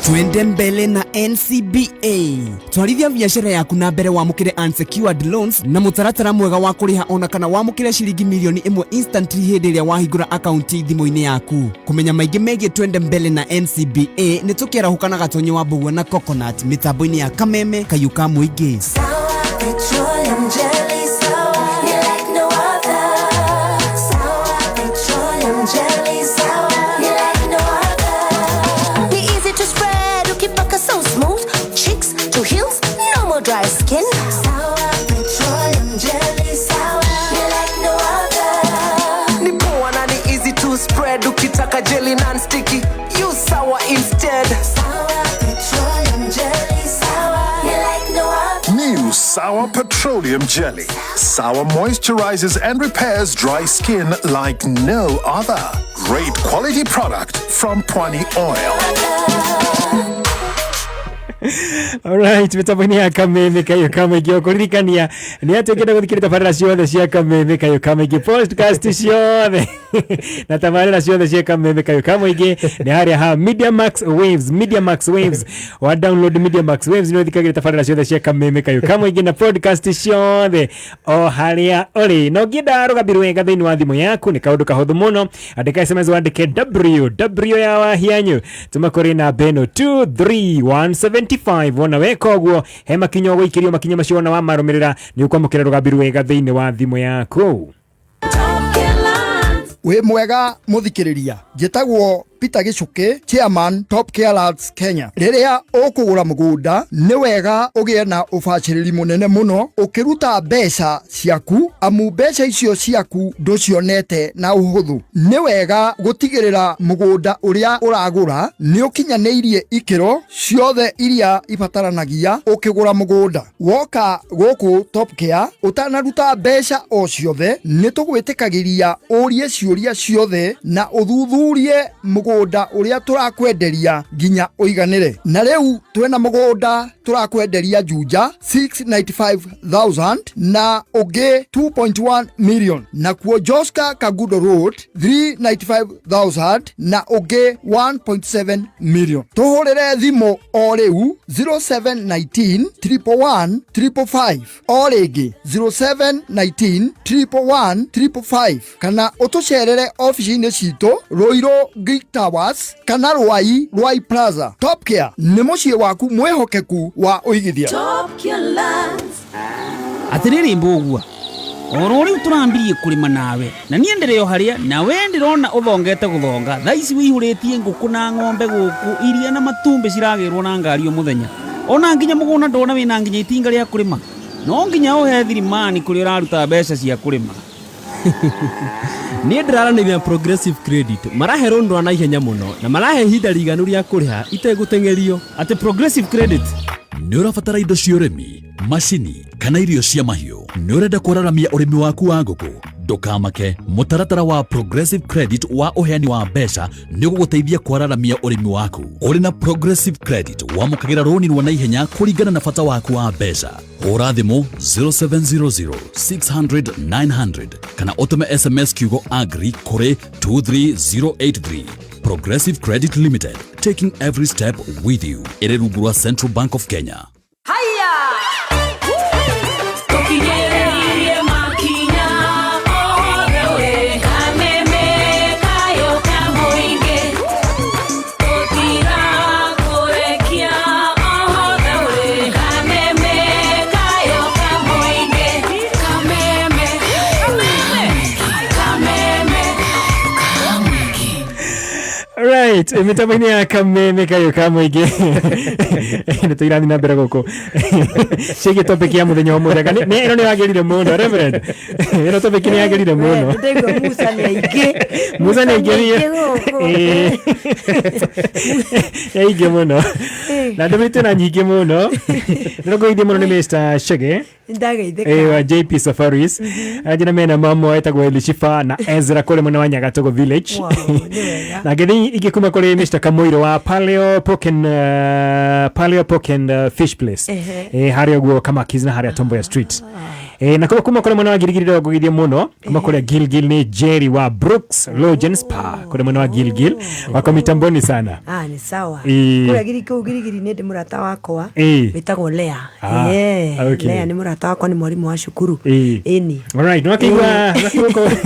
Twende mbele na NCBA. Twarithia biashara yaku na mbere wamukire unsecured loans na mutaratara mwega wa kuriha ona kana wamukire ciringi milioni 1 instantly hindi ria wahingura account thimu-ini yaku. Kumenya maingi megie twende mbele na NCBA ni tukiera hukana gatonyo wa Mbugua na Coconut mitambo-ini ya Kameme Kayuka Muingi. Petroleum jelly sour, you like no other. Sour petroleum jelly sour, you like no other. Be easy to spread, ukipaka so smooth. Cheeks to heels, no more dry skin. Sour petroleum jelly sour, you like no other. Ni poa na ni easy to spread, ukitaka jelly non-sticky, use sour instead. Sour petroleum jelly sour, you like no other. New Sour Petroleum Jelly. Sour moisturizes and repairs dry skin like no other. Great quality product from Pwani Oil. Alright, mitambo-ini ya Kameme Kayuka Muingi ukuririkania ni ati ukenda guthikira tabarĩra ciothe cia Kameme Kayuka Muingi podcast ciothe na tabarĩra ciothe cia Kameme Kayuka Muingi ni haria ha Media Max Waves wa download Media Max Waves ni uthikagira tabarĩra ciothe cia Kameme Kayuka Muingi na podcast ciothe o haria uri no ngienda rugambirwo wega thiini wa thimu yaku ni kaundu kahuthu muno andika SMS wandike W ya wahianyu tuma kuri na beno 23175 wona weka uguo he makinyo gwikirio makinya macio na wa marumirira ni ukwamukira rugambirwo wega thiini wa thimu yaku. We mwega muthikiriria njitagwo Peter Gicuki, Chairman Top Care Lads Kenya. Riria ukugura mugunda ni wega ugie na ubaciriri munene muno ukiruta mbeca ciaku amu mbeca icio ciaku nducionete na uhuthu. Ni wega gutigirira mugunda uria uragura ni ukinyaniirie ikiro ciothe iria ibataranagia ukigura mugunda. Woka guku Top Care utanaruta mbeca o ciothe ni tugwitikagiria urie ciuria ciothe na uthuthurie mugunda uria turakwenderia nginya uiganire. Na riu twena mugunda turakwenderia Juja 695,000 na ugi 2.1 million, na kuo Joska Kagudo Road 395,000 na ugi 1.7 million. Tuhurire thimu o riu 0719 111 555 o ringi 0719 111 555 kana utucerere office-ini citu Ruiru Geek Towers kana Rwai Plaza. Top Care ni mucii waku mwehokeku wa uigithia. Top Care Lands. Atiriri mbugua oro riu turambirie kurima nawe na nie ndireo haria na we ndirona uthongete guthonga thaici wihuritie nguku na ng'ombe guku iria na matumbi ciragirwo na ngari o muthenya ona nginya muguna ndona wina nginya itinga ria kurima no nginya uhe thirimani kuri uraruta mbeca cia kurima Niĩ ndĩraranĩria Progressive Credit marahe rũni rwa naihenya mũno na marahe ihinda rĩiganu rĩa kũrĩha itegũteng'erio. Atĩ Progressive Credit nĩ ũrabatara indo cia ũrĩmi, macini kana irio cia mahiũ. Nĩ ũrenda kũraramia ũrĩmi waku wa ngũkũ? Ndũkamake, mũtaratara wa Progressive Credit wa ũheani wa mbeca nĩ ũgũgũteithia kwararamia ũrĩmi waku. Ũrĩ na Progressive Credit wamũkagĩra rũni rwa naihenya kũringana na bata waku wa mbeca. Hũra thimũ 0700 600 900 kana ũtũme SMS kiugo agri kũrĩ 23083. Progressive Credit Limited, taking every step with you. Ĩrĩ rungu rwa Central Bank of Kenya. Haya! Tukinyereye makinya othe kameme kayo kamuinge tutira kurekia othe kameme kayo kamuinge kameme Right, mitambo-inĩ ya kameme kayo ka mũingĩ nĩ tũirathi na mbere gũkũ ciĩgiĩ topic ya mũthenya wa mũthenya ĩno nĩ yagĩrire mũno Reverend, ĩno topic nĩ yagĩrire mũno. Musa nĩ aingĩrire yaingĩ mũno na ndũmĩte na nyingĩ mũno. Nĩrũngũithie mũno nĩ Mr. Shege wa JP Safaris, ajina mena mamo etagwo Elishifa na Ezra kũrĩ mwena wa Nyagatogo Village. Na ngĩthi ingĩkuma kũrĩ Mr. Kamoiro wa Paleo Poken Fish Place harĩa ũguo Kamakis na harĩa Tomboya Street. Na kuma kũrĩ mwena wa Gilgil ndĩrongũithie mũno, kuma kũrĩa Gilgil nĩ Jerry wa Brooks Lodge and Spa kũrĩ mwena wa Gilgil wako mitamboni sana. Ni sawa kũrĩa Gilgil nĩ ndĩ mũrata wakwa wĩtagwo Lea. Lea nĩ mũrata wakwa, nĩ mwarimũ wa cukuru. Alright, nĩwakĩigua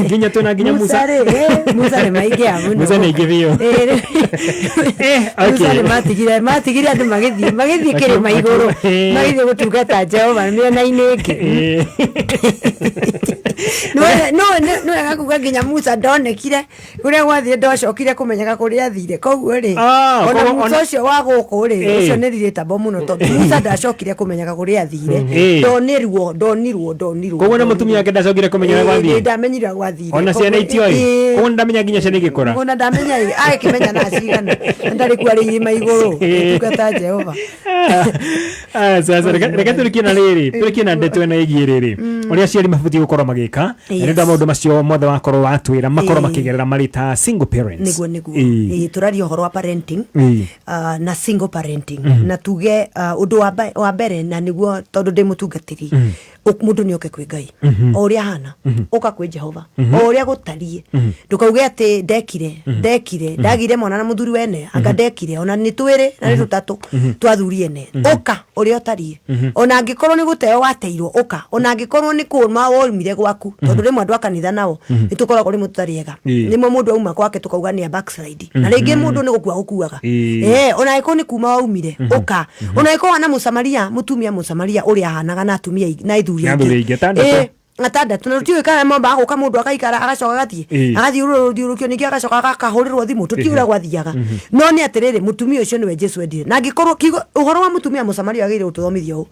nginya tũna nginya Musa nĩ maingĩ mũno. Musa nĩ ingĩ biũ. Musa nĩ matigire andũ magĩthiĩ kĩrĩma igũrũ magĩthiĩ gũtungata Jehova mĩena-inĩ ĩngĩ. No agakuga nginya Musa ndonekire ũrĩa gwathire ndocokire kũmenyaga kũrĩa athire. Koguo rĩ ona Musa ũcio wa gũkũ rĩ ũcio nĩ rirĩtabo mũno tondũ Musa ndacokire kũmenyaga kũrĩa athire. Ndonirwo koguo na mũtumia wake ndacokire kũmenyaga gwathire. Ndamenyire gwathire ona ciana itioi. Koguo ndamenya nginya ciana igĩkũra. Ona ndamenya agĩkĩmenya na cigana ndarĩ kuarĩ irĩma igũrũ tungata Jehova. Sasa reka tũrĩkie na rĩrĩ, tũrĩkie na ndeto ĩno ĩgiĩ rĩrĩ ũrĩa aciari mabatiĩ gũkorwo magĩka nĩgetha maũndũ macio mothe wakorwo watwĩra makorwo makĩgerera marĩ ta single parents. Nĩguo tũraria ũhoro wa parenting na single parenting na tuge ũndũ wa mbere na nĩguo tondũ ndĩ mũtungatĩri mũndũ nĩ oke kwĩ Ngai o ũrĩa hana ũka kwĩ Jehova o ũrĩa gũtariĩ. Ndũkauge atĩ ndekire ndagire mwana na mũthuri wene anga ndekire ona nĩ twĩrĩ na nĩ tũtatũ twathuri ene. Ũka ũrĩa ũtariĩ ona angĩkorwo nĩ gũteo wateirwo ũka ona angĩkorwo nĩ kũma woimire gwaku tondũ rĩmwe andũ a kanitha nao nĩ tũkoragwo rĩmwe tũtariega. Rĩmwe mũndũ auma gwake tũkauga nĩ a backslide na rĩngĩ mũndũ nĩ gũkua gũkuaga. Ona angĩkorwo nĩ kuma waumire ũka ona angĩkorwo na mũsamaria mũtumia mũsamaria ũrĩa ahanaga na atumia na ithuri ingĩ atandatu na tutiũĩ kana momba gũka mũndũ akaikara agacoka gathiĩ agathiĩ rũthiũrũkio ningĩ agacoka akahũrĩrwo thimũ tutiũra gwathiaga. No nĩ atĩrĩrĩ mũtumia ũcio nĩwe Jesu endire na angĩkorwo ũhoro wa mũtumia mũsamaria agĩrĩirwo gũtũthomithio ũũ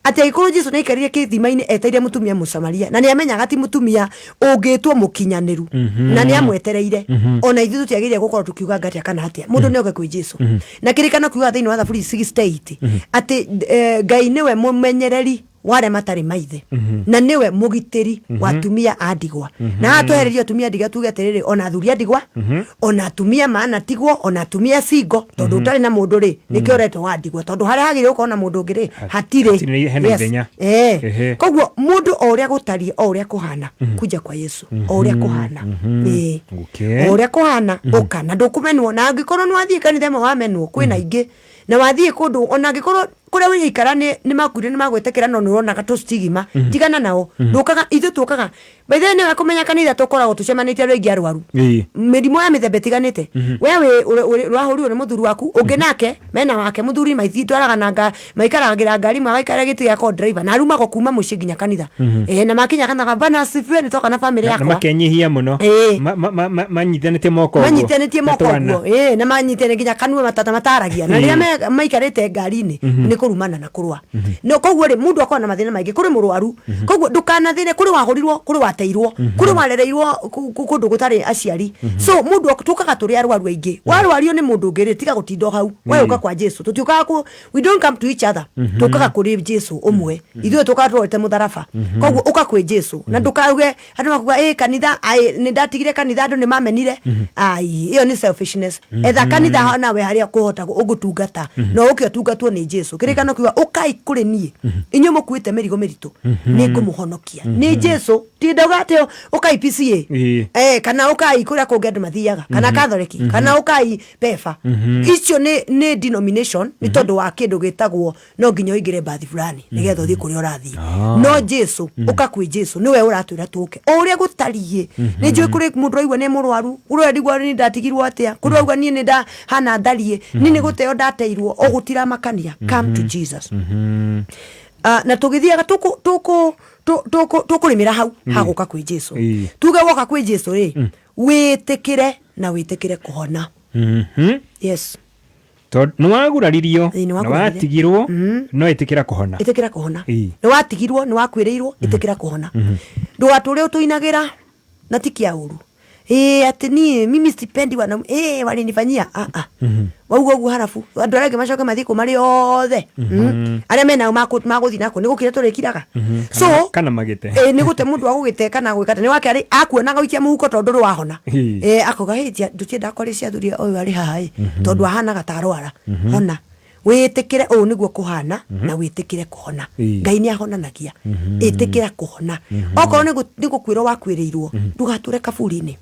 atĩ angĩkorwo Jesu nĩ aikarire kĩthima-inĩ eteire mũtumia mũsamaria na nĩ amenyaga ti mũtumia ũngĩtwo mũkinyanĩru na nĩ amwetereire. Ona ithuĩ tũtiagĩrĩire gũkorwo tũkiuga ngatĩa kana atĩa mũndũ nĩ oke kwĩ Jesu na kĩrĩkanĩro kiuga thĩinĩ wa Thaburi 68 atĩ Ngai nĩwe mũmenyereri wale matarĩ maithe na niwe mugitĩri wa atumia a ndigwa. Na atwehererio atumia ndigwa tuge atĩrĩrĩ ona athuri a ndigwa ona atumia manatigwo ona atumia singo tondũ ũtarĩ na mũndũ rĩ nĩkĩo ũretwo wa ndigwa tondũ harĩa hagĩrĩirwo gũkorwo na mũndũ ũngĩ rĩ hatirĩ. Koguo mũndũ o ũrĩa gũtariĩ o ũrĩa kũhana kuja kwa Yesu o ũrĩa kũhana o ũrĩa kũhana ũka na ndũkũmenwo na angĩkorwo nĩ wathiĩ kanitha ĩmwe wamenwo kwĩna ingĩ na wathiĩ kũndũ ona angĩkorwo kũrĩa wĩikara nĩ makwire nĩ magwĩtĩkĩra no nĩũronaga tũstigima tigana nao ndũkaga ithuĩ tũkaga baithe nĩ wakũmenya kanitha tũkoragwo tũcemanĩtie rĩngĩ arwaru mĩrimũ ya mĩthemba ĩtiganĩte. Wewe ũrahũrirwo nĩ mũthuri waku ũngĩ nake mena wake mũthuri maithi twaraga na maikaragĩra ngari magaikara gĩtĩ gĩakwa driver na arumagwo kuma mũciĩ nginya kanitha na makinya kanaga bana sifiwe nĩ toka na family yakwa makenyihia mũno manyitanĩtie moko ũguo na manyitane nginya kanua matata mataragia na rĩrĩa maikarĩte ngari-inĩ nĩ kurumana na kurwa no koguo ri mundu akona mathina maingi kuri murwaru koguo ndukanathire kuri wahũrirwo kuri wateirwo kuri warereirwo kundu gutari aciari so mundu tukaga turi arwaru aingi warwario ni mundu ngiri tiga gutindo hau we uka kwa Jesu tutiukaga ku we don't come to each other tukaga kuri Jesu umwe ithuĩ tukatwete mutharaba koguo uka kwi Jesu na ndukauge andu makuga kanitha ni ndatigire kanitha andu ni mamenire iyo ni selfishness etha kanitha hana we haria kuhota ugutungata no ukio tungatwo ni Jesu kirikano kiwa ukai kuri nie inyo mukuite merigo meritu ni ngumuhonokia ni Jesu ti ndogate ukai PCA kana ukai kuria kungi andu mathiaga kana Catholic kana ukai pefa icio ni denomination ni tondu wa kindu gitagwo no nginya uigire bathi fulani nigetha uthii kuria urathii no Jesu uka kwi Jesu niwe uratwira tuke uria gutariye ni njui kuri mundu aigua ni murwaru uria ndigwa ni ndatigirwo atia kuri aigua ni nda hana ndarie ni guteo ndateirwo ogutira makania come to Jesus na tugithiaga tukurimira hau haguka kwi Jesu tuge woka kwi Jesu ri witikire na witikire kuhona yes no waguraririo no watigirwo no itikira kuhona ni watigirwo ni wakwirirwo itikira kuhona ndugature utuinagira na tikia uru ati ni mimi stipendi wana walinifanyia waugo harafu andu arege macoke mathiko mari othe aria mena maguthi nako ni gukira turikiraga so kana magite ni gute mundu agugite kana gwikata ni wake ari akuona gaikia muhuko tondu wahona akoga hitia ndutienda kori cia thuria oyu ari haha tondu ahana gatarwara hona witikire u niguo kuhana na witikire kuhona Ngai ni ahonanagia itikira kuhona okorwo ni gukwirwo wakwirirwo ndugature kaburi-ini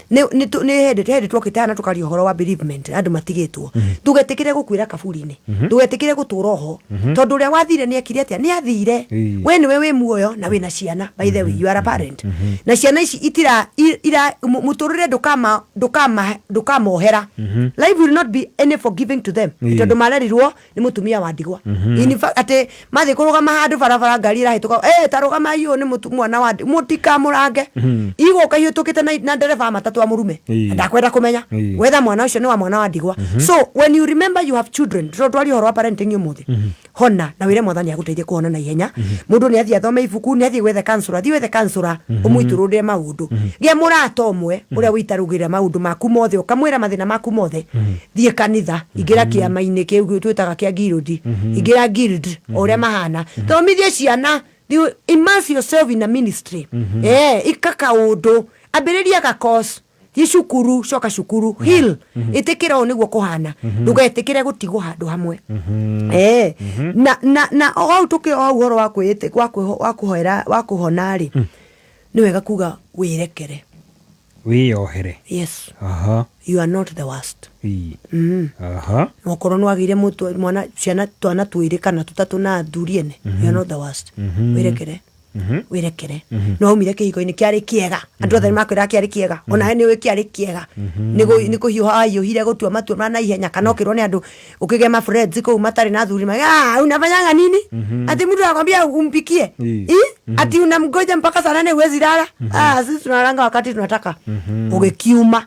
ni hende twokitana tukari uhoro wa bereavement andu matigitwo tugetikire gukwira kaburi-ini tugetikire gutura ho tondu ria wathire ni ekire atia ni athire we niwe wi muoyo na wina ciana by the way you are a parent na ciana ici itira muturire ndukamohera life will not be any forgiving to them tondu marerirwo ni mutumia wa ndigwa in fact ate mathi kurugama handu barabara ngari rahituka tarugama iyo ni mwana wa mutika murange igo kahitukite na ndereva matatu wa murume ndakwenda kumenya wetha mwana ucio ni wa mwana wa ndigwa so when you remember you have children twari horo wa parenting umuthi hona na wire mwathani aguteithie kuhona na ihenya mundu ni athia athome ibuku ni athie gwethe counselor umuitururire maundu gia murata umwe uria witarugire maundu maku mothe ukamwira mathina maku mothe thie kanitha igira kiama-ini kiu twitaga kia guild igira guild uria mahana thomithie ciana immerse yourself in a ministry ikaka undu ambiriria ka course yicukuru coka cukuru heal itikira o niguo kuhana ndugetikire gutigwo handu hamwe na au tuki o uhoro wa kwite wa kuhoera wa kuhona ri ni wega kuga wirekere wiyohere yes you are not the worst okorwo nwagire mwana ciana twana twiri kana tutatu na thuriene you are not the worst wirekere wirekere no umire kihiko-ini kiari kiega andu othe makwira kiari kiega ona ni we kiari kiega ni kuhiuha ahiuhire gutua matua na ihenya kana okirwo ni andu ukigema friends kou matari na thuri unafanyanga nini ati mtu anakwambia umpikie ati unamgoja mpaka saa 8 huwezi lala sisi tunalanga wakati tunataka ugekiuma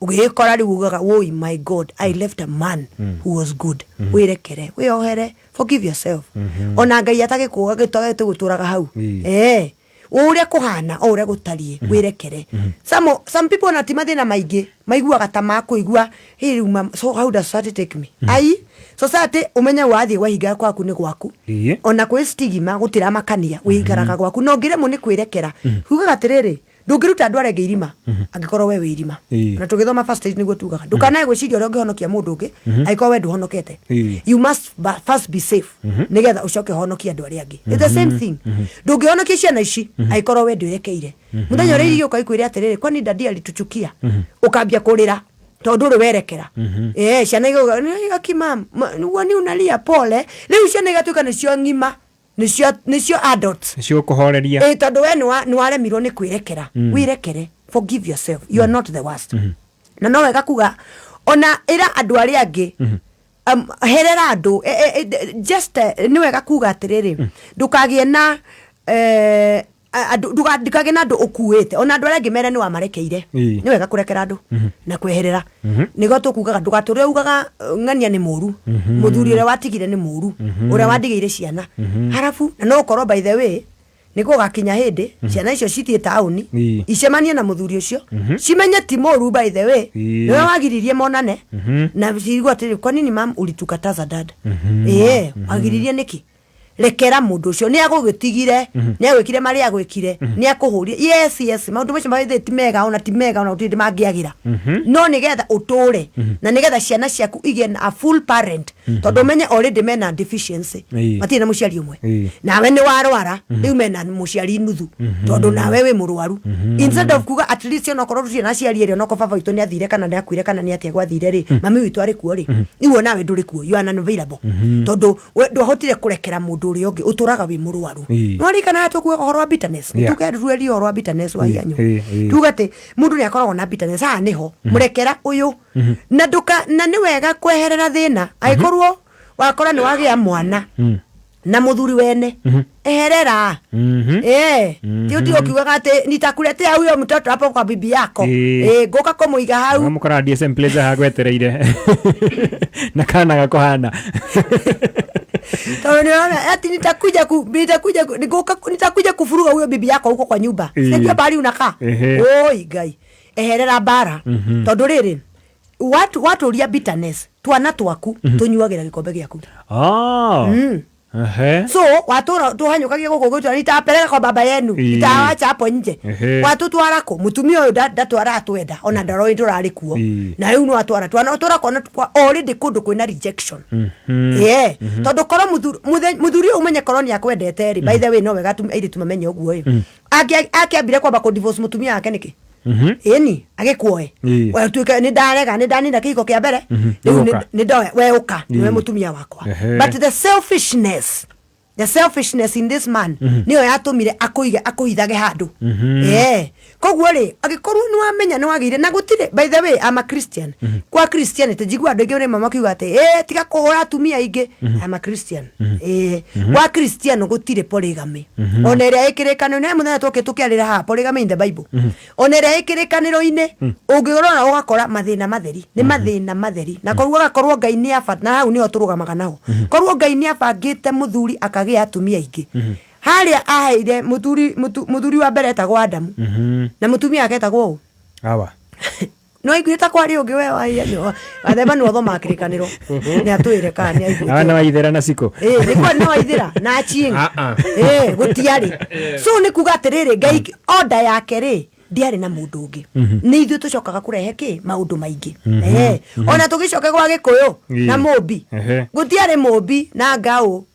ugikora ri ugaga oh my God I left a man who was good wirekere wiyohere forgive yourself ona Ngai atake kuga gitogete guturaga hau uria kuhana o uria gutarie wirekere some people na timathina maingi maiguaga ta makuigua so how does society take me society umenya wathie wahinga kwaku ni gwaku ona kwi stigma gutira makania wihingaraga gwaku no ngire mu ni kwirekera hugaga atiriri ndungiruta andu arenge irima angikorwo we wi irima na tugithoma first aid niguo tugaga ndukanae gwiciria uria ungihonokia mundu ungi aikorwo we nduhonokete you must first be safe nigetha ucoke honokia andu aria angi it's the same thing ndungihonokia ciana ici aikorwo we ndwirekeire muthenya uria irio kaikwire atiriri kwani dadi alituchukia ukambia kurira tondu ri werekera ciana igakima ni unalia pole riu ciana igatuika nicio ngima nicio adults nicio kuhoreria tondu we ni waremirwo ni kwirekera wirekere forgive yourself you are not the worst na no wega kuga ona ira andu aria angi herera andu just ni wega kuga atiriri ndukagie na ndukage na andu ukuite ona andu aria angi mere ni wamarekeire ni wega kurekera andu na kweherera nigo tukugaga ndugature ugaga ng'ania ni muru muthuri uria watigire ni muru uria wandigire ciana harafu na no korwo by the way niko gakinya hindi ciana icio citie tauni icemanie na muthuri ucio cimenye ti moru by the way niwe wagiririe monane na cirigwa atiri kwa nini mam ulitukataza dad wagiririe niki rekera mundu ucio ni agugitigire ni agwikire mari agwikire ni akuhuria yes maundu macio maithe ti mega ona utindi mangiagira no nigetha utore na nigetha ciana ciaku igien a full parent tondu menye already mena deficiency matina muciari umwe nawe ni warwara riu mena muciari nuthu tondu nawe wi murwaru instead of kuga at least ona korwo ciana ciari eri ona ko baba witu ni athire kana ni akuire kana ni atia gwathire ri mami witu ari kuo ri iwo nawe nduri kuo you are unavailable tondu ndwahotire kurekera mundu uri ongi uturaga wi murwaru nwari kana atukuwe horo wa bitterness tukerueli horo wa bitterness wa yanyu tugate mundu ni akoragwo na bitterness niho murekera uyu na nduka na ni wega kweherera thina aikorwo wakora ni wagia mwana na muthuri wene eherera ndio kiwaga ati nitakuletea huyo mtoto hapo kwa bibi yako ngoka kumuiga hau mukora DSM plaza hagwetereire na kana gakohana Tawani ati nitakuja kufuruga huyo bibi yako huko kwa nyumba. Sio bali unakaa. Oi gai. Eherera bara. Tondu riri watu uria bitterness twana twaku tunyuagira gikombe giaku. So watu tuhanyukagia guko gwitu nitapeleka kwa baba yenu nitawacha hapo nje watu twarako mutumia uyu ndatwara atwenda ona ndaroi turari kuo na riu no atwara kona already kundu kwina rejection tondu korwo muthuri umenye korwo ni akwendete ri by the way no wega iri tumamenye uguo akiambire kwamba ku divorce mutumia yake niki eni agikuoe we tuike ni ndarega ni ndanina kiko kia mbere ni ndoe we uka ni mutumia wakwa but the selfishness in this man niyo yatumire akuhithage handu koguo ri agikorwo ni wamenya ni wagire na gutire by the way I'm a Christian kwa Christian te jigwa ndege uri mama kiuga ati tiga kuhura atumia ingi I'm a Christian wa Christian gutire polygamy onere ikirikano ne muthenya tukiarira ha polygamy in the Bible onere ikirikaniro ine ungirona ugakora mathina matheri ni mathina matheri na koguo gakorwo Ngai ni abata na hau ni oturugamaga naho korwo Ngai ni abangite muthuri akagia atumia ingi haria aheire muthuri wa mbere etagwo Adamu na mutumia yake etagwo awa no iguita kwari ungi we wa athema no thoma kirikaniro ni atwire kana ni aiguite ana waithera na siko ni kwa no waithera na achingi gutiari so ni kuga atiriri Ngai order yake ri ndiari na mundu ungi ni ithu tucokaga kurehe ki maundu maingi ona tugicoke gwa gikuyu na mumbi gutiari mumbi na ngau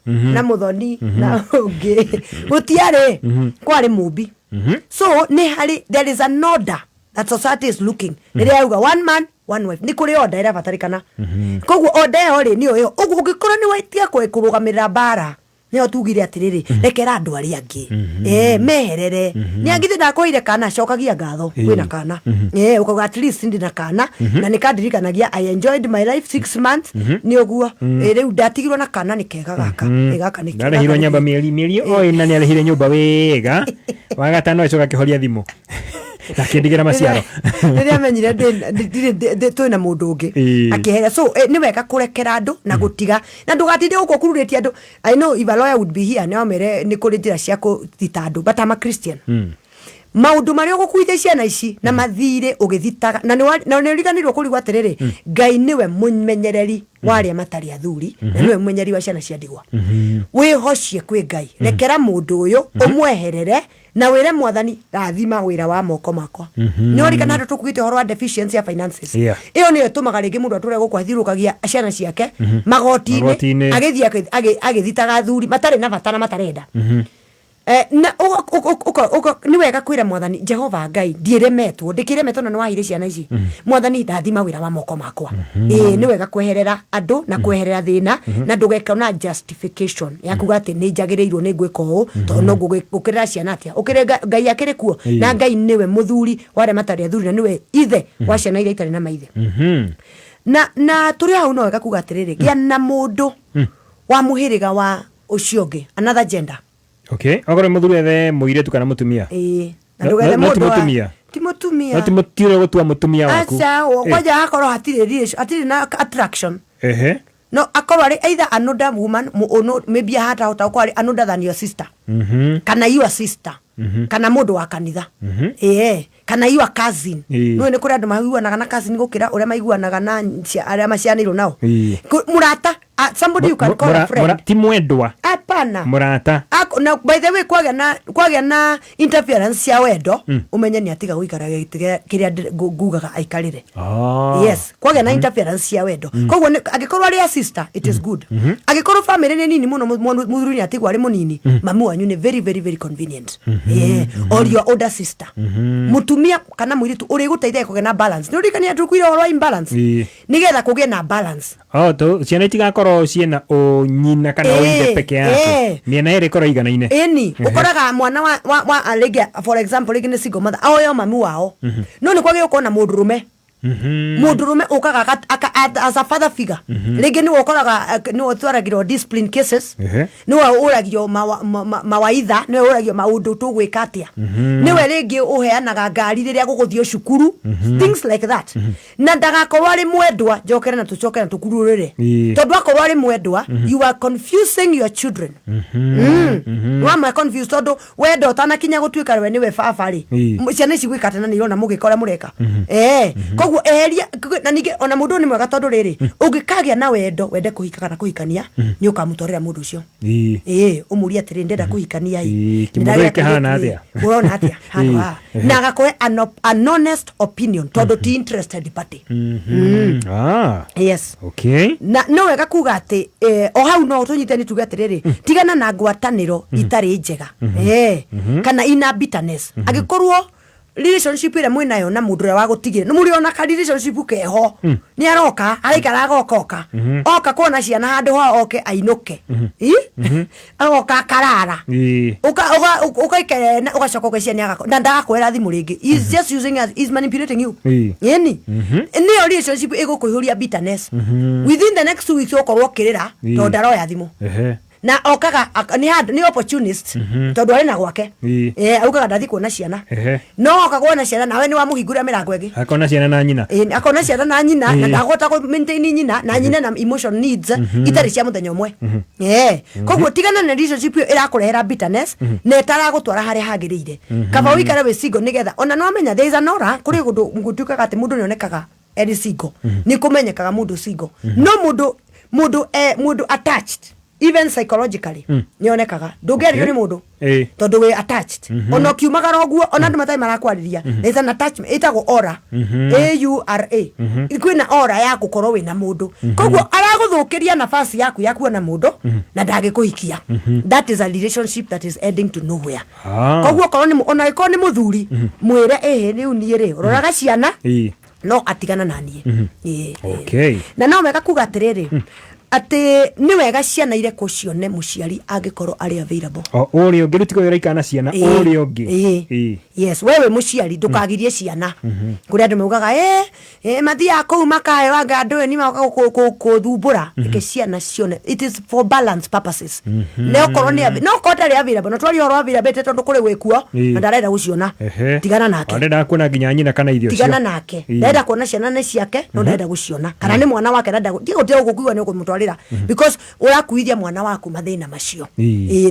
na muthoni na ungi gutiari kwari mumbi so ni hari there is an order that society is looking niria yuga one man one wife ni kuri order ira batarikana koguo order yo ri ni yo ugikora ni waitia kurugamirira bara nio tugire atiriri rekera andu ari angi meherere ni angithi ndakoire kana cokagia ngatho kwina kana ukaga at least ndina kana na nikandirikanagia I enjoyed my life 6 months ni uguo riu ndatigirwo na kana ni kega gaka gaka ni kega hiro nyamba mieri oi na ni arehire nyumba wega wagatano icoka kihoria thimu na kindigira maciaro riria menyire twina mundu ungi akihera so ni wega kurekera andu na gutiga na ndugatinde uko kururitie andu I know if a lawyer would be here ni amere ni kuri njira cia kutita andu but I'm a Christian maundu maria gukuithia ciana ici na mathire ugithitaga na ni riganirwo kurigwa atiriri Ngai niwe mumenyereri waria matari athuri na niwe mumenyereri wa ciana cia ndigwa wihocie kwi Ngai rekera mundu uyu umweherere na wire mwathani rathima wira wa moko makwa ni kana andu tukugite horo wa deficiency ya finances iyo ni tumaga ringi mundu ature gukwathirukagia ciana ciake magoti-ini agithitaga athuri matari na bata na matarenda na ni wega kwira mwathani Jehova Ngai ndiremetwo ndikiremetwo na nwaire ciana ici mwathani ndathima wira wa moko makwa ni wega kweherera andu na kweherera thina na ndugekona justification ya kuga ati ni njagirirwo ni ngwika uu tondu gukirira ciana atia ukire Ngai akiri kuo na Ngai niwe muthuri ware matari athuri na niwe ithe wa ciana iria itari na maithe na turi hau no wega kuga atiriri gia na mundu wa muhiriga wa ucio ungi another gender. Okay, ogore muthuri ethe muiretu kana mutumia ndugere mundu ti mutumia ti mutire gutua mutumia waku acha kwaja hakoro hatire na attraction no akorwo ari either another woman maybe hata utakuwa another than your sister kana your sister kana mundu wa kanitha kana your cousin no ne kuri andu maiguanaga na cousin gukira uria maiguanaga na aria macianirwo nao murata somebody you can call a friend ti mwendwa apana murata na by the way kwagya na interference ya wendo umenye ni atiga guikara kiria ngugaga aikarire yes kwagya na interference ya wendo kogwo agikorwo ari sister it is good agikorwo family ni nini muno muthuri ni atigwa ari munini mamu wanyu ni very very very convenient or your older sister mutumia kana mwiritu uri guteithia kugena na balance ni urikania tukwira oro imbalance nigetha kuge na balance to ciana itigakorwo ciena o nyina kana oinde peke yake miena ere korwo iganaine eni ukoraga mwana wa alege for example igine single mother ayo mamu wao no ni kwage ukona mundurume mundurume ukaga as a father figure rege ni ukoraga ni utwaragirwo discipline cases ni uragio mawaitha ni uragio maundu tugwika atia ni we rege uheanaga ngari riria guguthio cukuru things like that na ndagakorwo ari mwendwa njokere na tucokere na tukururire tondu akorwo ari mwendwa you are confusing your children wama confused tondu wendo utanakinya gutuika we niwe baba ri ciana ici gwikatana ni irona mugikora mureka koguo eheria na ninge ona mundu ni mwega tondu riri ungikagia na wendo wende kuhika kana kuhikania ni ukamutorera mundu ucio umuria atiri ndenda kuhikania ndageke hana atia urona atia hana na agakoe an honest opinion tondu ti interested party yes okay na no wega kuga ati o hau no tunyite ni tuga atiriri tigana na ngwataniro itari njega kana ina bitterness agikorwo relationship ire mwinayo na mundu wa gutigire no muri ona ka relationship keho ni aroka araikara oka oka kona ciana handu ha oke ainuke aroka karara uka ikere na ugacoka gwecia ni agako na ndagakwera thimu ringi is just using us is manipulating you yani ni relationship igukuhuria bitterness within the next 2 weeks ukorwo kirira to ndaroya thimu na okaga ni opportunist tondu ari na gwake aukaga ndathi kuona ciana no okagwona ciana nawe ni wamuhingura mirango egi akona ciana na nyina akona ciana na nyina na ndagota ku maintain nyina na nyina na emotion needs itari cia muthenya umwe koguo tigana na relationship irakurehera bitterness na itaragutwara hari hagirire kaba wikare we single nigetha ona no amenya there is an aura kuri gutukaga ati mundu nionekaga eri single ni kumenyekaga mundu single no mundu attached even psychologically nionekaga ndugerio ni mundu tondu we attached ono kiumagara oguo ona ndu matai marakwariria there's an attachment itago aura aura ikwina aura ya gukorwo we na mundu koguo araguthukiria nafasi yaku ya kuona mundu na ndagikuhikia that is a relationship that is ending to nowhere koguo korwo ni ona iko ni muthuri mwire ni uniire roraga ciana no atigana nanie okay na no meka kuga atiriri ati ni wega ciana ire kucione muciari angikorwo ari available uri ungi rutiko yora ikana ciana uri ungi yes wewe muciari ndukagirie ciana kuri andu meugaga mathia kou makae wanga andu ni maka kuthumbura ke ciana cione it is for balance purposes ne okorwo ni no kota ri available no twari oro available tondu kuri wekuo na ndarenda guciona tigana nake ndenda kuona ginya nyina kana irio tigana nake ndenda kuona ciana ne ciake no ndenda guciona kana ni mwana wake ndenda gutio gukuiwa ni ukumutwara because urakuithia mwana waku mathina macio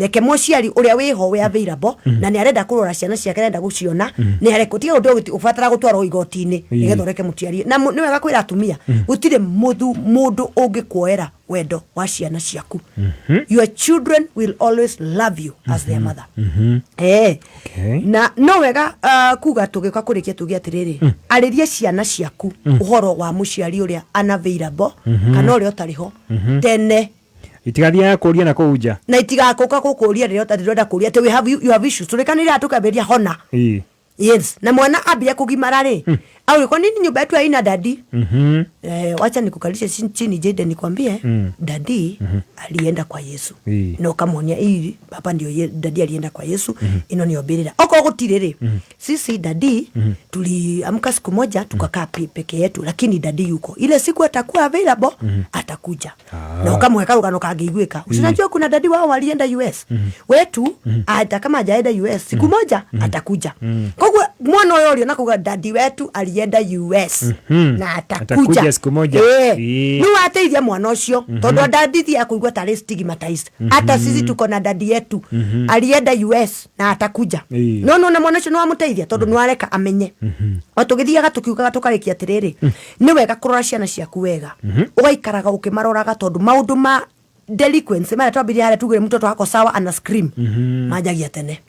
reke muciari uria wiho we available na ni arenda kurora ciana ciake arenda guciona ni arekotia undu ufatara gutwara igoti-ini nigetha reke mutiari na ni wega kwira atumia gutire mundu ungikuoera wendo wa ciana ciaku your children will always love you as their mother na no wega kuga tugika kurikia tugia atiriri ariria ciana ciaku uhoro wa muciari uria unavailable kana uria utariho tene itigathia kuria na kuja na itigakoka kukuria riria utarirenda kuria te you have issues turekanira tukaberia hona yes na mwana abia kugimara ri au kwa nini nyumba yetu haina dadi wacha nikukalisha chini Jade nikwambie dadi alienda kwa Yesu no kamonia hii hapa ndio dadi alienda kwa Yesu ino ni obirira oko gutiriri sisi dadi tuliamka siku moja tukakaa peke yetu lakini dadi yuko ile siku atakuwa available atakuja na ukamweka rugano kageigweka usinajua kuna dadi wao walienda US wetu hata kama hajaenda US siku moja atakuja kwa mwana uyu uri na kuga dadi wetu alienda US na atakuja siku moja. Ni wateithia mwana ucio tondu dadi thia kuigwa tari stigmatized. Hata sisi tuko na dadi yetu alienda US na atakuja. No na mwana ucio no amuteithia tondu no areka amenye. Otugithiaga tukiugaga tukarikia atiriri ni wega kurora ciana ciaku wega. Ugaikaraga ukimaroraga tondu maundu ma delinquency mara twambiria hale tugire mtoto wako sawa ana scream majagia tene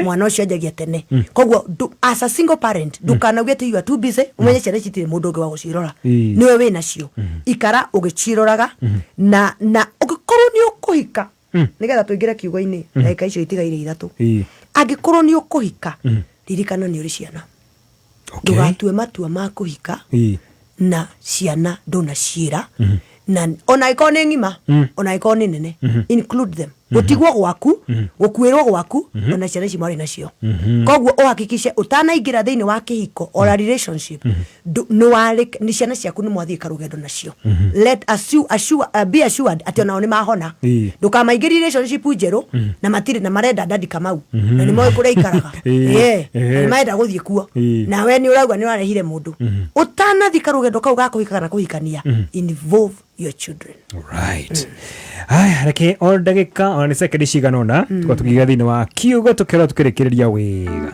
mwana ucio ajagia tene kogwo as a single parent ndukana tu you are too busy umenye ciana citire mundu ungi wa gucirora niwe wina cio ikara ugiciroraga na ugikorwo ni ukuhika nigetha tuingire kiugo-ini like icio itigaire ithatu angikorwo ni ukuhika ririkana ni uri ciana ndugatue matua ma kuhika na ciana ndona ciira na ona ikone ngima ona ikone nene include them gutigwo gwaku gukwirwo gwaku ona ciana ci mari nacio kogwo uhakikishe utanaingira thiini wa kihiko or a relationship no wale ni ciana ciaku ni mwathie karugendo nacio let be assured ati ona ni mahona ndukamaingira relationship njeru na matire na marenda dadi kamau na ni moyo kuria ikaraga ni maenda guthie kuo na we ni uragwa ni urarehire mundu utanathi karugendo kau gakuhika kana kuhikania involve your children. Right. Aya, reke o ndagika o ni sekendi ciganona tukiga thiini wa kiugo tukira tukirikiria wega.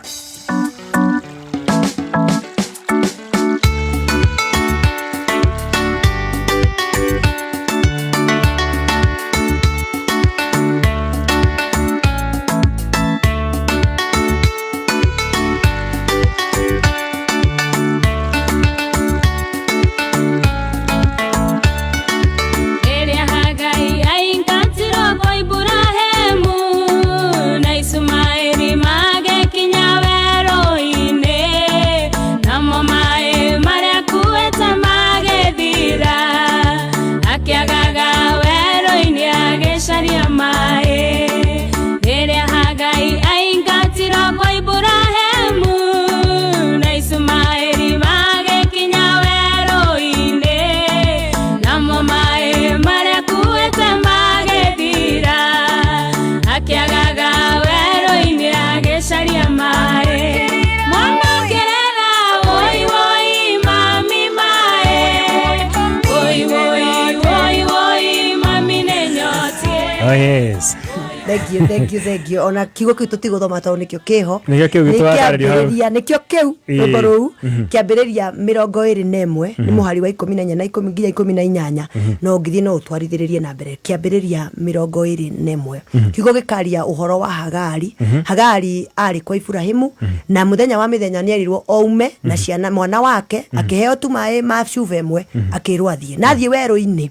Oh yes. Thank you. Ona kiugo kiu tutiguthoma taũ nikio kiho. Nikio kiu rũmbo kiambĩrĩria 21 nĩ mũhari wa 14 na 10 nginya 18 no ngithie no utwarithĩrĩrie na mbere kiambĩrĩria 21 kiugo gĩkaria ũhoro wa Hagari. Hagari arĩ kwa Ibrahimu na mũthenya wa mĩthenya nĩ erirwo oume na ciana mwana wake akĩheo tu maĩ ma cuba ĩmwe akĩrwo athiĩ nathiĩ werũ-inĩ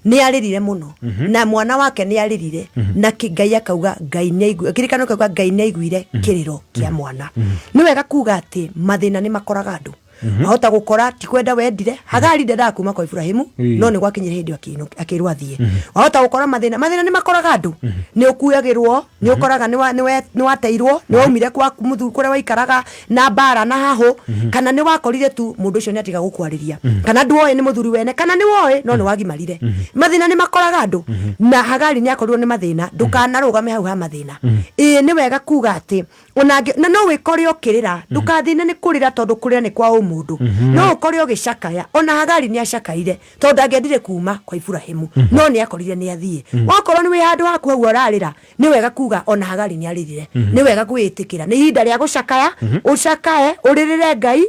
nĩ arĩrire mũno na mwana wake nĩ arĩrire na Ngai akauga Ngai nĩ aigua kirikano kauga Ngai nĩ aiguire kirĩro kia mwana nĩ wega kuga atĩ mathĩna nĩ makoraga andũ mahota gukora ti kwenda wendire Hagari ndenda kuma kwa Ibrahimu no nĩ gwakinyire hindi akĩrwo athiĩ mahota gukora mathĩna nĩ makoraga andũ nĩ ukuyagĩrwo nĩ ukoraga nĩ wateirwo nĩ waumire kwa mũthuri kũrĩa waikaraga na bara na haho kana nĩ wakorire tu mũndũ ũcio nĩ atiga gũkwarĩria kana nduoĩ nĩ mũthuri wene kana nĩ woĩ no nĩ wagimarire mathĩna nĩ makoraga andũ na Hagari nĩ akorirwo nĩ mathĩna ndukanarũgame hau ha mathĩna nĩ wega kuga atĩ ona na no wĩkore ũkĩrĩra ndukathĩne nĩ kũrĩra tondũ kũrĩra nĩ kwa mũndũ no ũkore ũgĩcakaya ona Hagari nĩ acakaire tondũ angĩendire kuma kwa Ibrahimu no nĩ akorire nĩ athiĩ wakorwo nĩ wĩ handũ haku hau ũrarĩra nĩ wega kuga ona Hagari nĩ arĩrire nĩ wega gwĩtĩkĩra nĩ ihinda rĩa gũcakaya ũcakae ũrĩrĩre Ngai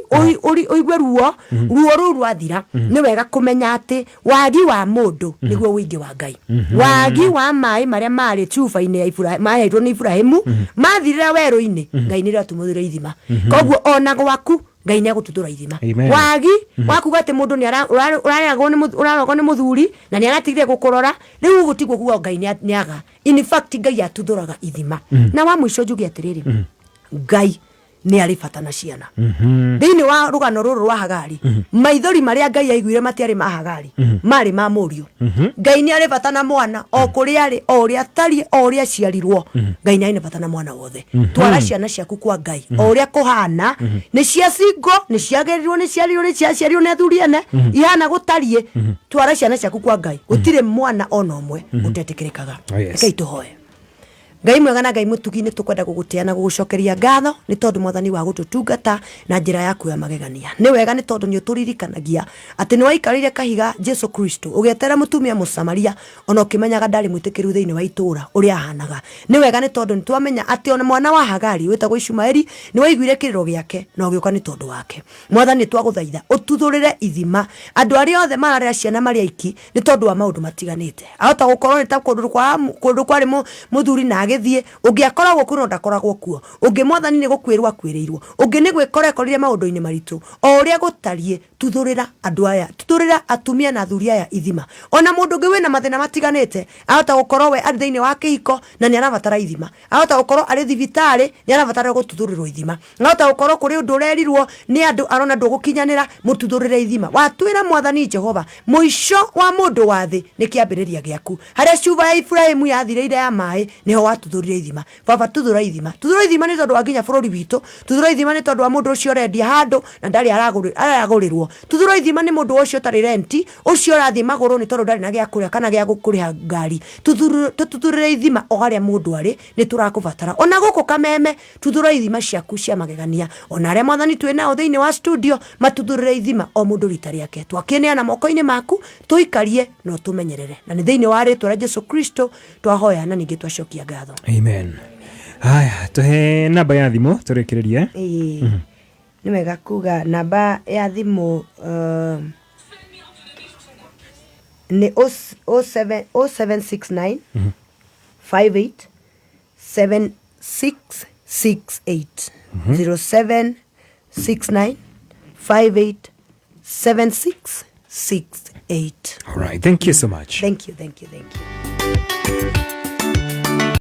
ũigue ruo rũu rwathira nĩ wega kũmenya atĩ wagi wa mũndũ nĩguo wĩingĩ wa Ngai wagi wa maĩ marĩa marĩ chuba-inĩ ya Ibrahimu maheirwo nĩ Ibrahimu mathirĩra werũ-inĩ Ngai nĩ atumũthĩra ithima koguo ona gwaku Ngai nĩ agũtuthũra ithima wagi wakuga atĩ mũndũ nĩ ũraragwo nĩ mũthuri na nĩ aratigire gũkũrora rĩu gũtigwo kuga Ngai nĩ aga in fact Ngai atuthũraga ithima na wa mũico njuge atĩrĩrĩ Ngai nĩ arĩ bata na ciana thĩinĩ wa rũgano rũrũ rwa Hagari maithori marĩa Ngai aiguire matiarĩ ma Hagari marĩ ma mũriũ Ngai nĩ arĩ bata na mwana o kũrĩa arĩ o ũrĩa atariĩ o ũrĩa aciarirwo Ngai nĩ arĩ bata na mwana wothe twara ciana ciaku kwa Ngai o ũrĩa kũhana nĩ cia cingo nĩ ciagerirwo nĩ ciarirwo nĩ ciaciarirwo nĩ athuri ene ihana gũtariĩ twara ciana ciaku kwa Ngai gũtirĩ mwana ona ũmwe ũtetĩkĩrĩkaga reke itũhoe Ngai mwega na Ngai mutugi nĩ tũkwenda gũgũtĩa na gũgũcokeria ngatho nĩ tondũ mwathani wa gũtũtungata na njĩra yaku ya magegania. Nĩ wega nĩ tondũ nĩ ũtũririkanagia atĩ nĩ waikarire kahiga Jesu Kristo ũgĩetera mũtumia Mũsamaria ona ũkĩmenyaga ndarĩ mwĩtĩkĩru thĩinĩ wa itũũra ũrĩa ahanaga. Nĩ wega nĩ tondũ nĩ twamenya atĩ ona mwana wa Hagari wĩtagwo Ishumaeli nĩ waiguire kĩrĩro gĩake na ũgĩũka nĩ tondũ wake. Mwathani twagũthaitha ũtuthũrĩre ithima andũ arĩa othe mararera ciana marĩ aiki nĩ tondũ wa maũndũ matiganĩte. Ahota gũkorwo nĩ ta kũndũ kwarĩ mũthuri na agĩthiĩ ũngĩakoragwo kuo ndakoragwo kuo. Ũngĩ mwathani nĩ gũkwĩrwo akwĩrĩirwo. Ũngĩ nĩ gwĩkora ekorire maũndũ-inĩ maritũ. O ũrĩa gũtariĩ tuthũrĩra andũ aya, tuthũrĩra atumia na athuri aya ithima. Ona mũndũ ũngĩ wĩna mathĩna matiganĩte ahota gũkorwo we arĩ thĩinĩ wa kĩhiko na nĩ arabatara ithima. Ahota gũkorwo arĩ thibitarĩ nĩ arabatara gũtuthũrĩrwo ithima. Ahota gũkorwo kũrĩ ũndũ ũrerirwo nĩ andũ arona ndũgũkinyanĩra mũtuthũrĩre ithima. Watwĩra mwathani Jehova mũico wa mũndũ wa thĩ nĩ kĩambĩrĩria gĩaku. Harĩa cuba ya Ibrahimu yathirĩire ya maĩ niho watuthũrire ithima. Baba tuthũra ithima. Tuthũra ithima nĩ tondũ wa nginya bũrũri witũ. Tuthũra ithima nĩ tondũ wa mũndũ ũcio ũrendia handũ na ndarĩ aragũrĩrwo. Tuthũra ithima nĩ mũndũ ũcio ũtarĩ renti, ũcio ũrathiĩ magũrũ nĩ tondũ ndarĩ na gĩa kũrĩa kana gĩa gũkũrĩha ngari. Tuthũrĩre ithima o harĩa mũndũ arĩ nĩ tũrakũbatara. Ona gũkũ Kameme tuthũra ithima ciaku cia magegania. Ona arĩa mwathani twĩ nao thĩinĩ wa studio matuthũrĩre ithima o mũndũ rita rĩake. Twakĩneana moko-inĩ maku tũikarie na ũtũmenyerere. Na nĩ thĩinĩ wa rĩĩtwa rĩa Jesu Kristo twahoya na ningĩ twacokia ngatho. Amen. Haya, tuhe namba ya thimũ tũrĩkĩrĩrie. Nĩ wega kuga namba ya thimũ nĩ 0769 58 7668 0769 58 7668. All right, thank you so much. Thank you.